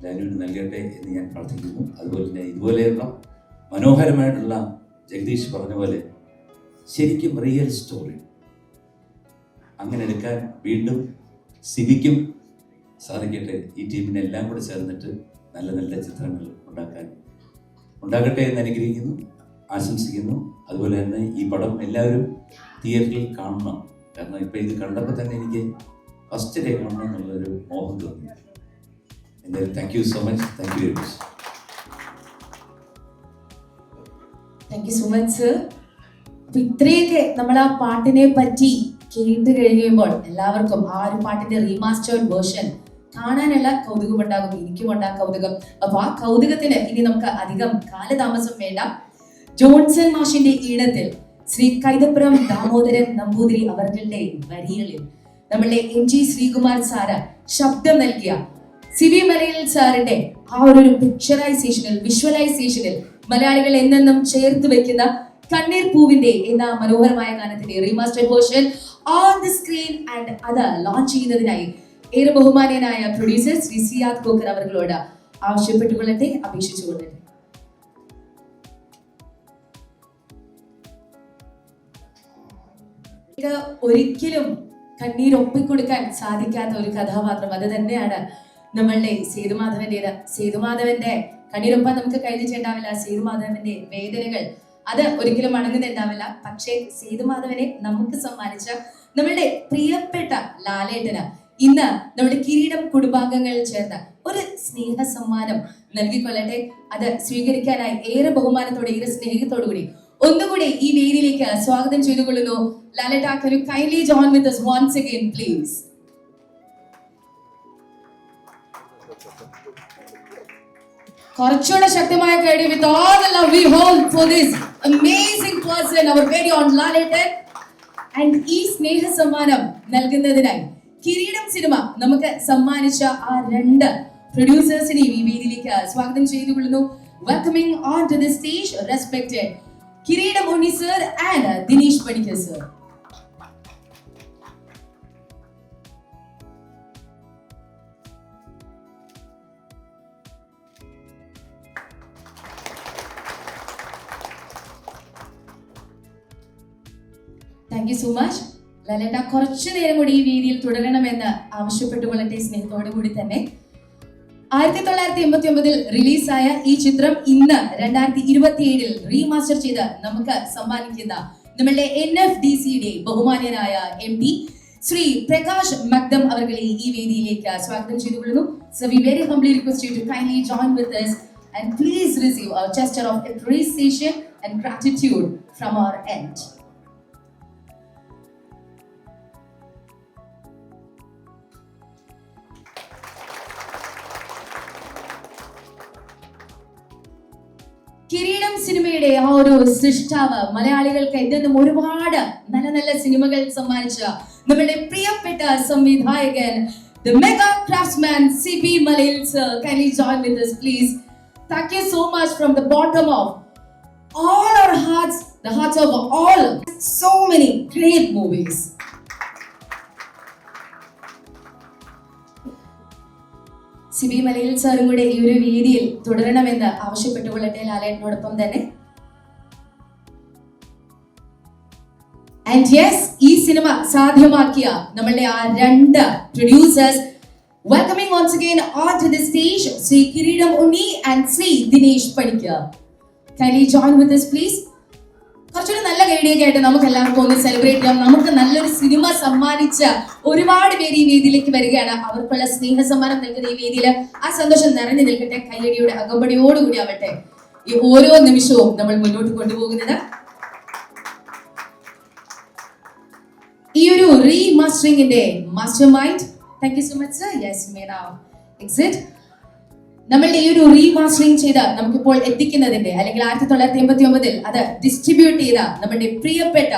ലാലുവിന് നൽകട്ടെ എന്ന് ഞാൻ പ്രാർത്ഥിക്കുന്നു. അതുപോലെ തന്നെ ഇതുപോലെയുള്ള മനോഹരമായിട്ടുള്ള, ജഗദീഷ് പറഞ്ഞ പോലെ ശരിക്കും റിയൽ സ്റ്റോറി അങ്ങനെ എടുക്കാൻ വീണ്ടും സിബിക്കും സാധിക്കട്ടെ. ഈ ടീമിനെല്ലാം കൂടെ ചേർന്നിട്ട് നല്ല നല്ല ചിത്രങ്ങൾ ഉണ്ടാകട്ടെ എന്ന് അനുഗ്രഹിക്കുന്നു, ആശംസിക്കുന്നു. അതുപോലെ തന്നെ ഈ പടം എല്ലാവരും തിയേറ്ററിൽ കാണണം. കാരണം ഇപ്പം ഇത് കണ്ടപ്പോൾ തന്നെ എനിക്ക് ഫസ്റ്റ് ഡേ കാണണം എന്നുള്ളൊരു മോഹം തോന്നി. എന്തായാലും thank you so much. Thank you very much. Thank you so much sir. അപ്പൊ ഇത്രയൊക്കെ നമ്മൾ ആ പാട്ടിനെ പറ്റി കേട്ട് കഴിയുമ്പോൾ എല്ലാവർക്കും ആ ഒരു പാട്ടിന്റെ റീമാസ്റ്റേർഡ് വേർഷൻ കാണാനുള്ള കൗതുകം ഉണ്ടാകും. എനിക്കും ഉണ്ടാകും കൗതുകം. അപ്പൊ ആ കൗതുകത്തിന് ഇനി നമുക്ക് അധികം കാലതാമസം വേണ്ട. ജോൺസൺ മാഷിന്റെ ഈണത്തിൽ ശ്രീ കൈതപ്പുറം ദാമോദരൻ നമ്പൂതിരി അവരുടെ വരികളിൽ നമ്മളുടെ N.J. ശ്രീകുമാർ സാറ് ശബ്ദം നൽകിയ സിബി മലയിൽ സാറിന്റെ ആ ഒരു പിക്ചറൈസേഷനിൽ, വിഷ്വലൈസേഷനിൽ മലയാളികൾ എന്നെന്നും ചേർത്ത് വെക്കുന്ന കണ്ണീർ പൂവിന്റെ എന്ന മനോഹരമായ ഗാനത്തിന്റെ remastered version on the screen and അത് ലോഞ്ച് ചെയ്യുന്നതിനായി ഏറെ ബഹുമാനീയനായ പ്രൊഡ്യൂസർ ശ്രീ സിയാദ് കോക്കർ അവர்களോട് ആവശ്യപ്പെട്ടുകൊള്ളട്ടെ, അപേക്ഷിച്ചുകൊള്ളട്ടെ. ഒരിക്കലും കണ്ണീരൊപ്പിക്കൊടുക്കാൻ സാധിക്കാത്ത ഒരു കഥാപാത്രം അത് തന്നെയാണ് നമ്മളുടെ സേതുമാധവന്റേത്. സേതുമാധവന്റെ കണ്ണീരൊപ്പം നമുക്ക് കഴിഞ്ഞിട്ടുണ്ടാവില്ല സേതുമാധവന്റെ വേദനകൾ, അത് ഒരിക്കലും അടങ്ങുന്നുണ്ടാവില്ല. പക്ഷേ സേതുമാധവനെ നമുക്ക് സമ്മാനിച്ച നമ്മളുടെ പ്രിയപ്പെട്ട ലാലേട്ടന് ഇന്ന് നമ്മുടെ കിരീടം കുടുംബാംഗങ്ങൾ ചേർന്ന് ഒരു സ്നേഹ സമ്മാനം നൽകിക്കൊള്ളട്ടെ. അത് സ്വീകരിക്കാനായി ഏറെ ബഹുമാനത്തോടെ ഏറെ സ്നേഹത്തോടു കൂടി ഒന്നുകൂടി ഈ വേദിയിലേക്ക് സ്വാഗതം ചെയ്തുകൊള്ളുന്നു. ലാലേട്ട, can you kindly join with us once again please? കുറച്ചുകൂടെ ശക്തമായ കൈയടി with all the love we hold for this amazing person, our very own Lalettan. And ഈ സ്നേഹ സമ്മാനം നൽകുന്നതിനായി കിരീടം സിനിമ നമുക്ക് സമ്മാനിച്ച ആ 2 പ്രൊഡ്യൂസേഴ്സിനെയും ഈ വേദിയിലേക്ക് സ്വാഗതം ചെയ്തുകൊള്ളുന്നു. Welcoming on to the stage respected Kireedam Unni sir and Dinesh Panicker sir. Thank you so much. ലാലേട്ട, കുറച്ചു നേരം കൂടി ഈ വേദിയിൽ തുടരണമെന്ന് ആവശ്യപ്പെട്ടുകൊള്ളട്ടെ സ്നേഹത്തോടു കൂടി തന്നെ. 1989 റിലീസായ ഈ ചിത്രം ഇന്ന് 2027 റീമാസ്റ്റർ ചെയ്ത് നമുക്ക് സമ്മാനിക്കുന്ന നമ്മളുടെ NFDCയുടെ ബഹുമാന്യനായ MD ശ്രീ പ്രകാശ് മക്ദം അവർകളെ ഈ വേദിയിലേക്ക് സ്വാഗതം ചെയ്തുകൊള്ളുന്നു. So we very humbly request you to kindly join with us and please receive a gesture of appreciation and gratitude from our end. കിരീടം സിനിമയുടെ ആ ഒരു സൃഷ്ടാവ്, മലയാളികൾക്ക് ഇന്നും ഒരുപാട് നല്ല നല്ല സിനിമകൾ സമ്മാനിച്ച നമ്മുടെ പ്രിയപ്പെട്ട സംവിധായകൻ, the mega craftsman CB Malail sir, kindly join with us please. Thank you so much from the bottom of all our hearts, the hearts of all, so many great movies. CB Malail സാറും കൂടെ ഈ ഒരു വേദിയിൽ തുടരണമെന്ന് ആവശ്യപ്പെട്ടുകൊള്ളട്ടെ ലാലേട്ടനോടൊപ്പം തന്നെ. And yes, ഈ സിനിമ സാധ്യമാക്കിയ നമ്മളുടെ ആ 2 producers, welcoming once again on to the stage Shri Kireedam Unni and Shri Dinesh Panicker. Kindly join with us please. കുറച്ചുകൂടി നല്ല ഗൈഡിയൊക്കെ ആയിട്ട് നമുക്ക് എല്ലാവർക്കും ഒന്ന് സെലിബ്രേറ്റ് ചെയ്യാം. നമുക്ക് നല്ലൊരു സിനിമ സമ്മാനിച്ച ഒരുപാട് പേര് ഈ വേദിയിലേക്ക് വരികയാണ്. അവർക്കുള്ള സ്നേഹ സമ്മാനം നൽകുന്ന ഈ വേദിയിൽ ആ സന്തോഷം നിറഞ്ഞു നിൽക്കട്ടെ. കയ്യടിയുടെ അകമ്പടിയോടുകൂടി ആവട്ടെ ഈ ഓരോ നിമിഷവും നമ്മൾ മുന്നോട്ട് കൊണ്ടുപോകുന്നത്. ഈ ഒരു റീമാസ്റ്ററിംഗിന്റെ mastermind, thank you so much sir. Yes, may now exit. നമ്മളുടെ ഈ ഒരു റീമാസ്റ്ററിംഗ് ചെയ്ത് നമുക്കിപ്പോൾ എത്തിക്കുന്നതിന്റെ അല്ലെങ്കിൽ 1989 അത് ഡിസ്ട്രിബ്യൂട്ട് ചെയ്ത നമ്മുടെ പ്രിയപ്പെട്ട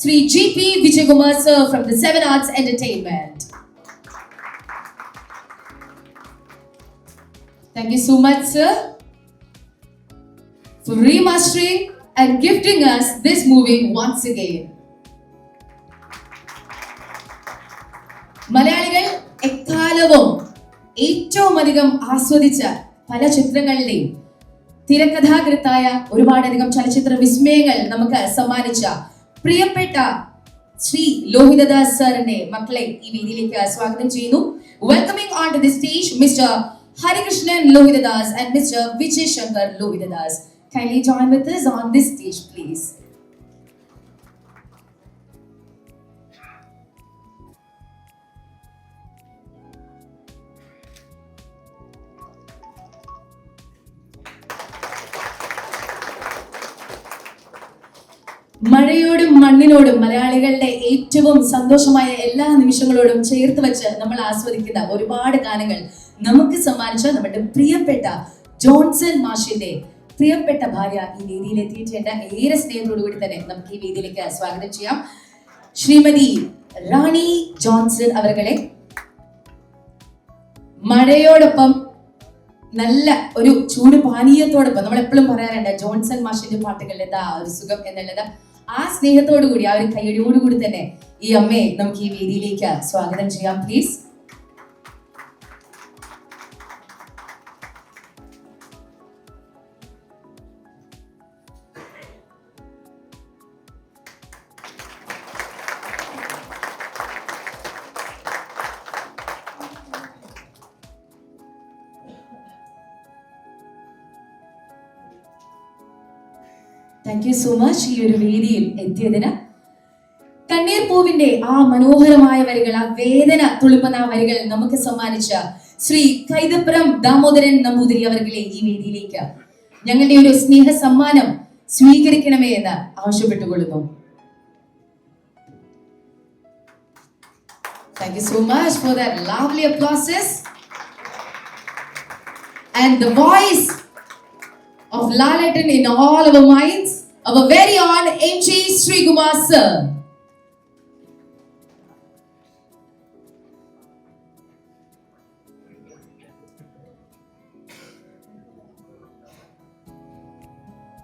Shri GP Vijayakumar sir from the 7 Arts Entertainment. Thank you so much sir for remastering and gifting us this movie once again. മലയാളികൾ എക്കാലവും ഏറ്റവും അധികം ആസ്വദിച്ച പല ചിത്രങ്ങളുടെയും തിരക്കഥാകൃത്തായ ഒരുപാടധികം ചലച്ചിത്ര വിസ്മയങ്ങൾ നമുക്ക് സമ്മാനിച്ച പ്രിയപ്പെട്ട ശ്രീ ലോഹിതദാസ് സാറിന്റെ മക്കളെ ഈ വേദിയിലേക്ക് സ്വാഗതം ചെയ്യുന്നു. Welcoming on to the stage mister Harikrishnan Lohithadas and mister Vijay Shankar Lohithadas. Kindly join with us on this stage please. മഴയോടും മണ്ണിനോടും മലയാളികളുടെ ഏറ്റവും സന്തോഷമായ എല്ലാ നിമിഷങ്ങളോടും ചേർത്ത് വെച്ച് നമ്മൾ ആസ്വദിക്കുന്ന ഒരുപാട് ഗാനങ്ങൾ നമുക്ക് സമ്മാനിച്ച നമ്മുടെ പ്രിയപ്പെട്ട ജോൺസൺ മാഷിന്റെ പ്രിയപ്പെട്ട ഭാര്യ ഈ വേദിയിൽ എത്തിയിട്ടുണ്ട്. ഏറെ സ്നേഹത്തോടു കൂടി തന്നെ നമുക്ക് ഈ വേദിയിലേക്ക് സ്വാഗതം ചെയ്യാം. ശ്രീമതി റാണി ജോൺസൺ അവരെ മഴയോടൊപ്പം നല്ല ഒരു ചൂട് പാനീയത്തോടൊപ്പം, നമ്മൾ എപ്പോഴും പറയാറുണ്ട് ജോൺസൺ മാഷിന്റെ പാട്ടുകളിൽ എന്താ ഒരു സുഖം എന്നുള്ളത്, ആ സ്നേഹത്തോടു കൂടി ആ ഒരു കയ്യടിയോടുകൂടി തന്നെ ഈ അമ്മയെ നമുക്ക് ഈ വേദിയിലേക്ക് സ്വാഗതം ചെയ്യാം please. Thank you so much ഈ ഒരു വേദിയിൽ എത്തിയതിന്. കണ്ണീർ പൂവിന്റെ ആ മനോഹരമായ വരികൾ, ആ വേദന തുളുമ്പുന്ന ആ വരികൾ നമുക്ക് സമ്മാനിച്ച ശ്രീ കൈതപ്പുറം ദാമോദരൻ നമ്പൂതിരി അവർകളെ ഈ വേദിയിലേക്ക് ഞങ്ങളുടെ ഒരു സ്നേഹ സമ്മാനം സ്വീകരിക്കണമേ എന്ന് ആവശ്യപ്പെട്ടുകൊള്ളുന്നു. Thank you so much for that lovely applauses. And the voice of Lalaton in all our minds, our very own M.G. Srikumar sir.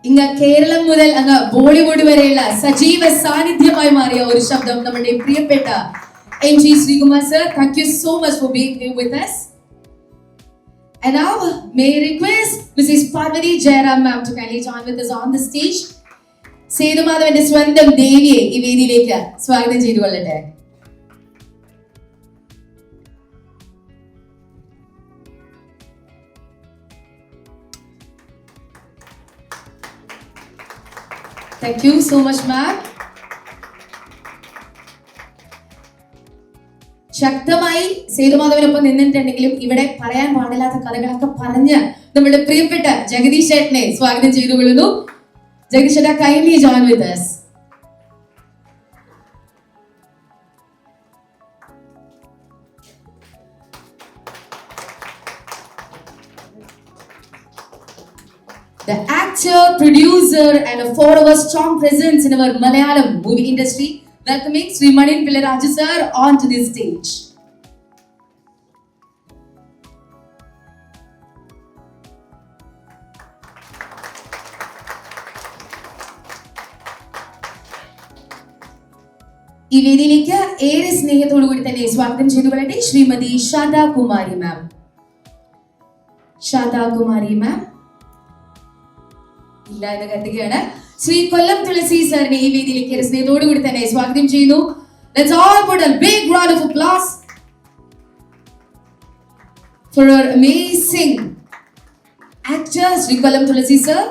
ഇങ്ങ് കേരളം മുതൽ അങ്ങ് ബോളിവുഡ് വരെയുള്ള സജീവ സാന്നിധ്യമായി മാറിയ ഒരു ശബ്ദം നമ്മുടെ പ്രിയപ്പെട്ട M.G. Srikumar sir. Thank you so much for being here with us. And now may I request Mrs. Parvati Jairam ma'am to kindly join with us on the stage. സേതുമാധവന്റെ സ്വന്തം ദേവിയെ ഈ വേദിയിലേക്ക് സ്വാഗതം ചെയ്തുകൊള്ളട്ടെ. Thank you so much ma'am. ശക്തമായി സേതുമാധവനൊപ്പം നിന്നിട്ടുണ്ടെങ്കിലും ഇവിടെ പറയാൻ പാടില്ലാത്ത കഥകളൊക്കെ പറഞ്ഞ് നമ്മുടെ പ്രിയപ്പെട്ട ജഗദീഷ് ചേട്ടനെ സ്വാഗതം ചെയ്തുകൊള്ളുന്നു. ജഗദീഷ് ചേട്ടാ, kindly join with us. The actor, producer and a forever strong presence in our Malayalam movie industry, welcoming Sri Manin Pillaraju sir onto this stage. ഈ വേദിയിലേക്ക് ഏറെ സ്നേഹത്തോടു കൂടി തന്നെ സ്വാഗതം ചെയ്തുകൊള്ളട്ടെ ശ്രീമതി ശാന്ത കുമാരി മാം. ശാന്ത കുമാരി മാം ഇല്ല എന്ന് കരുതുകയാണ്. ശ്രീ കൊല്ലം തുളസി സാറിനെ ഈ വേദിയിലേക്ക് സ്നേഹത്തോടു കൂടി തന്നെ സ്വാഗതം ചെയ്യുന്നു. Let's all put a big round of applause for our amazing actor Sri Kollam Tulasi sir.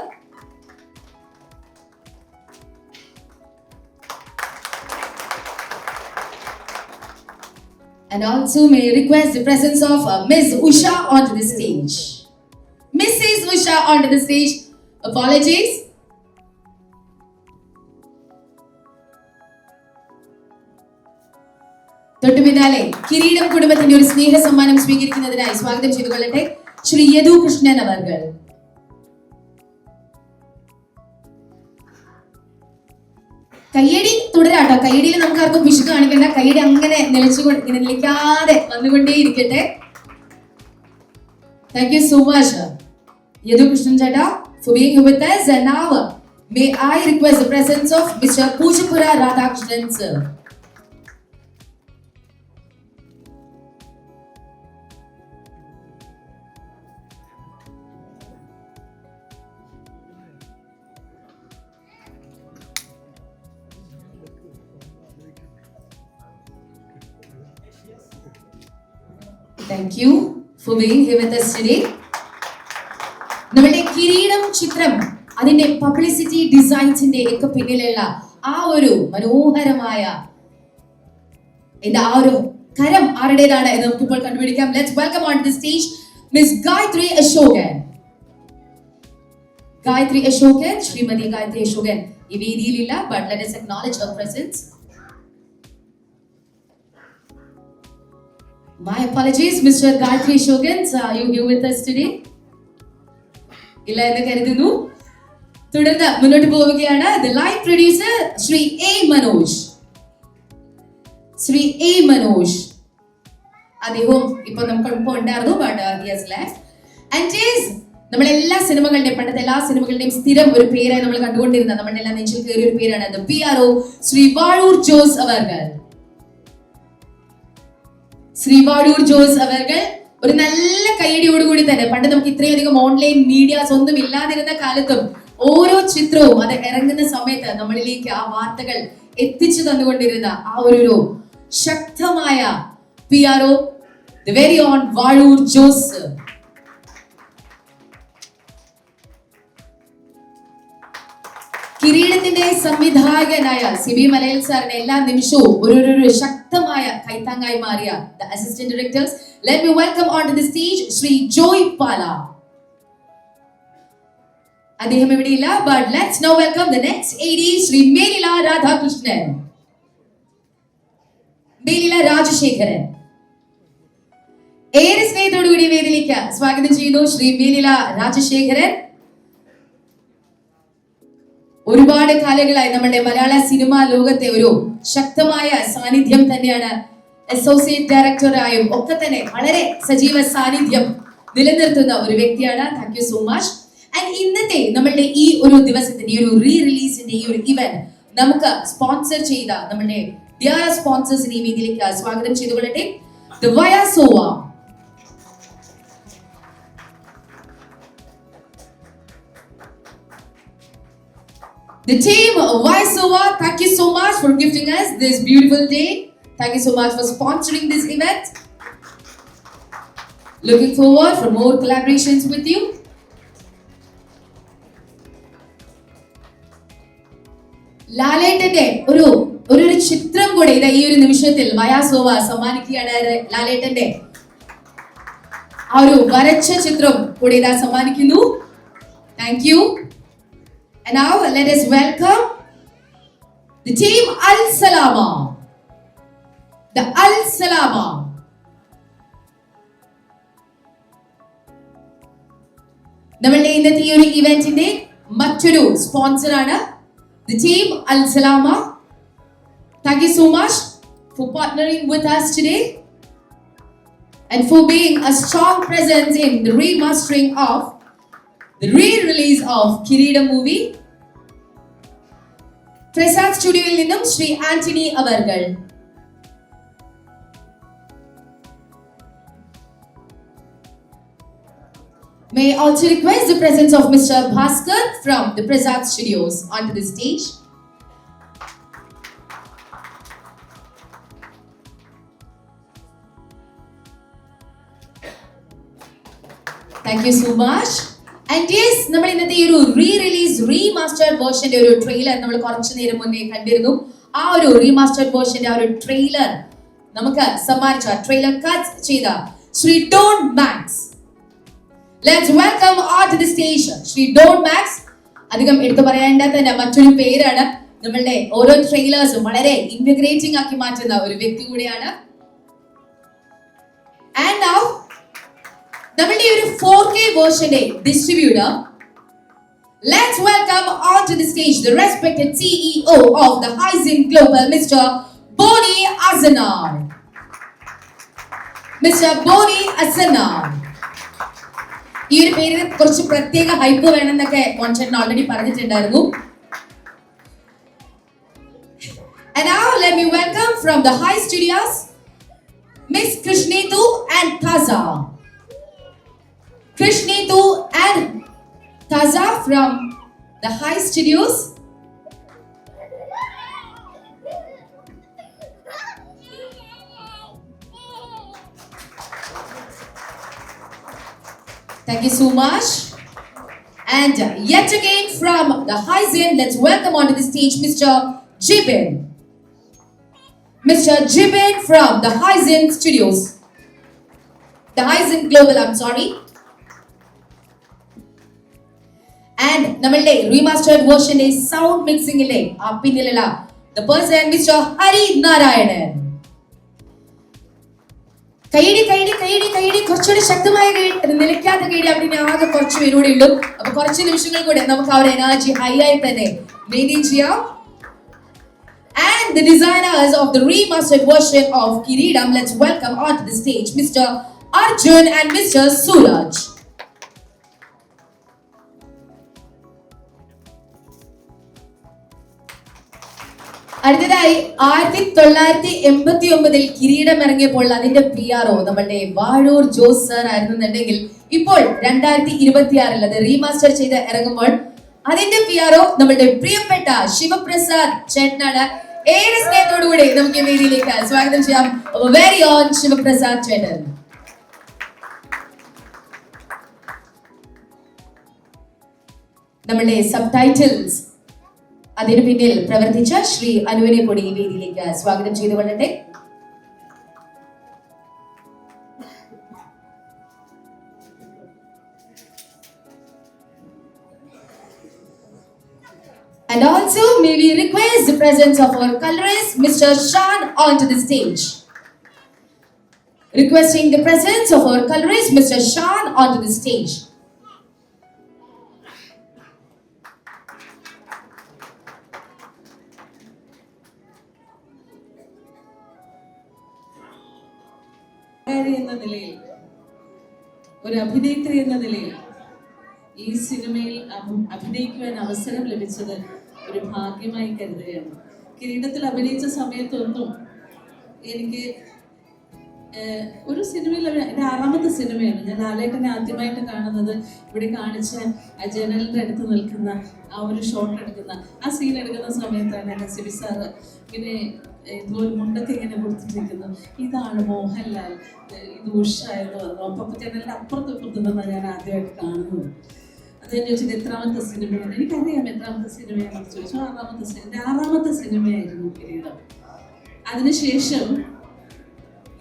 And also may I request the presence of Ms. Usha onto the stage. Mrs. Usha onto the stage. Apologies. തൊട്ടു പിന്നാലെ കിരീടം കുടുംബത്തിന്റെ ഒരു സ്നേഹ സമ്മാനം സ്വീകരിക്കുന്നതിനായി സ്വാഗതം ചെയ്തുകൊള്ളട്ടെ ശ്രീ യദു കൃഷ്ണൻ അവർകൾ. കയ്യടി തുടരാട്ടോ. കയ്യടിയിൽ നമുക്ക് ആർക്കും പിശുക്ക് കാണിക്കേണ്ട. കയ്യടി അങ്ങനെ ഇങ്ങനെ നിലയ്ക്കാതെ വന്നുകൊണ്ടേ ഇരിക്കട്ടെ. Thank you so much Yadu Krishnan Chada for being here with us. And now may I request the presence of Mr. Pujapura Radhakrishnan sir. Thank you for being here with us today. നമ്മുടെ കിരീടം ചിത്രം അതിന്റെ publicity ഡിസൈൻസിന്റെ ഒക്കെ പിന്നിലുള്ള ആ ഒരു മനോഹരമായ ആ ഒരു കരം ആരുടേതാണ് എന്ന് നമുക്ക് ഇപ്പോൾ കണ്ടുപിടിക്കാം. Let's welcome on the stage Miss Gayatri Ashokan. Gayatri Ashokan, Srimati Gayatri Ashokan ഈ വേദിയിലില്ല, but let us acknowledge her presence. My apologies, Mr. Gayatri Ashokan, are you here with us today? ഇല്ല എന്ന് കരുതുന്നു. തുടർന്ന് മുന്നോട്ട് പോവുകയാണ് the live producer Shri A Manoj. Shri A Manoj അദ്ദേഹം ഇപ്പൊ നമുക്കൊപ്പം ഉണ്ടായിരുന്നു, but he has left. And is നമ്മളെല്ലാ സിനിമകളുടെയും പണ്ടത്തെ എല്ലാ സിനിമകളുടെയും സ്ഥിരം ഒരു പേരായി നമ്മൾ കണ്ടുകൊണ്ടിരുന്ന നമ്മുടെ എല്ലാം നെഞ്ചിൽ കയറിയ ഒരു പേരാണ് the PRO ശ്രീ വാഴൂർ ജോസ് അവർകൾ. ശ്രീ വാഴൂർ ജോസ് അവർകൾ ഒരു നല്ല കൈയടിയോടുകൂടി തന്നെ പണ്ട് നമുക്ക് ഇത്രയധികം ഓൺലൈൻ മീഡിയാസ് ഒന്നും ഇല്ലാതിരുന്ന കാലത്തും ഓരോ ചിത്രവും അത് ഇറങ്ങുന്ന സമയത്ത് നമ്മളിലേക്ക് ആ വാർത്തകൾ എത്തിച്ചു തന്നുകൊണ്ടിരുന്ന ആ ഒരു ശക്തമായ PRO the very own Vazhoor Jose. കിരീടത്തിന്റെ സംവിധായകനായ സിബി മലയിൽ സാറിന് എല്ലാ നിമിഷവും ഒരു ശക്തമായ കൈത്താങ്ങായി മാറിയ the assistant directors. Let me welcome onto the stage Shri Joy പാല. അദ്ദേഹം ഇവിടെയില്ല, but let's now welcome the next AD Shri Melila Radhakrishnan, Melila Rajasekharan. ഏറെ സ്നേഹത്തോടുകൂടി വേദിയിലേക്ക് സ്വാഗതം ചെയ്യുന്നു ശ്രീ മേലില രാജശേഖരൻ. ഒരുപാട് കാലങ്ങളായി നമ്മുടെ മലയാള സിനിമാ ലോകത്തെ ഒരു ശക്തമായ സാന്നിധ്യം തന്നെയാണ്. അസോസിയേറ്റ് ഡയറക്ടറായും ഒക്കെ തന്നെ വളരെ സജീവ സാന്നിധ്യം നിലനിർത്തുന്ന ഒരു വ്യക്തിയാണ്. Thank you so much. And ഇന്നത്തെ നമ്മളുടെ ഈ ഒരു ദിവസത്തിന്റെ ഈ ഒരു റീ റിലീസിന്റെ ഈ ഒരു ഇവന്റ് നമുക്ക് സ്പോൺസർ ചെയ്ത നമ്മളുടെ ഡിയർ സ്പോൺസേഴ്സിനെ ഈ വേദിയിലേക്ക് സ്വാഗതം ചെയ്തുകൊള്ളട്ടെ. The Vaisova, the team Vaisova, thank you so much for gifting us this beautiful day. Thank you so much for sponsoring this event. Looking forward for more collaborations with you. ലാലേട്ടന്റെ ഒരു ചിത്രം കൂടെ ഇതാ ഈ ഒരു നിമിഷത്തിൽ വയാസോവ സമ്മാനിക്കുകയാണ്. ലാലേട്ടന്റെ ആ ഒരു വരച്ച ചിത്രം കൂടെ ഇതാ സമ്മാനിക്കുന്നു. Thank you. And now let us welcome the team Al Salama. The Al Salama. നമ്മളുടെ ഇന്നത്തെ ഈ ഒരു ഇവന്റിന്റെ മറ്റൊരു സ്പോൺസർ ആണ് the team Al Salama. Thank you so much for partnering with us today and for being a strong presence in the remastering of the re-release of Kireedam movie. Prasad Studio-il ninnum Shri Anthony avargal. May I also request the presence of Mr. Bhaskar from the Prasad Studios onto the stage. Thank you so much. And yes, നമ്മൾ ഇന്നത്തെ ഈ ഒരു re-release remastered വേർഷന്റെ ഒരു trailer നമ്മൾ കുറച്ചു നേരം മുന്നേ കണ്ടിരുന്നു. ആ ഒരു റീമാസ്റ്റേർഡ് വേർഷന്റെ ആ ഒരു ട്രെയിലർ നമുക്ക് സമ്മാനിച്ച ട്രെയിലർ കട്ട് ചെയ്ത Shri Don Max. Let's welcome onto the stage Shri Don Max. അധികം എടുത്തു പറയേണ്ട തന്നെ മറ്റൊരു പേരാണ്. നമ്മളുടെ ഓരോ ട്രെയിലേഴ്സും വളരെ ഇന്റഗ്രേറ്റിംഗ് ആക്കി മാറ്റുന്ന ഒരു വ്യക്തി കൂടിയാണ്. And now നമ്മളുടെ ഒരു 4K വേർഷന്റെ distributor. Let's welcome onto the stage the respected CEO of the Hyzin Global, Mr. Boni Azanar. Mr. Boni Azanar. ഈ ഒരു പേരിന് കുറച്ച് പ്രത്യേക ഹൈപ്പ് വേണമെന്നൊക്കെ മോൻചേട്ടൻ ഓൾറെഡി പറഞ്ഞിട്ടുണ്ടായിരുന്നു. And now let me welcome from the High Studios Miss Krishnetu and Taza. Krishnetu and Taza from the High Studios. Thank you so much. And yet again from the Hyzin, let's welcome onto the stage Mr. Jibin. Mr. Jibin from the Hyzin Studios. The Hyzin Global, I'm sorry. And നമ്മളുടെ remastered version sound mixing ഇല്ലേ ആ പിന്നിലുള്ള the person Mr. Hari Narayanan. കൈയടി കൈയടി കൈയടി കൈയടി കുറച്ചുകൂടി ശക്തമായ നിലയ്ക്കാത്ത കൈയടി അവിടെ ആകെ കുറച്ച് പേരൂടെ ഉള്ളൂ. അപ്പൊ കുറച്ച് നിമിഷങ്ങൾ കൂടെ നമുക്ക് ആ ഒരു എനർജി ഹൈ ആയി തന്നെ മെയിൻറ്റെയിൻ ചെയ്യാം. And the designers of the remastered version of Kireedam, let's welcome onto the stage Mr. Arjun and Mr. Suraj. അടുത്തതായി 1989 കിരീടം ഇറങ്ങിയപ്പോൾ അതിന്റെ PRO നമ്മളുടെ വാഴൂർ ജോസ് സർ ആയിരുന്നുണ്ടെങ്കിൽ ഇപ്പോൾ 2026 അത് റീമാസ്റ്റർ ചെയ്ത് ഇറങ്ങുമ്പോൾ അതിന്റെ PRO നമ്മളുടെ പ്രിയപ്പെട്ട ശിവപ്രസാദ് ചേട്ടനാണ്. ഏറെ സ്നേഹത്തോടുകൂടി നമുക്ക് വേദിയിലേക്ക് സ്വാഗതം ചെയ്യാം വെരി ഓൺ ശിവപ്രസാദ് ചേട്ടൻ. നമ്മളുടെ സബ് ടൈറ്റിൽസ് അതിനു പിന്നിൽ പ്രവർത്തിച്ച ശ്രീ അനുവിനെ കൂടി ഈ വേദിയിലേക്ക് സ്വാഗതം ചെയ്തുകൊള്ളട്ടെ. And also may we request the presence of our colorist Mr. Shan onto the stage. Requesting the presence of our colorist Mr. Shan onto the stage. എന്ന നിലയിൽ, ഒരു അഭിനേത്രി എന്ന നിലയിൽ ഈ സിനിമയിൽ അഭിനയിക്കുവാൻ അവസരം ലഭിച്ചത് ഒരു ഭാഗ്യമായി കരുതുകയാണ്. കിരീടത്തിൽ അഭിനയിച്ച സമയത്തൊന്നും എനിക്ക് ഒരു സിനിമയിൽ, എൻ്റെ 6ാമത്തെ സിനിമയാണ്. ഞാൻ ലാലേട്ടനെ ആദ്യമായിട്ട് കാണുന്നത് ഇവിടെ കാണിച്ച ആ ജനലിൻ്റെ അടുത്ത് നിൽക്കുന്ന ആ ഒരു ഷോട്ട് എടുക്കുന്ന ആ സീൻ എടുക്കുന്ന സമയത്താണ്. എന്നെ സിബി സാറ് ഇങ്ങനെ ഇതുപോലെ മുണ്ടൊക്കെ ഇങ്ങനെ കൊടുത്തിരിക്കുന്നു, ഇതാണ് മോഹൻലാൽ, ഇത് ഉഷ എന്ന് പറഞ്ഞു. അപ്പം ജനലിൻ്റെ അപ്പുറത്ത് ഇപ്പുറത്ത് നിന്നാണ് ഞാൻ ആദ്യമായിട്ട് കാണുന്നത്. അതെന്ന് ചോദിച്ചത് എത്രാമത്തെ സിനിമയാണ്, എനിക്കറിയാം എത്രാമത്തെ സിനിമയാണെന്ന് ചോദിച്ചു. 6ാമത്തെ സിനിമ, എൻ്റെ 6ാമത്തെ സിനിമയായിരുന്നു കിരീടം. അതിനുശേഷം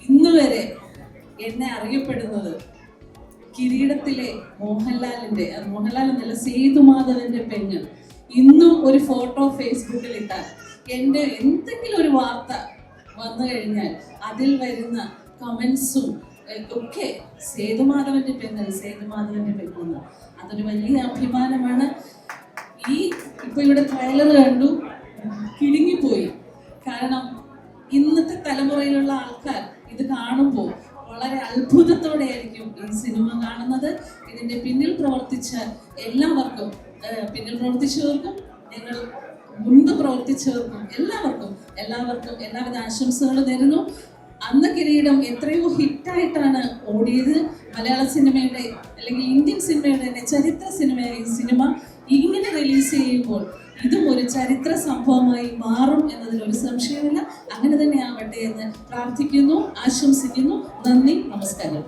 ഇന്ന് വരെ എന്നെ അറിയപ്പെടുന്നത് കിരീടത്തിലെ മോഹൻലാലിൻ്റെ, മോഹൻലാൽ എന്നല്ല, സേതുമാധവന്റെ പെങ്ങൾ. ഇന്നും ഒരു ഫോട്ടോ ഫേസ്ബുക്കിൽ ഇട്ടാൽ, എൻ്റെ എന്തെങ്കിലും ഒരു വാർത്ത വന്നു കഴിഞ്ഞാൽ അതിൽ വരുന്ന കമൻസും ഒക്കെ സേതുമാധവന്റെ പെങ്ങൾ, സേതുമാധവന്റെ പെങ്ങൾ. അതൊരു വലിയ അഭിമാനമാണ്. ഇപ്പൊ ഇവിടെ ട്രെയിലർ കണ്ടു, കിടുങ്ങിപ്പോയി. കാരണം ഇന്നത്തെ തലമുറയിലുള്ള ആൾക്കാർ ഇത് കാണുമ്പോൾ വളരെ അത്ഭുതത്തോടെ ആയിരിക്കും ഈ സിനിമ കാണുന്നത്. ഇതിന്റെ പിന്നിൽ പ്രവർത്തിച്ച എല്ലാവർക്കും, പിന്നിൽ പ്രവർത്തിച്ചവർക്കും ഞങ്ങൾ മുൻപ് പ്രവർത്തിച്ചവർക്കും എല്ലാവർക്കും എല്ലാവിധ ആശംസകൾ തരുന്നു. അന്ന് കിരീടം എത്രയോ ഹിറ്റായിട്ടാണ് ഓടിയത്. മലയാള സിനിമയുടെ അല്ലെങ്കിൽ ഇന്ത്യൻ സിനിമയുടെ തന്നെ ചരിത്ര സിനിമയായ ഈ സിനിമ ഇങ്ങനെ റിലീസ് ചെയ്യുമ്പോൾ ഇതും ഒരു ചരിത്ര സംഭവമായി മാറും എന്നതിൽ ഒരു സംശയമില്ല. അങ്ങനെ തന്നെ ആവട്ടെ എന്ന് പ്രാർത്ഥിക്കുന്നു, ആശംസിക്കുന്നു. നന്ദി, നമസ്കാരം.